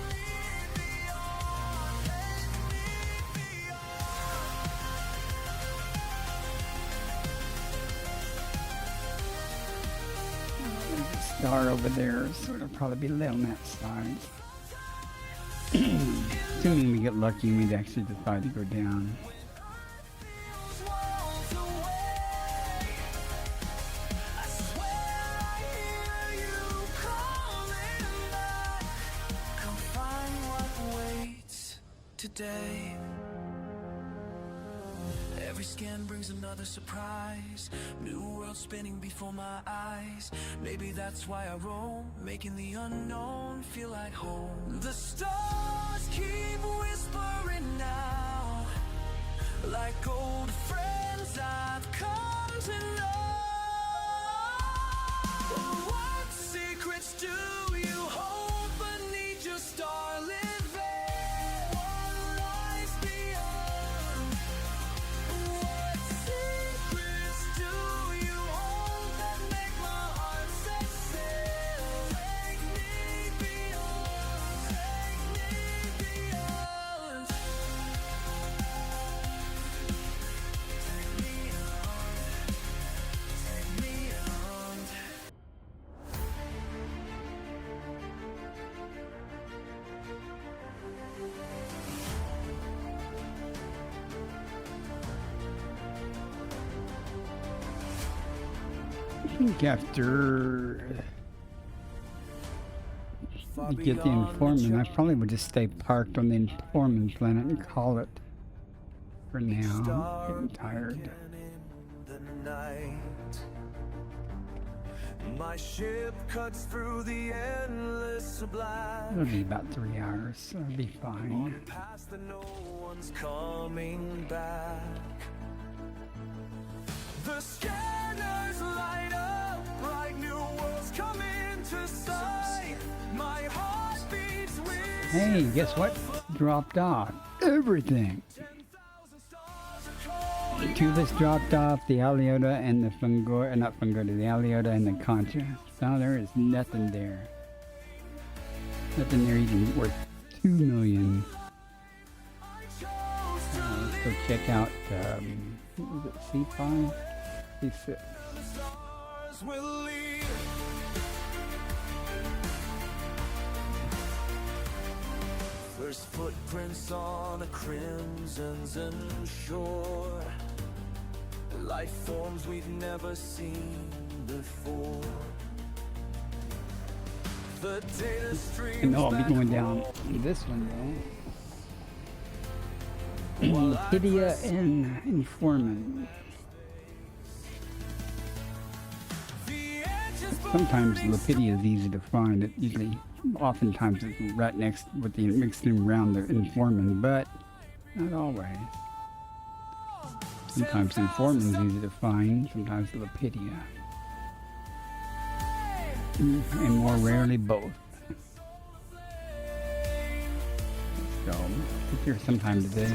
Lead me on, lead me beyond. There's a star over there, so it'll probably be on that side. Assuming we get lucky and we'd actually decide to go down. Walls away. I swear I hear you calling back. Come find what waits today. Every scan brings another surprise. New world spinning before my eyes. Maybe that's why I roam, making the unknown feel like home. The stars keep whispering now, like old friends I've come to know. What secrets do you hold beneath your starlit veil? What lies beyond? What secrets think after we get the informant, I probably would just stay parked on the informant planet and call it for now. I'm getting tired. My ship cuts through the endless black. It'll be about 3 hours, so it'll be fine. Past the no one's coming back. The scanners light up, bright new worlds come into sight. My heart beats with. Hey, guess what? Dropped off everything. The Tubus dropped off, the Aliota and the Fungor, not Fungor, the Aliota and the Concha. So there is nothing there. Nothing there even worth 2 million. Let's go check out, what was it, C5? C6. First footprints on a crimson's shore. Life forms we've never seen before. The data streams. And I'll be going down this one though. Lydia and Informant. Sometimes Lapidia is easy to find. It usually, oftentimes, it's right next with the mixed in around the Informant, but not always. Sometimes Informant is easy to find, sometimes Lapidia. And more rarely both. So, take here sometime today.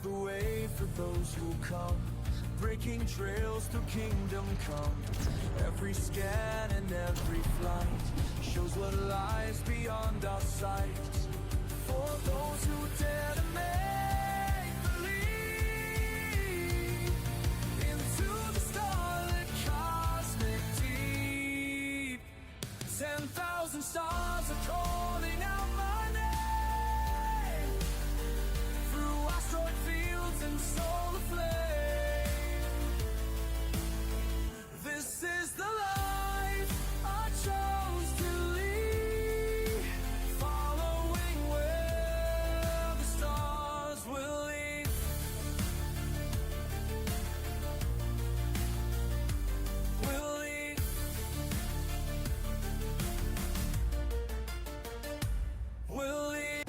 The way for those who come, breaking trails through kingdom come. Every scan and every flight shows what lies beyond our sight. For those who dare to make believe into the starlit cosmic deep. 10,000 stars are calling out my name through asteroid fields and solar flame. This is the life I chose to lead, following where the stars will lead. Will lead. Will lead.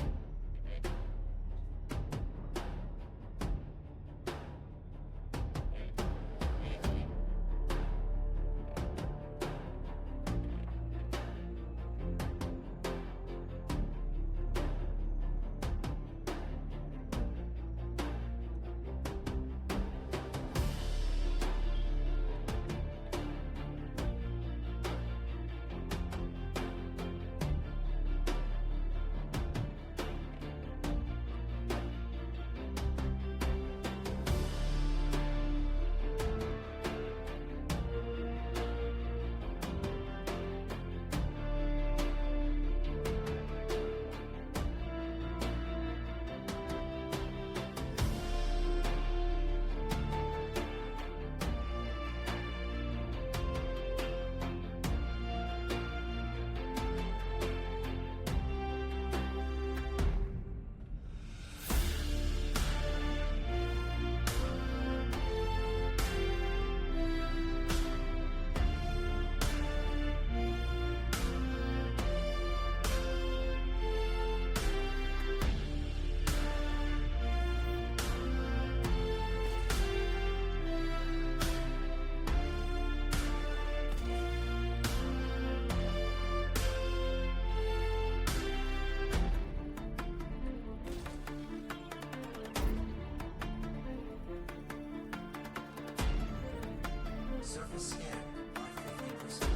Surface scan by 50%.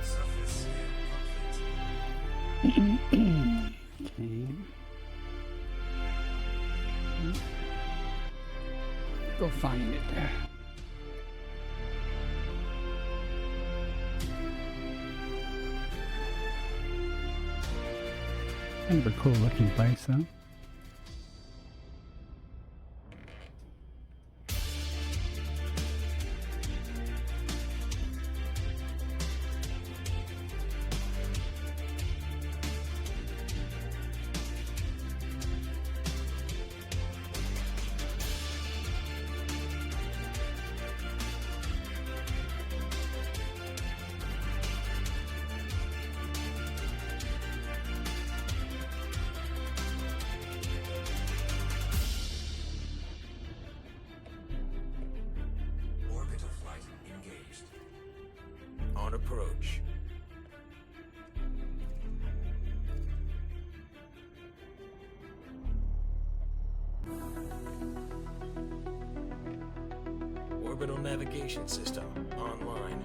Surface scan complete. Okay. 10,000 go find it. Kind of a cool looking place, though. Orbital flight engaged. On approach. Orbital navigation system online.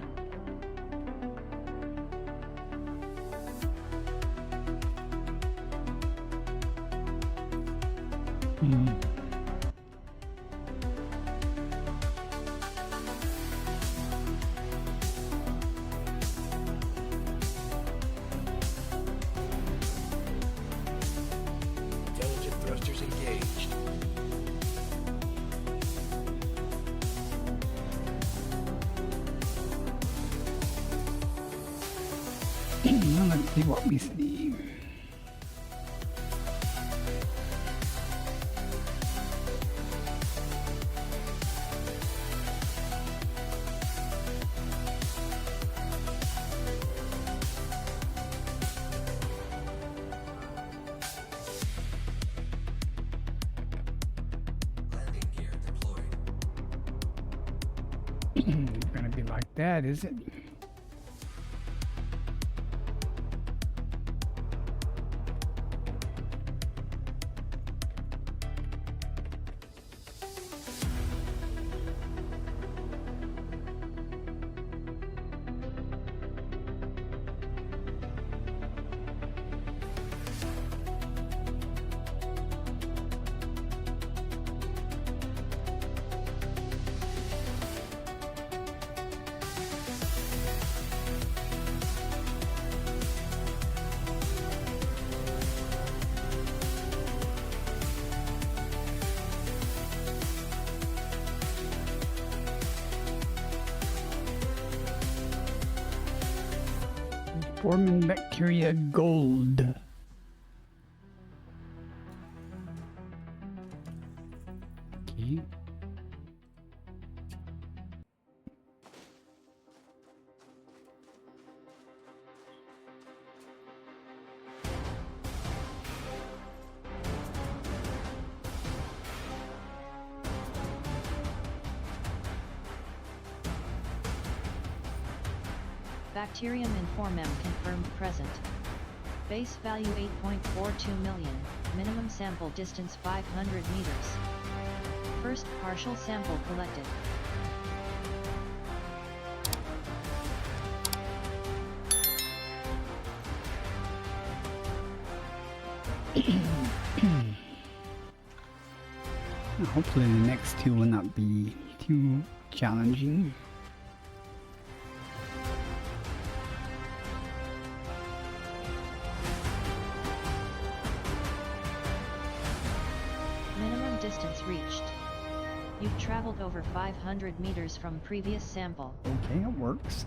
Intelligent thrusters engaged. Well, let's see what we see. Landing gear deployed. It's gonna be like that, is it? Forming bacteria gold. Okay. Bacterium informem confirmed present. Base value 8.42 million, minimum sample distance 500 meters. First partial sample collected. Hopefully the next two will not be too challenging. Minimum distance reached. You've traveled over 500 meters from previous sample. Okay, it works.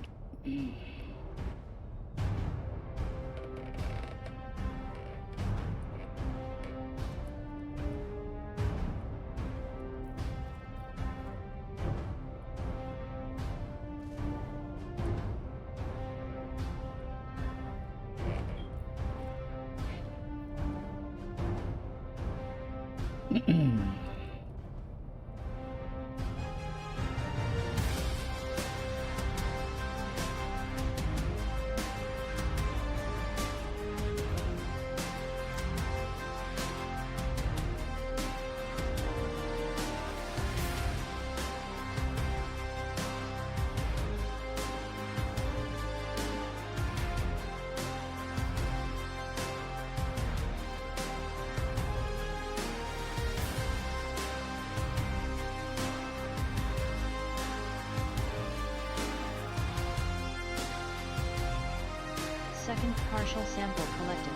Partial sample collected.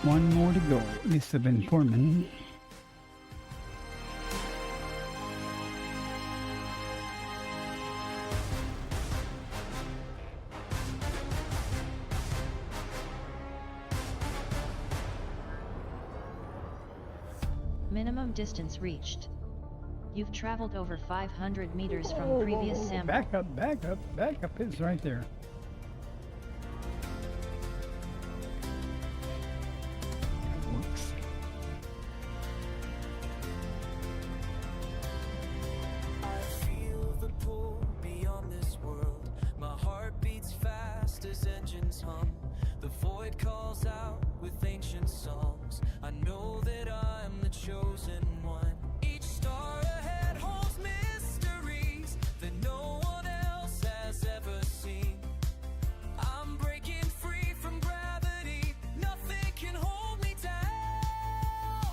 One more to go. List of informant. Minimum distance reached. You've traveled over 500 meters from previous sample. Back up, back up, back up. It's right there. That works. I feel the pull beyond this world. My heart beats fast as engines hum. The void calls out with ancient songs. I know that I'm the chosen one. Each star ahead holds mysteries that no one else has ever seen. I'm breaking free from gravity. Nothing can hold me down.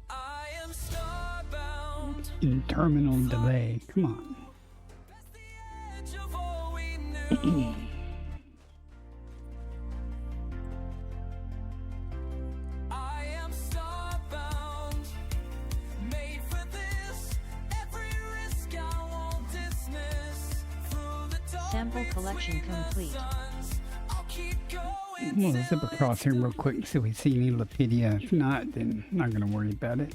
I am starbound. In terminal delay. Come on. Past the edge of all we knew. I am starbound, made for this. Every risk I won't dismiss. Through the dark Sample collection between the complete. suns, I'll keep going We'll till zip across here real quick so we see any Lapidia. If not, then I'm not going to worry about it.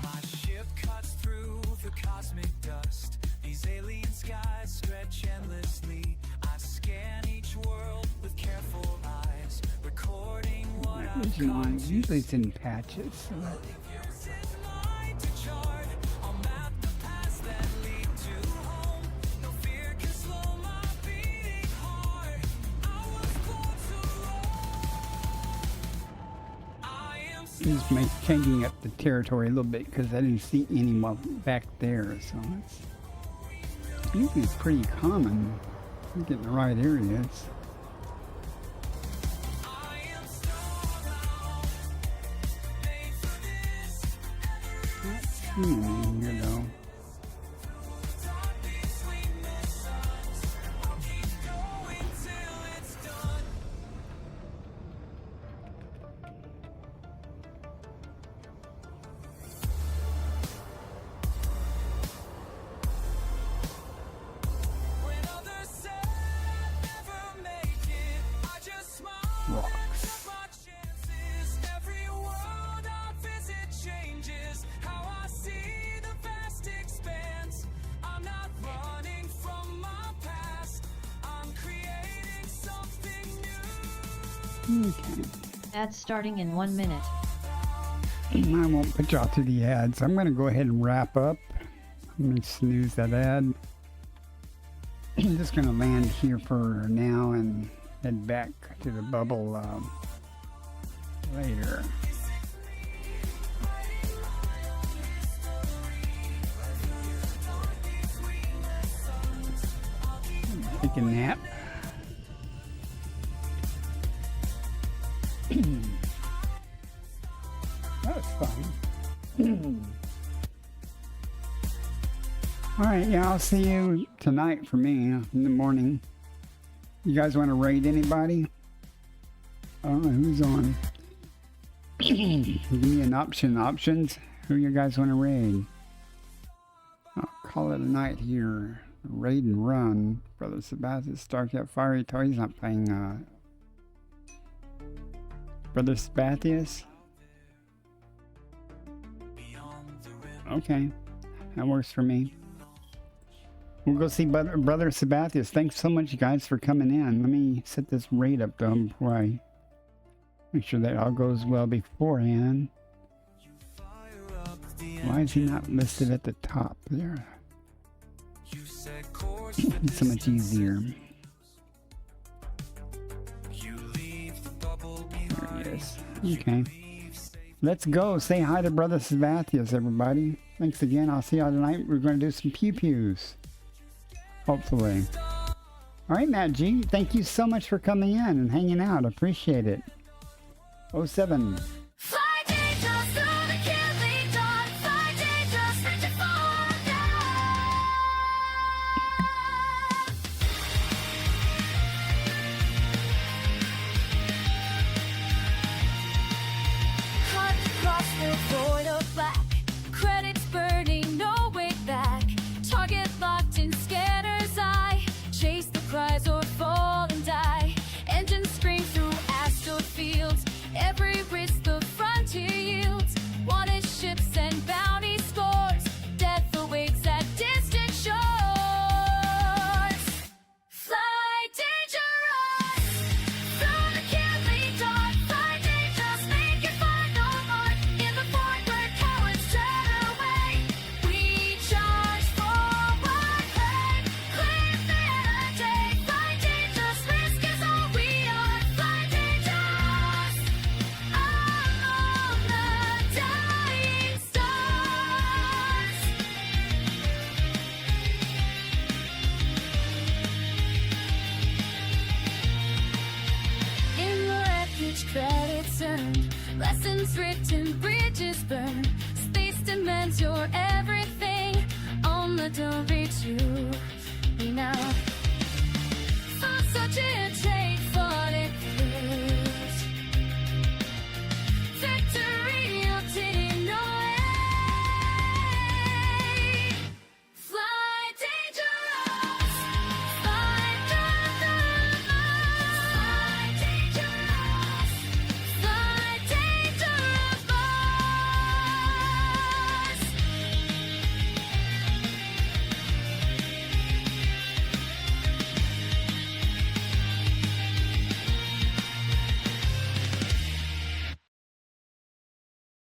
my ship cuts through the cosmic dust. These alien skies stretch endlessly. I scan each world with careful eyes, recording what I've Usually, come to usually it's in patches. So that, use his mind to chart. I'll map the paths that lead to home. No fear can slow my beating heart. I was born to roam. I am just changing up the territory a little bit because I didn't see anyone back there. So it's usually pretty common. I'm getting the right areas. I am starbound, made for this. Not seeing any here though. Dark between the suns. I'll keep going till it's done. When others say never make it, I just smile and Rocks. take my chances. Every world I visit changes how I see the vast expanse. I'm not running from my past. I'm creating something new. Okay. Ads starting in 1 minute. I won't put y'all through the ads. I'm going to go ahead and wrap up. I'm going to snooze that ad. I'm just going to land here for now and head back to the bubble later. Take a nap. That was fun. Alright, yeah, I'll see you tonight for me in the morning. You guys want to raid anybody? I don't know who's on. Give me an option. Options? Who you guys want to raid? I'll call it a night here. Raid and run. Brother Sebastian, Starcat Fiery Toy. He's not playing Brother Sebastius? Okay. That works for me. We'll go see Brother Sebastius. Thanks so much, you guys, for coming in. Let me set this raid up, though, before I make sure that all goes well beforehand. Why is he not listed at the top there? It's so much easier. There he is. Okay. Let's go. Say hi to Brother Sebastius, everybody. Thanks again. I'll see y'all tonight. We're going to do some pew-pews. Hopefully. All right, Matt G. Thank you so much for coming in and hanging out. Appreciate it. 07. Fly angels through the written, bridges burn.